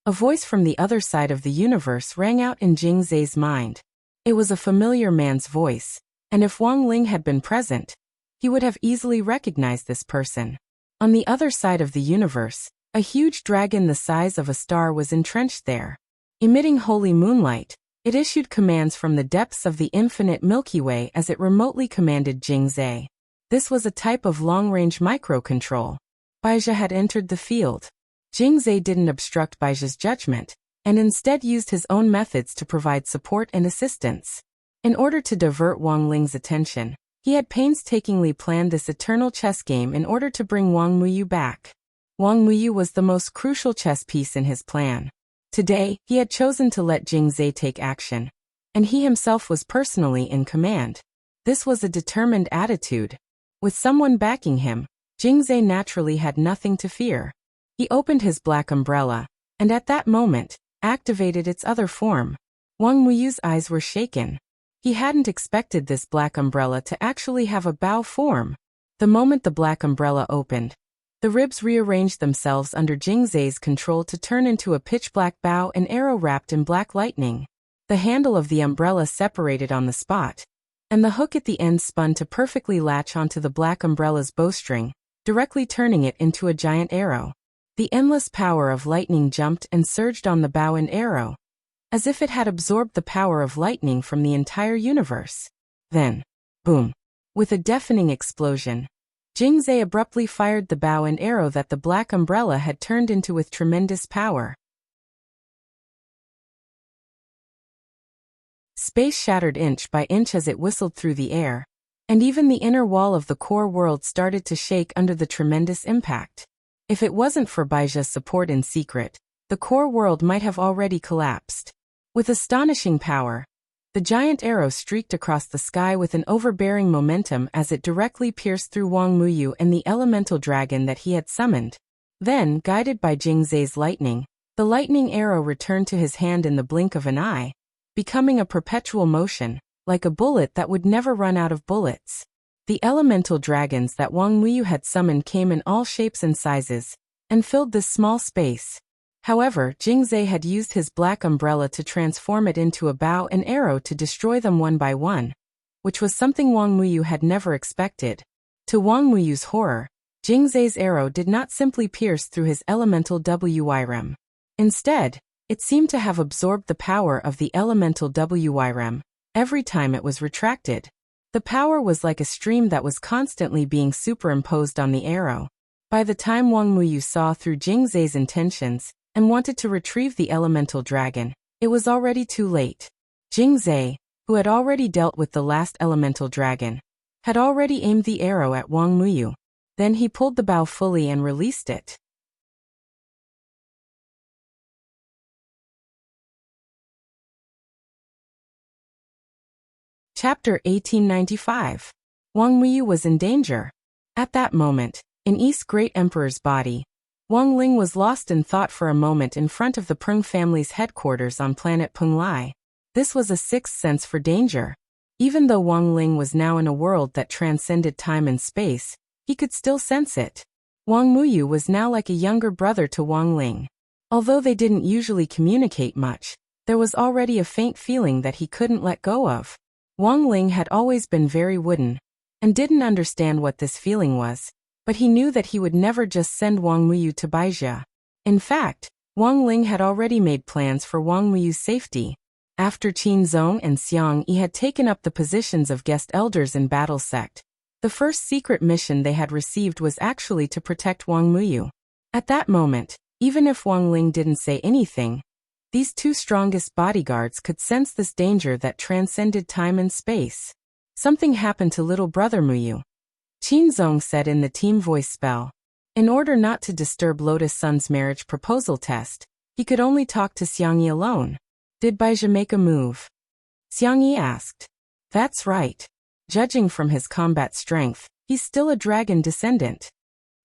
A voice from the other side of the universe rang out in Jingzai's mind. It was a familiar man's voice, and if Wang Ling had been present, he would have easily recognized this person. On the other side of the universe, a huge dragon the size of a star was entrenched there. Emitting holy moonlight, it issued commands from the depths of the infinite Milky Way as it remotely commanded Jingzai. This was a type of long-range microcontrol. Baizhi had entered the field. Jingzai didn't obstruct Baizhi's judgment, and instead used his own methods to provide support and assistance. In order to divert Wang Ling's attention, he had painstakingly planned this eternal chess game in order to bring Wang Muyu back. Wang Muyu was the most crucial chess piece in his plan. Today, he had chosen to let Jingzai take action, and he himself was personally in command. This was a determined attitude. With someone backing him, Jingzai naturally had nothing to fear. He opened his black umbrella, and at that moment, activated its other form. Wang Muyu's eyes were shaken. He hadn't expected this black umbrella to actually have a bow form. The moment the black umbrella opened, the ribs rearranged themselves under Jingzai's control to turn into a pitch-black bow and arrow wrapped in black lightning. The handle of the umbrella separated on the spot, and the hook at the end spun to perfectly latch onto the black umbrella's bowstring, directly turning it into a giant arrow. The endless power of lightning jumped and surged on the bow and arrow, as if it had absorbed the power of lightning from the entire universe. Then, boom! With a deafening explosion, Jingzai abruptly fired the bow and arrow that the black umbrella had turned into with tremendous power. Space shattered inch by inch as it whistled through the air, and even the inner wall of the core world started to shake under the tremendous impact. If it wasn't for Baijia's support in secret, the core world might have already collapsed. With astonishing power, the giant arrow streaked across the sky with an overbearing momentum as it directly pierced through Wang Muyu and the elemental dragon that he had summoned. Then, guided by Jingzai's lightning, the lightning arrow returned to his hand in the blink of an eye, becoming a perpetual motion, like a bullet that would never run out of bullets. The elemental dragons that Wang Muyu had summoned came in all shapes and sizes, and filled this small space. However, Jingzai had used his black umbrella to transform it into a bow and arrow to destroy them one by one, which was something Wang Muyu had never expected. To Wang Muyu's horror, Jingzai's arrow did not simply pierce through his elemental WYREM. Instead, it seemed to have absorbed the power of the elemental WYREM every time it was retracted. The power was like a stream that was constantly being superimposed on the arrow. By the time Wang Muyu saw through Jingzai's intentions and wanted to retrieve the elemental dragon, it was already too late. Jingzai, who had already dealt with the last elemental dragon, had already aimed the arrow at Wang Muyu. Then he pulled the bow fully and released it. Chapter 1895. Wang Muyu was in danger. At that moment, in East Great Emperor's body, Wang Ling was lost in thought for a moment in front of the Peng family's headquarters on planet Penglai. This was a sixth sense for danger. Even though Wang Ling was now in a world that transcended time and space, he could still sense it. Wang Muyu was now like a younger brother to Wang Ling. Although they didn't usually communicate much, there was already a faint feeling that he couldn't let go of. Wang Ling had always been very wooden, and didn't understand what this feeling was, but he knew that he would never just send Wang Muyu to Baijia. In fact, Wang Ling had already made plans for Wang Muyu's safety. After Qin Zong and Xiang Yi had taken up the positions of guest elders in Battle Sect, the first secret mission they had received was actually to protect Wang Muyu. At that moment, even if Wang Ling didn't say anything, these two strongest bodyguards could sense this danger that transcended time and space. Something happened to little brother Muyu, Qin Zong said in the team voice spell. In order not to disturb Lotus Sun's marriage proposal test, he could only talk to Xiang Yi alone. Did Baijia make a move? Xiang Yi asked. That's right. Judging from his combat strength, he's still a dragon descendant.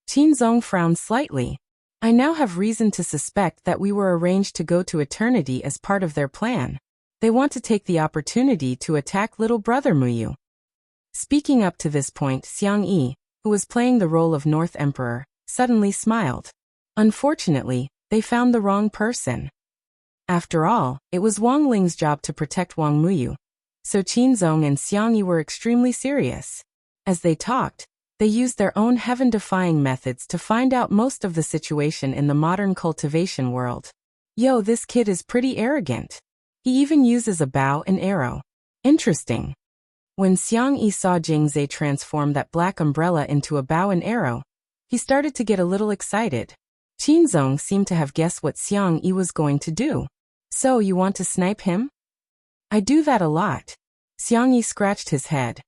Qin Zong frowned slightly. I now have reason to suspect that we were arranged to go to eternity as part of their plan. They want to take the opportunity to attack little brother Muyu. Speaking up to this point, Xiang Yi, who was playing the role of North Emperor, suddenly smiled. Unfortunately, they found the wrong person. After all, it was Wang Ling's job to protect Wang Muyu, so Qin Zong and Xiang Yi were extremely serious. As they talked, they used their own heaven-defying methods to find out most of the situation in the modern cultivation world. Yo, this kid is pretty arrogant. He even uses a bow and arrow. Interesting. When Xiang Yi saw Jingzai transform that black umbrella into a bow and arrow, he started to get a little excited. Qin Zong seemed to have guessed what Xiang Yi was going to do. So you want to snipe him? I do that a lot. Xiang Yi scratched his head.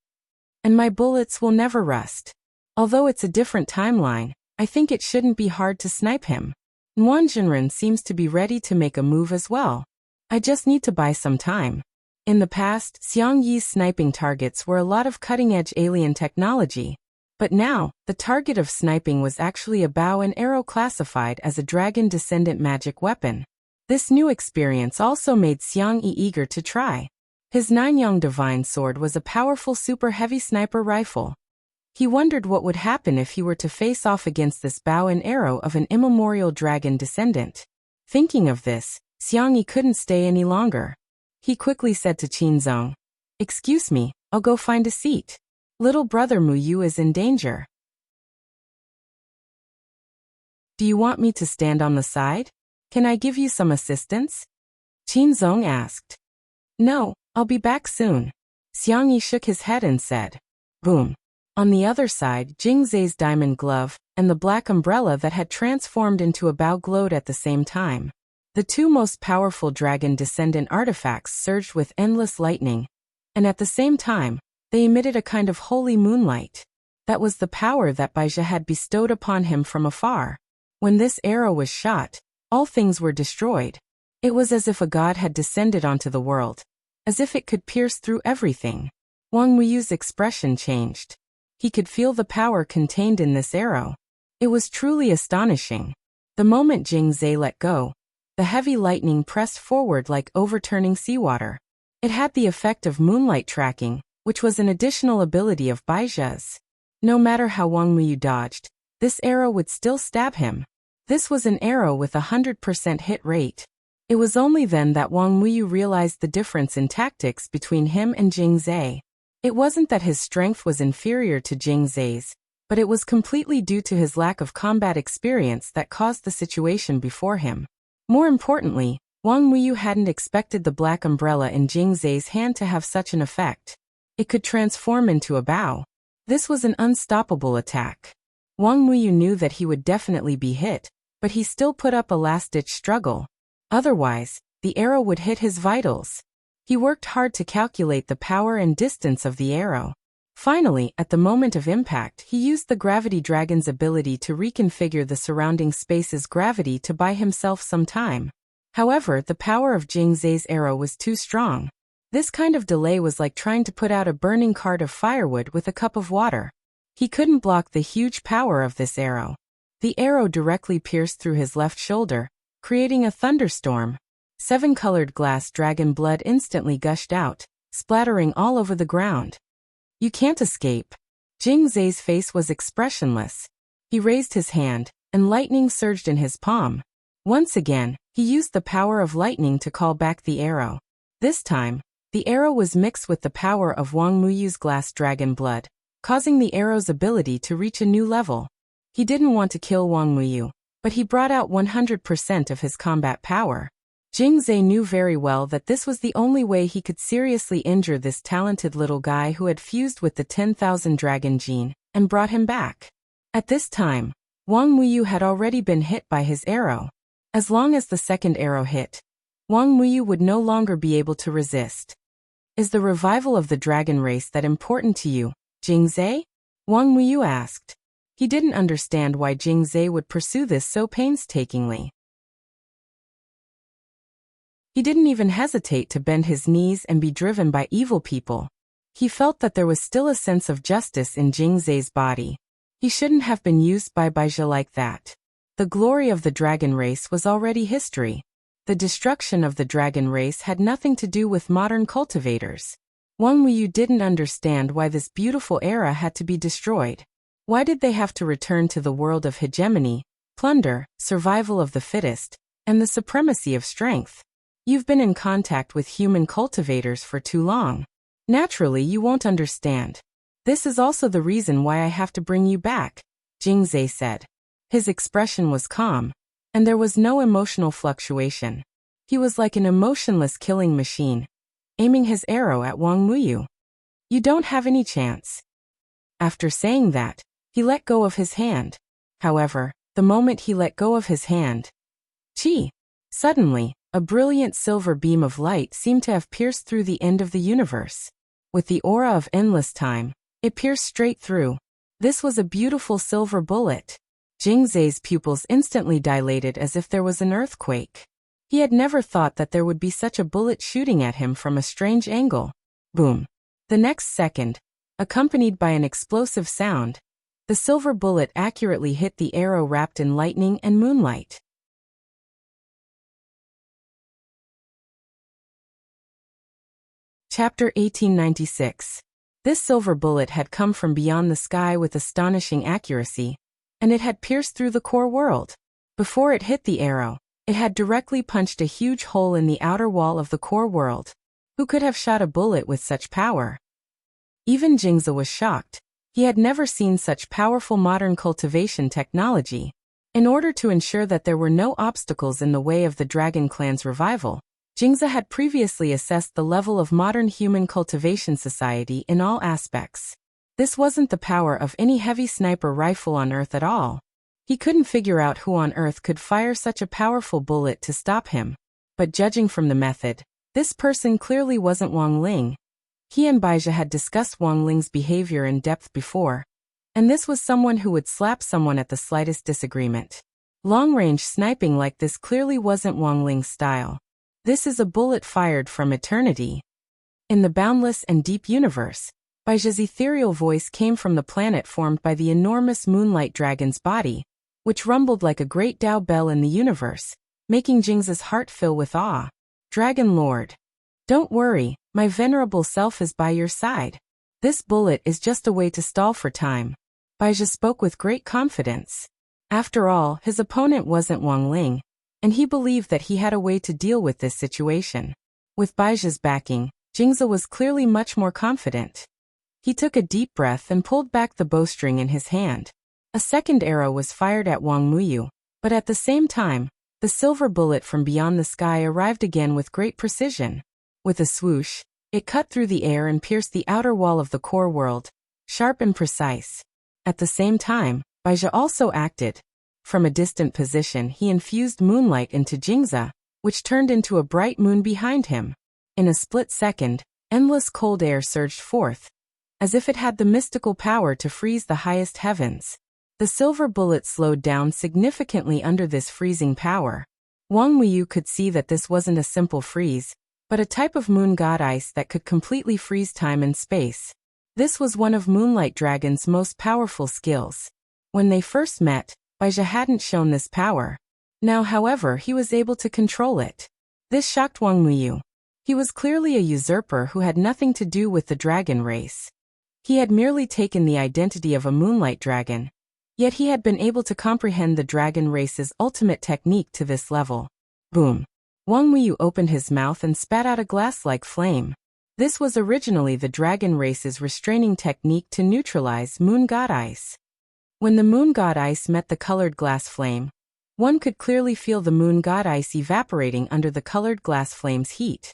And my bullets will never rust. Although it's a different timeline, I think it shouldn't be hard to snipe him. Nguyen Jinren seems to be ready to make a move as well. I just need to buy some time. In the past, Xiang Yi's sniping targets were a lot of cutting-edge alien technology. But now, the target of sniping was actually a bow and arrow classified as a dragon descendant magic weapon. This new experience also made Xiang Yi eager to try. His Ninyang Divine Sword was a powerful super heavy sniper rifle. He wondered what would happen if he were to face off against this bow and arrow of an immemorial dragon descendant. Thinking of this, Xiang Yi couldn't stay any longer. He quickly said to Qin Zong, "Excuse me, I'll go find a seat. Little brother Muyu is in danger." "Do you want me to stand on the side? Can I give you some assistance?" Qin Zong asked. "No, I'll be back soon." Xiang Yi shook his head and said, Boom. On the other side, Jingzai's diamond glove and the black umbrella that had transformed into a bow glowed at the same time. The two most powerful dragon descendant artifacts surged with endless lightning, and at the same time, they emitted a kind of holy moonlight. That was the power that Baizha had bestowed upon him from afar. When this arrow was shot, all things were destroyed. It was as if a god had descended onto the world, as if it could pierce through everything. Wang Muyu's expression changed. He could feel the power contained in this arrow. It was truly astonishing. The moment Jingzai let go, the heavy lightning pressed forward like overturning seawater. It had the effect of moonlight tracking, which was an additional ability of Baizha's. No matter how Wang Muyu dodged, this arrow would still stab him. This was an arrow with 100% hit rate. It was only then that Wang Muyu realized the difference in tactics between him and Jingzai. It wasn't that his strength was inferior to Jingzai's, but it was completely due to his lack of combat experience that caused the situation before him. More importantly, Wang Muyu hadn't expected the black umbrella in Jingzai's hand to have such an effect. It could transform into a bow. This was an unstoppable attack. Wang Muyu knew that he would definitely be hit, but he still put up a last-ditch struggle. Otherwise, the arrow would hit his vitals. He worked hard to calculate the power and distance of the arrow. Finally, at the moment of impact, he used the Gravity Dragon's ability to reconfigure the surrounding space's gravity to buy himself some time. However, the power of Jingzai's arrow was too strong. This kind of delay was like trying to put out a burning cart of firewood with a cup of water. He couldn't block the huge power of this arrow. The arrow directly pierced through his left shoulder, creating a thunderstorm. 7-colored glass dragon blood instantly gushed out, splattering all over the ground. You can't escape. Jingzai's face was expressionless. He raised his hand, and lightning surged in his palm. Once again, he used the power of lightning to call back the arrow. This time, the arrow was mixed with the power of Wang Muyu's glass dragon blood, causing the arrow's ability to reach a new level. He didn't want to kill Wang Muyu, but he brought out 100% of his combat power. Jingzai knew very well that this was the only way he could seriously injure this talented little guy who had fused with the 10,000 dragon gene and brought him back. At this time, Wang Muyu had already been hit by his arrow. As long as the second arrow hit, Wang Muyu would no longer be able to resist. Is the revival of the dragon race that important to you, Jingzai? Wang Muyu asked. He didn't understand why Jingzai would pursue this so painstakingly. He didn't even hesitate to bend his knees and be driven by evil people. He felt that there was still a sense of justice in Jingzai's body. He shouldn't have been used by Baizha like that. The glory of the dragon race was already history. The destruction of the dragon race had nothing to do with modern cultivators. Wang Muyu didn't understand why this beautiful era had to be destroyed. Why did they have to return to the world of hegemony, plunder, survival of the fittest, and the supremacy of strength? You've been in contact with human cultivators for too long. Naturally, you won't understand. This is also the reason why I have to bring you back, Jingzai said. His expression was calm, and there was no emotional fluctuation. He was like an emotionless killing machine, aiming his arrow at Wang Muyu. You don't have any chance. After saying that, he let go of his hand. However, the moment he let go of his hand, suddenly, a brilliant silver beam of light seemed to have pierced through the end of the universe. With the aura of endless time, it pierced straight through. This was a beautiful silver bullet. Jingzai's pupils instantly dilated as if there was an earthquake. He had never thought that there would be such a bullet shooting at him from a strange angle. Boom. The next second, accompanied by an explosive sound, the silver bullet accurately hit the arrow wrapped in lightning and moonlight. Chapter 1896. This silver bullet had come from beyond the sky with astonishing accuracy, and it had pierced through the core world. Before it hit the arrow, it had directly punched a huge hole in the outer wall of the core world. Who could have shot a bullet with such power? Even Jingzai was shocked. He had never seen such powerful modern cultivation technology. In order to ensure that there were no obstacles in the way of the Dragon Clan's revival, Jingzai had previously assessed the level of modern human cultivation society in all aspects. This wasn't the power of any heavy sniper rifle on Earth at all. He couldn't figure out who on Earth could fire such a powerful bullet to stop him. But judging from the method, this person clearly wasn't Wang Ling. He and Baizhi had discussed Wang Ling's behavior in depth before, and this was someone who would slap someone at the slightest disagreement. Long-range sniping like this clearly wasn't Wang Ling's style. This is a bullet fired from eternity. In the boundless and deep universe, Baizhi's ethereal voice came from the planet formed by the enormous moonlight dragon's body, which rumbled like a great Tao bell in the universe, making Jingza's heart fill with awe. Dragon Lord. Don't worry, my venerable self is by your side. This bullet is just a way to stall for time. Baizhi spoke with great confidence. After all, his opponent wasn't Wang Ling, and he believed that he had a way to deal with this situation. With Baizhi's backing, Jingza was clearly much more confident. He took a deep breath and pulled back the bowstring in his hand. A second arrow was fired at Wang Muyu, but at the same time, the silver bullet from beyond the sky arrived again with great precision. With a swoosh, it cut through the air and pierced the outer wall of the core world, sharp and precise. At the same time, Baizhi also acted. From a distant position he infused moonlight into Jingza, which turned into a bright moon behind him. In a split second, endless cold air surged forth, as if it had the mystical power to freeze the highest heavens. The silver bullet slowed down significantly under this freezing power. Wang Muyu could see that this wasn't a simple freeze, but a type of moon god ice that could completely freeze time and space. This was one of Moonlight Dragon's most powerful skills. When they first met, Baizhi hadn't shown this power. Now, however, he was able to control it. This shocked Wang Muyu. He was clearly a usurper who had nothing to do with the dragon race. He had merely taken the identity of a moonlight dragon, yet he had been able to comprehend the dragon race's ultimate technique to this level. Boom! Wang Muyu opened his mouth and spat out a glass-like flame. This was originally the dragon race's restraining technique to neutralize moon god ice. When the moon god ice met the colored glass flame, one could clearly feel the moon god ice evaporating under the colored glass flame's heat.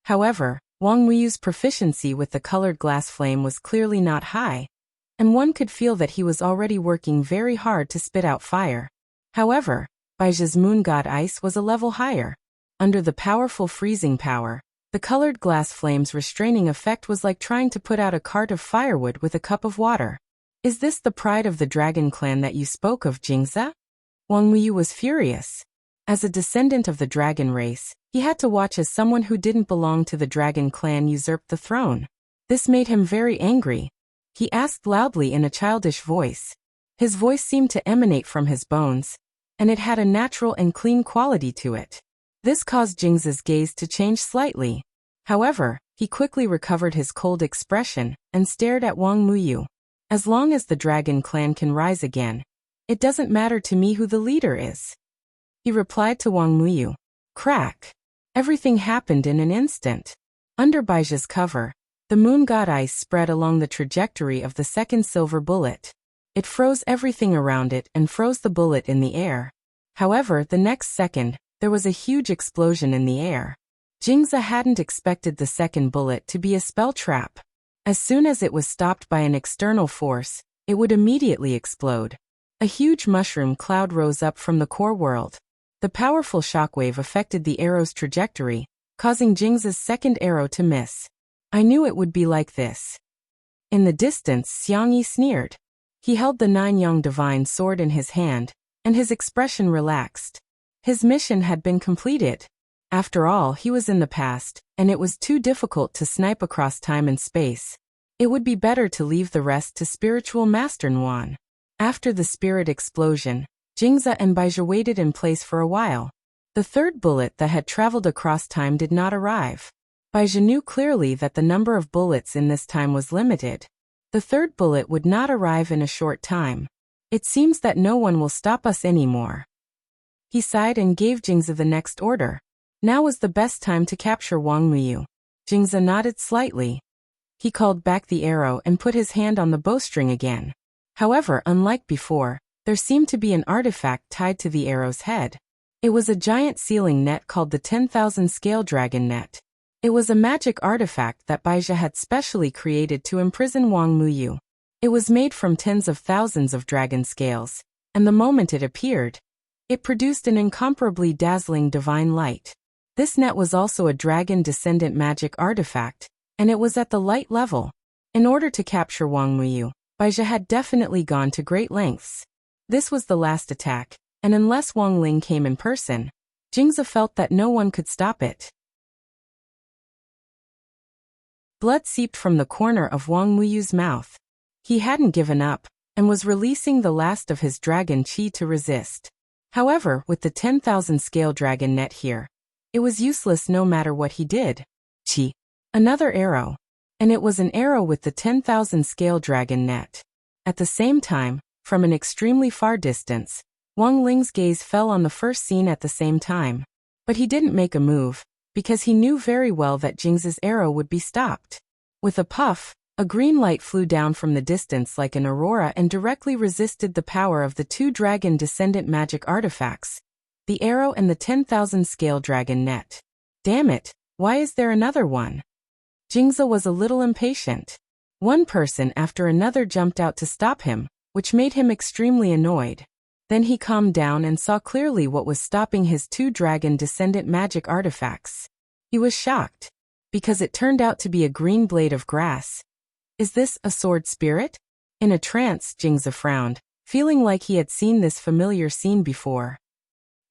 However, Wang Muyu's proficiency with the colored glass flame was clearly not high, and one could feel that he was already working very hard to spit out fire. However, Baizhi's moon god ice was a level higher. Under the powerful freezing power, the colored glass flame's restraining effect was like trying to put out a cart of firewood with a cup of water. Is this the pride of the dragon clan that you spoke of, Jingza? Wang Muyu was furious. As a descendant of the dragon race, he had to watch as someone who didn't belong to the dragon clan usurped the throne. This made him very angry. He asked loudly in a childish voice. His voice seemed to emanate from his bones, and it had a natural and clean quality to it. This caused Jingza's gaze to change slightly. However, he quickly recovered his cold expression and stared at Wang Muyu. As long as the dragon clan can rise again, it doesn't matter to me who the leader is. He replied to Wang Muyu. Crack! Everything happened in an instant. Under Baizhi's cover, the moon god ice spread along the trajectory of the second silver bullet. It froze everything around it and froze the bullet in the air. However, the next second, there was a huge explosion in the air. Jingza hadn't expected the second bullet to be a spell trap. As soon as it was stopped by an external force, it would immediately explode. A huge mushroom cloud rose up from the core world. The powerful shockwave affected the arrow's trajectory, causing Jingza's second arrow to miss. I knew it would be like this. In the distance, Xiangyi sneered. He held the Nine-Yang divine sword in his hand, and his expression relaxed. His mission had been completed. After all, he was in the past, and it was too difficult to snipe across time and space. It would be better to leave the rest to spiritual Master Nuan. After the spirit explosion, Jingza and Baizhi waited in place for a while. The third bullet that had traveled across time did not arrive. Baizhi knew clearly that the number of bullets in this time was limited. The third bullet would not arrive in a short time. It seems that no one will stop us anymore. He sighed and gave Jingza the next order. Now was the best time to capture Wang Muyu. Jingza nodded slightly. He called back the arrow and put his hand on the bowstring again. However, unlike before, there seemed to be an artifact tied to the arrow's head. It was a giant sealing net called the 10,000 scale dragon net. It was a magic artifact that Baizha had specially created to imprison Wang Muyu. It was made from tens of thousands of dragon scales, and the moment it appeared, it produced an incomparably dazzling divine light. This net was also a dragon descendant magic artifact, and it was at the light level. In order to capture Wang Muyu, Baizha had definitely gone to great lengths. This was the last attack, and unless Wang Ling came in person, Jingzi felt that no one could stop it. Blood seeped from the corner of Wang Muyu's mouth. He hadn't given up, and was releasing the last of his dragon qi to resist. However, with the 10,000 scale dragon net here, it was useless no matter what he did. Qi. Another arrow. And it was an arrow with the 10,000 scale dragon net. At the same time, from an extremely far distance, Wang Ling's gaze fell on the first scene at the same time. But he didn't make a move, because he knew very well that Jingzi's arrow would be stopped. With a puff, a green light flew down from the distance like an aurora and directly resisted the power of the two dragon descendant magic artifacts, the arrow and the 10,000 scale dragon net. Damn it, why is there another one? Jingzi was a little impatient. One person after another jumped out to stop him, which made him extremely annoyed. Then he calmed down and saw clearly what was stopping his two dragon descendant magic artifacts. He was shocked, because it turned out to be a green blade of grass. Is this a sword spirit? In a trance, Jingzi frowned, feeling like he had seen this familiar scene before.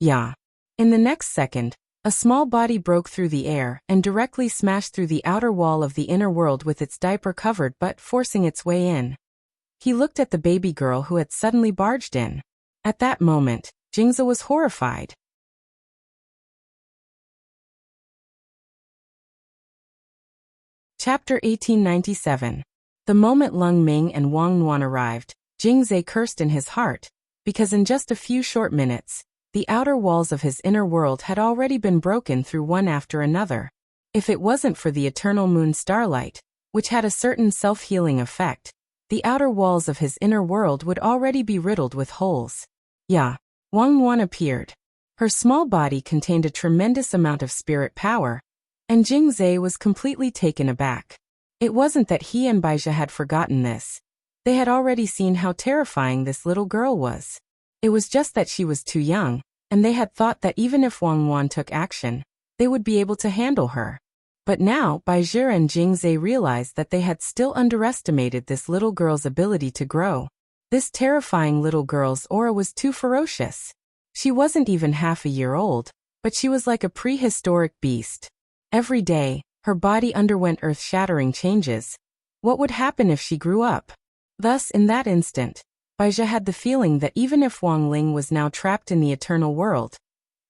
Yeah. In the next second, a small body broke through the air and directly smashed through the outer wall of the inner world with its diaper covered but forcing its way in. He looked at the baby girl who had suddenly barged in. At that moment, Jingzi was horrified. Chapter 1897. The moment Lung Ming and Wang Nuan arrived, Jingzi cursed in his heart, because in just a few short minutes, the outer walls of his inner world had already been broken through one after another. If it wasn't for the eternal moon starlight, which had a certain self-healing effect, the outer walls of his inner world would already be riddled with holes. Yeah, Wang Nuan appeared. Her small body contained a tremendous amount of spirit power, and Jingzi was completely taken aback. It wasn't that he and Baizha had forgotten this. They had already seen how terrifying this little girl was. It was just that she was too young, and they had thought that even if Wang Nuan took action, they would be able to handle her. But now, Baizha and Jingzi realized that they had still underestimated this little girl's ability to grow. This terrifying little girl's aura was too ferocious. She wasn't even half a year old, but she was like a prehistoric beast. Every day, her body underwent earth-shattering changes. What would happen if she grew up? Thus, in that instant, Baizha had the feeling that even if Wang Ling was now trapped in the eternal world,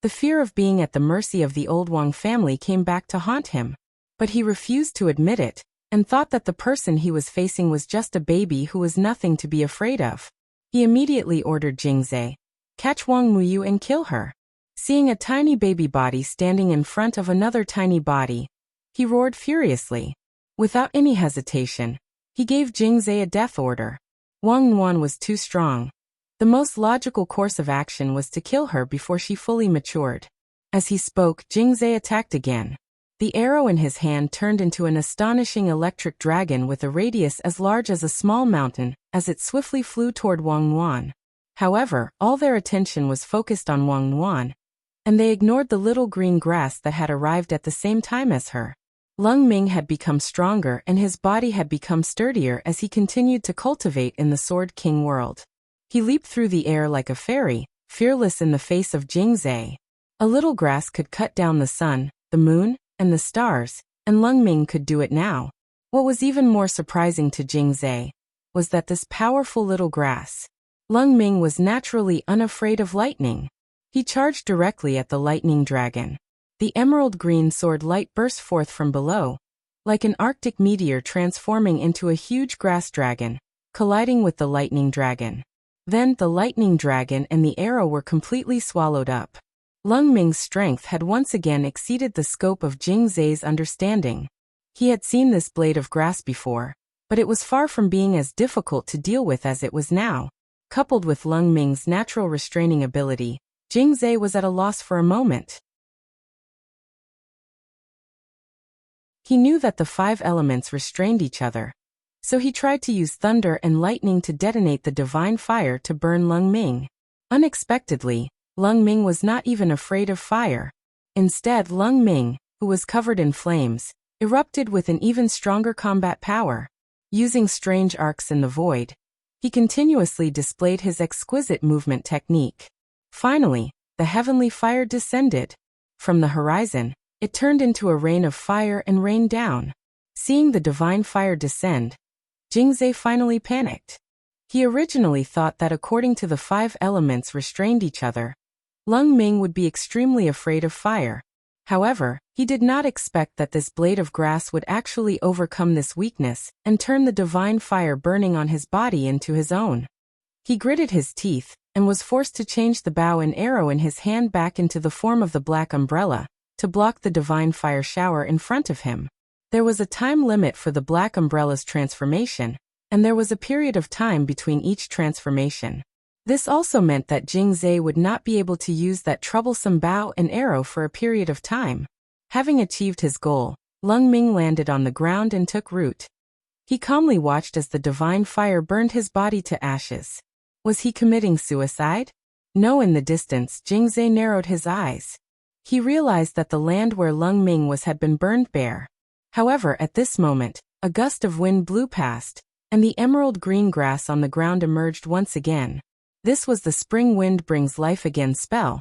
the fear of being at the mercy of the old Wang family came back to haunt him. But he refused to admit it, and thought that the person he was facing was just a baby who was nothing to be afraid of. He immediately ordered Jingzi, "Catch Wang Muyu and kill her." Seeing a tiny baby body standing in front of another tiny body, he roared furiously. Without any hesitation, he gave Jingzi a death order. Wang Nuan was too strong. The most logical course of action was to kill her before she fully matured. As he spoke, Jingzi attacked again. The arrow in his hand turned into an astonishing electric dragon with a radius as large as a small mountain, as it swiftly flew toward Wang Nuan. However, all their attention was focused on Wang Nuan, and they ignored the little green grass that had arrived at the same time as her. Lung Ming had become stronger and his body had become sturdier as he continued to cultivate in the Sword King world. He leaped through the air like a fairy, fearless in the face of Jingzi. A little grass could cut down the sun, the moon, and the stars, and Lung Ming could do it now. What was even more surprising to Jingzi was that this powerful little grass, Lung Ming was naturally unafraid of lightning. He charged directly at the lightning dragon. The emerald green sword light burst forth from below, like an Arctic meteor transforming into a huge grass dragon, colliding with the lightning dragon. Then the lightning dragon and the arrow were completely swallowed up. Lung Ming's strength had once again exceeded the scope of Jingzi's understanding. He had seen this blade of grass before, but it was far from being as difficult to deal with as it was now. Coupled with Lung Ming's natural restraining ability, Jingzi was at a loss for a moment. He knew that the 5 elements restrained each other, so he tried to use thunder and lightning to detonate the divine fire to burn Lung Ming. Unexpectedly, Lung Ming was not even afraid of fire. Instead, Lung Ming, who was covered in flames, erupted with an even stronger combat power. Using strange arcs in the void, he continuously displayed his exquisite movement technique. Finally, the heavenly fire descended. From the horizon, it turned into a rain of fire and rained down. Seeing the divine fire descend, Jingzai finally panicked. He originally thought that according to the 5 elements restrained each other, Lung Ming would be extremely afraid of fire. However, he did not expect that this blade of grass would actually overcome this weakness and turn the divine fire burning on his body into his own. He gritted his teeth and was forced to change the bow and arrow in his hand back into the form of the black umbrella to block the divine fire shower in front of him. There was a time limit for the black umbrella's transformation, and there was a period of time between each transformation. This also meant that Jingzai would not be able to use that troublesome bow and arrow for a period of time. Having achieved his goal, Lung Ming landed on the ground and took root. He calmly watched as the divine fire burned his body to ashes. Was he committing suicide? No. In the distance, Jingzai narrowed his eyes. He realized that the land where Lung Ming was had been burned bare. However, at this moment, a gust of wind blew past, and the emerald green grass on the ground emerged once again. This was the spring wind brings life again spell,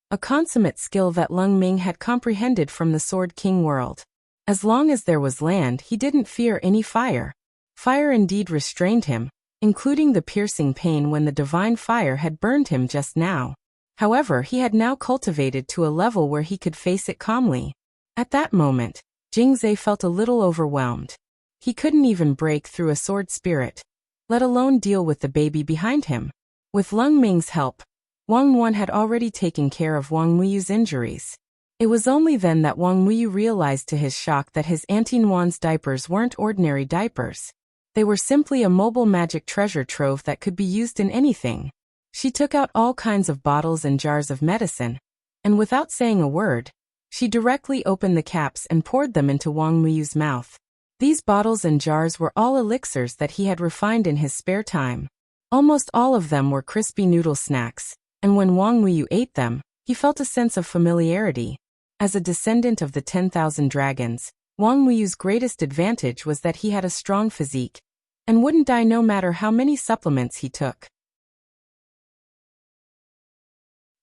a consummate skill that Lung Ming had comprehended from the Sword King world. As long as there was land, he didn't fear any fire. Fire indeed restrained him, including the piercing pain when the divine fire had burned him just now. However, he had now cultivated to a level where he could face it calmly. At that moment, Jingzai felt a little overwhelmed. He couldn't even break through a sword spirit, let alone deal with the baby behind him. With Lung Ming's help, Wang Muan had already taken care of Wang Muyu's injuries. It was only then that Wang Muyu realized to his shock that his Auntie Nuan's diapers weren't ordinary diapers. They were simply a mobile magic treasure trove that could be used in anything. She took out all kinds of bottles and jars of medicine, and without saying a word, she directly opened the caps and poured them into Wang Muyu's mouth. These bottles and jars were all elixirs that he had refined in his spare time. Almost all of them were crispy noodle snacks, and when Wang Muyu ate them, he felt a sense of familiarity. As a descendant of the 10,000 dragons, Wang Muyu's greatest advantage was that he had a strong physique, and wouldn't die no matter how many supplements he took.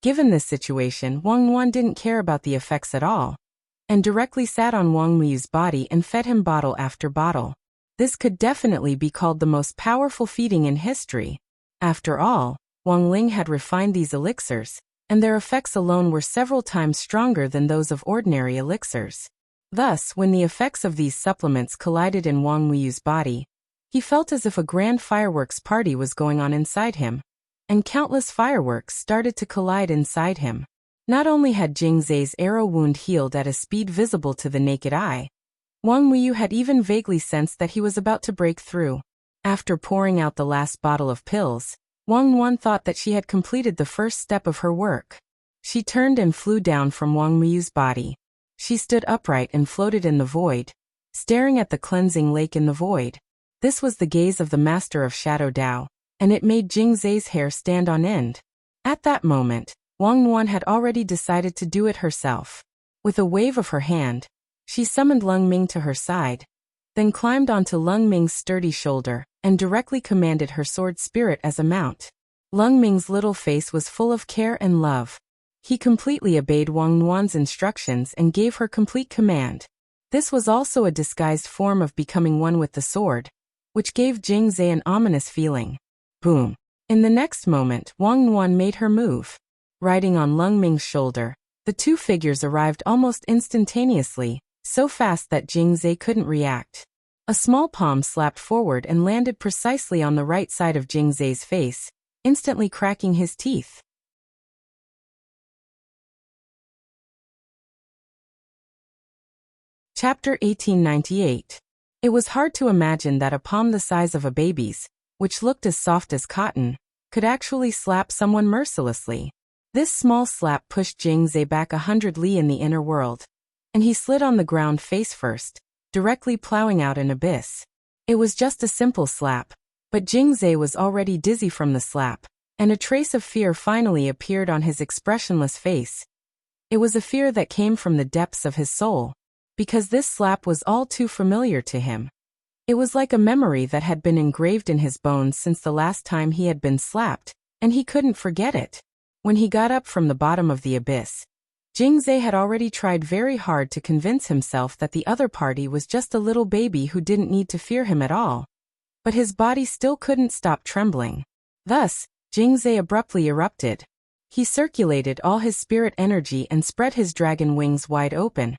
Given this situation, Wang Muan didn't care about the effects at all, and directly sat on Wang Muyu's body and fed him bottle after bottle. This could definitely be called the most powerful feeding in history. After all, Wang Ling had refined these elixirs, and their effects alone were several times stronger than those of ordinary elixirs. Thus, when the effects of these supplements collided in Wang Muyu's body, he felt as if a grand fireworks party was going on inside him, and countless fireworks started to collide inside him. Not only had Jingzai's arrow wound healed at a speed visible to the naked eye, Wang Muyu had even vaguely sensed that he was about to break through. After pouring out the last bottle of pills, Wang Muan thought that she had completed the first step of her work. She turned and flew down from Wang Muyu's body. She stood upright and floated in the void, staring at the cleansing lake in the void. This was the gaze of the master of Shadow Dao, and it made Jingzai's hair stand on end. At that moment, Wang Muan had already decided to do it herself. With a wave of her hand, she summoned Lung Ming to her side, then climbed onto Lung Ming's sturdy shoulder and directly commanded her sword spirit as a mount. Lung Ming's little face was full of care and love. He completely obeyed Wang Muan's instructions and gave her complete command. This was also a disguised form of becoming one with the sword, which gave Jingzai an ominous feeling. Boom! In the next moment, Wang Muan made her move. Riding on Lung Ming's shoulder, the two figures arrived almost instantaneously, so fast that Jingzai couldn't react. A small palm slapped forward and landed precisely on the right side of Jingzai's face, instantly cracking his teeth. Chapter 1898. It was hard to imagine that a palm the size of a baby's, which looked as soft as cotton, could actually slap someone mercilessly. This small slap pushed Jingzai back 100 li in the inner world, and he slid on the ground face first, directly plowing out an abyss. It was just a simple slap, but Jingzai was already dizzy from the slap, and a trace of fear finally appeared on his expressionless face. It was a fear that came from the depths of his soul, because this slap was all too familiar to him. It was like a memory that had been engraved in his bones since the last time he had been slapped, and he couldn't forget it. When he got up from the bottom of the abyss, Jingzai had already tried very hard to convince himself that the other party was just a little baby who didn't need to fear him at all. But his body still couldn't stop trembling. Thus, Jingzai abruptly erupted. He circulated all his spirit energy and spread his dragon wings wide open,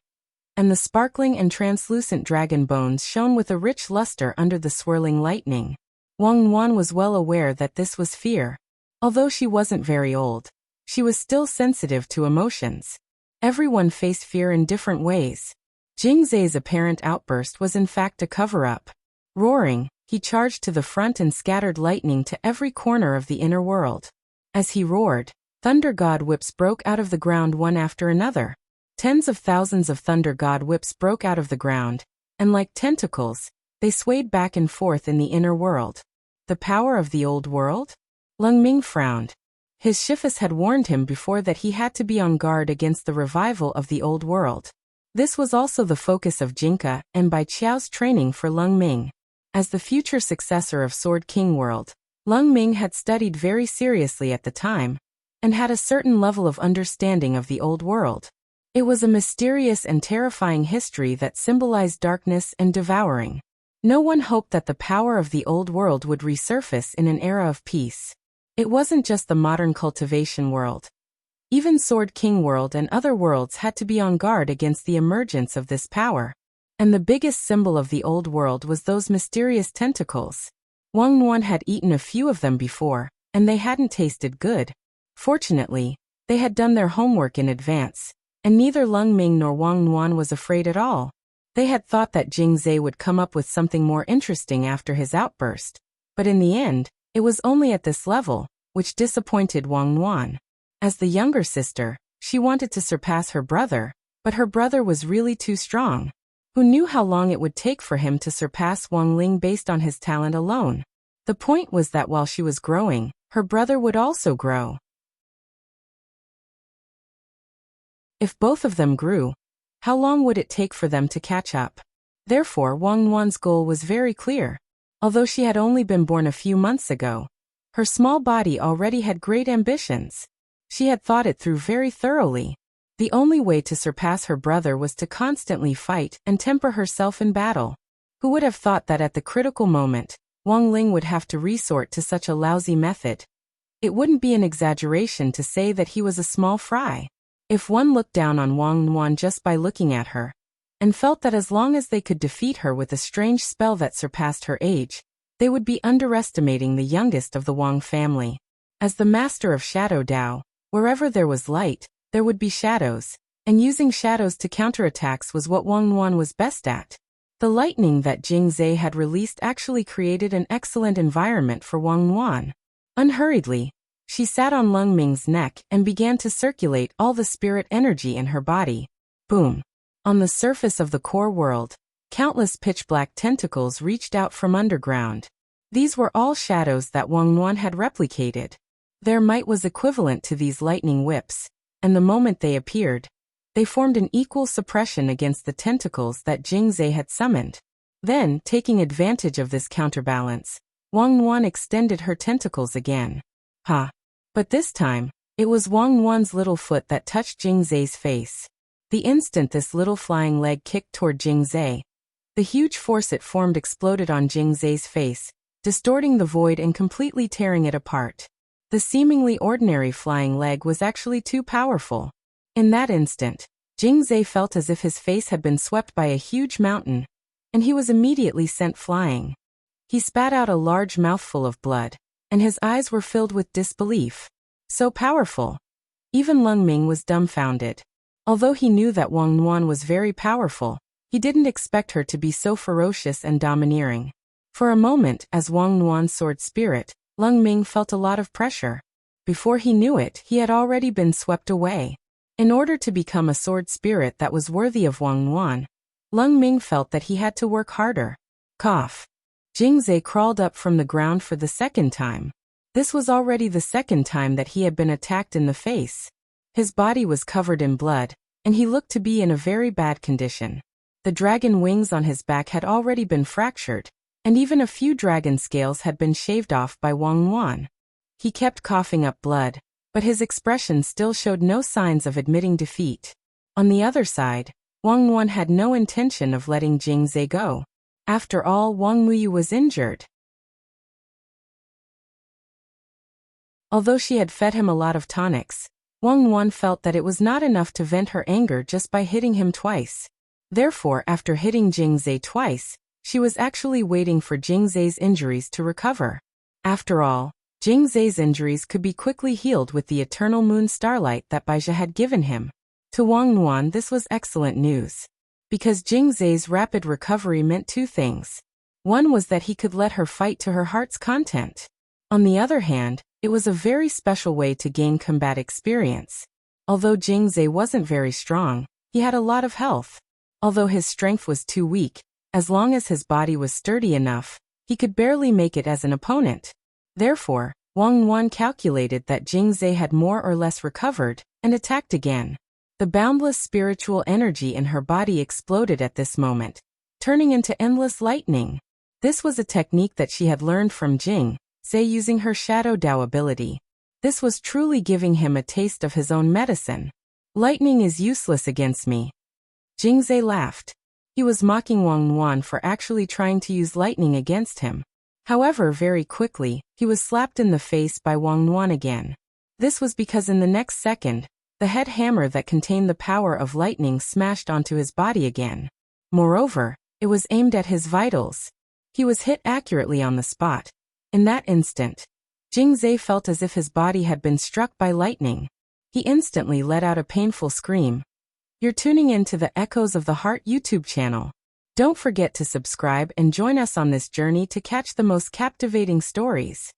and the sparkling and translucent dragon bones shone with a rich luster under the swirling lightning. Wang Yuan was well aware that this was fear. Although she wasn't very old, she was still sensitive to emotions. Everyone faced fear in different ways. Jingzai's apparent outburst was in fact a cover-up. Roaring, he charged to the front and scattered lightning to every corner of the inner world. As he roared, thunder god whips broke out of the ground one after another. Tens of thousands of thunder god whips broke out of the ground, and like tentacles, they swayed back and forth in the inner world. The power of the old world? Leng Ming frowned. His Shifus had warned him before that he had to be on guard against the revival of the old world. This was also the focus of Jinka and Bai Qiao's training for Leng Ming. As the future successor of Sword King World, Leng Ming had studied very seriously at the time, and had a certain level of understanding of the old world. It was a mysterious and terrifying history that symbolized darkness and devouring. No one hoped that the power of the old world would resurface in an era of peace. It wasn't just the modern cultivation world. Even Sword King World and other worlds had to be on guard against the emergence of this power. And the biggest symbol of the old world was those mysterious tentacles. Wang Yuan had eaten a few of them before, and they hadn't tasted good. Fortunately, they had done their homework in advance, and neither Leng Ming nor Wang Yuan was afraid at all. They had thought that Jingzai would come up with something more interesting after his outburst, but in the end, it was only at this level, which disappointed Wang Yuan. As the younger sister, she wanted to surpass her brother, but her brother was really too strong. Who knew how long it would take for him to surpass Wang Ling based on his talent alone? The point was that while she was growing, her brother would also grow. If both of them grew, how long would it take for them to catch up? Therefore, Wang Yuan's goal was very clear. Although she had only been born a few months ago, her small body already had great ambitions. She had thought it through very thoroughly. The only way to surpass her brother was to constantly fight and temper herself in battle. Who would have thought that at the critical moment, Wang Ling would have to resort to such a lousy method? It wouldn't be an exaggeration to say that he was a small fry. If one looked down on Wang Yuan just by looking at her, and felt that as long as they could defeat her with a strange spell that surpassed her age, they would be underestimating the youngest of the Wang family. As the master of Shadow Dao, wherever there was light, there would be shadows, and using shadows to counterattacks was what Wang Yuan was best at. The lightning that Jingzai had released actually created an excellent environment for Wang Yuan. Unhurriedly, she sat on Leng Ming's neck and began to circulate all the spirit energy in her body. Boom! On the surface of the core world, countless pitch-black tentacles reached out from underground. These were all shadows that Wang Yuan had replicated. Their might was equivalent to these lightning whips, and the moment they appeared, they formed an equal suppression against the tentacles that Jingzai had summoned. Then, taking advantage of this counterbalance, Wang Yuan extended her tentacles again. Ha! But this time, it was Wang Yuan's little foot that touched Jingzai's face. The instant this little flying leg kicked toward Jingzai, the huge force it formed exploded on Jingzai's face, distorting the void and completely tearing it apart. The seemingly ordinary flying leg was actually too powerful. In that instant, Jingzai felt as if his face had been swept by a huge mountain, and he was immediately sent flying. He spat out a large mouthful of blood, and his eyes were filled with disbelief. So powerful. Even Leng Ming was dumbfounded. Although he knew that Wang Yuan was very powerful, he didn't expect her to be so ferocious and domineering. For a moment, as Wang Yuan's sword spirit, Leng Ming felt a lot of pressure. Before he knew it, he had already been swept away. In order to become a sword spirit that was worthy of Wang Yuan, Lung Ming felt that he had to work harder. Cough. Jingzai crawled up from the ground for the second time. This was already the second time that he had been attacked in the face. His body was covered in blood, and he looked to be in a very bad condition. The dragon wings on his back had already been fractured, and even a few dragon scales had been shaved off by Wang Wan. He kept coughing up blood, but his expression still showed no signs of admitting defeat. On the other side, Wang Wan had no intention of letting Jingzai go. After all, Wang Muyu was injured. Although she had fed him a lot of tonics, Wang Wan felt that it was not enough to vent her anger just by hitting him twice. Therefore, after hitting Jingzai twice, she was actually waiting for Jingzai's injuries to recover. After all, Jingzai's injuries could be quickly healed with the eternal moon starlight that Baizha had given him. To Wang Wan, this was excellent news. Because Jingzai's rapid recovery meant two things. One was that he could let her fight to her heart's content. On the other hand, it was a very special way to gain combat experience. Although Jingzai wasn't very strong, he had a lot of health. Although his strength was too weak, as long as his body was sturdy enough, he could barely make it as an opponent. Therefore, Wang Wan calculated that Jingzai had more or less recovered, and attacked again. The boundless spiritual energy in her body exploded at this moment, turning into endless lightning. This was a technique that she had learned from Jingzai using her Shadow Dao ability. This was truly giving him a taste of his own medicine. Lightning is useless against me. Jingzai laughed. He was mocking Wang Wan for actually trying to use lightning against him. However, very quickly, he was slapped in the face by Wang Wan again. This was because in the next second, the head hammer that contained the power of lightning smashed onto his body again. Moreover, it was aimed at his vitals. He was hit accurately on the spot. In that instant, Jingzai felt as if his body had been struck by lightning. He instantly let out a painful scream. You're tuning in to the Echoes of the Heart YouTube channel. Don't forget to subscribe and join us on this journey to catch the most captivating stories.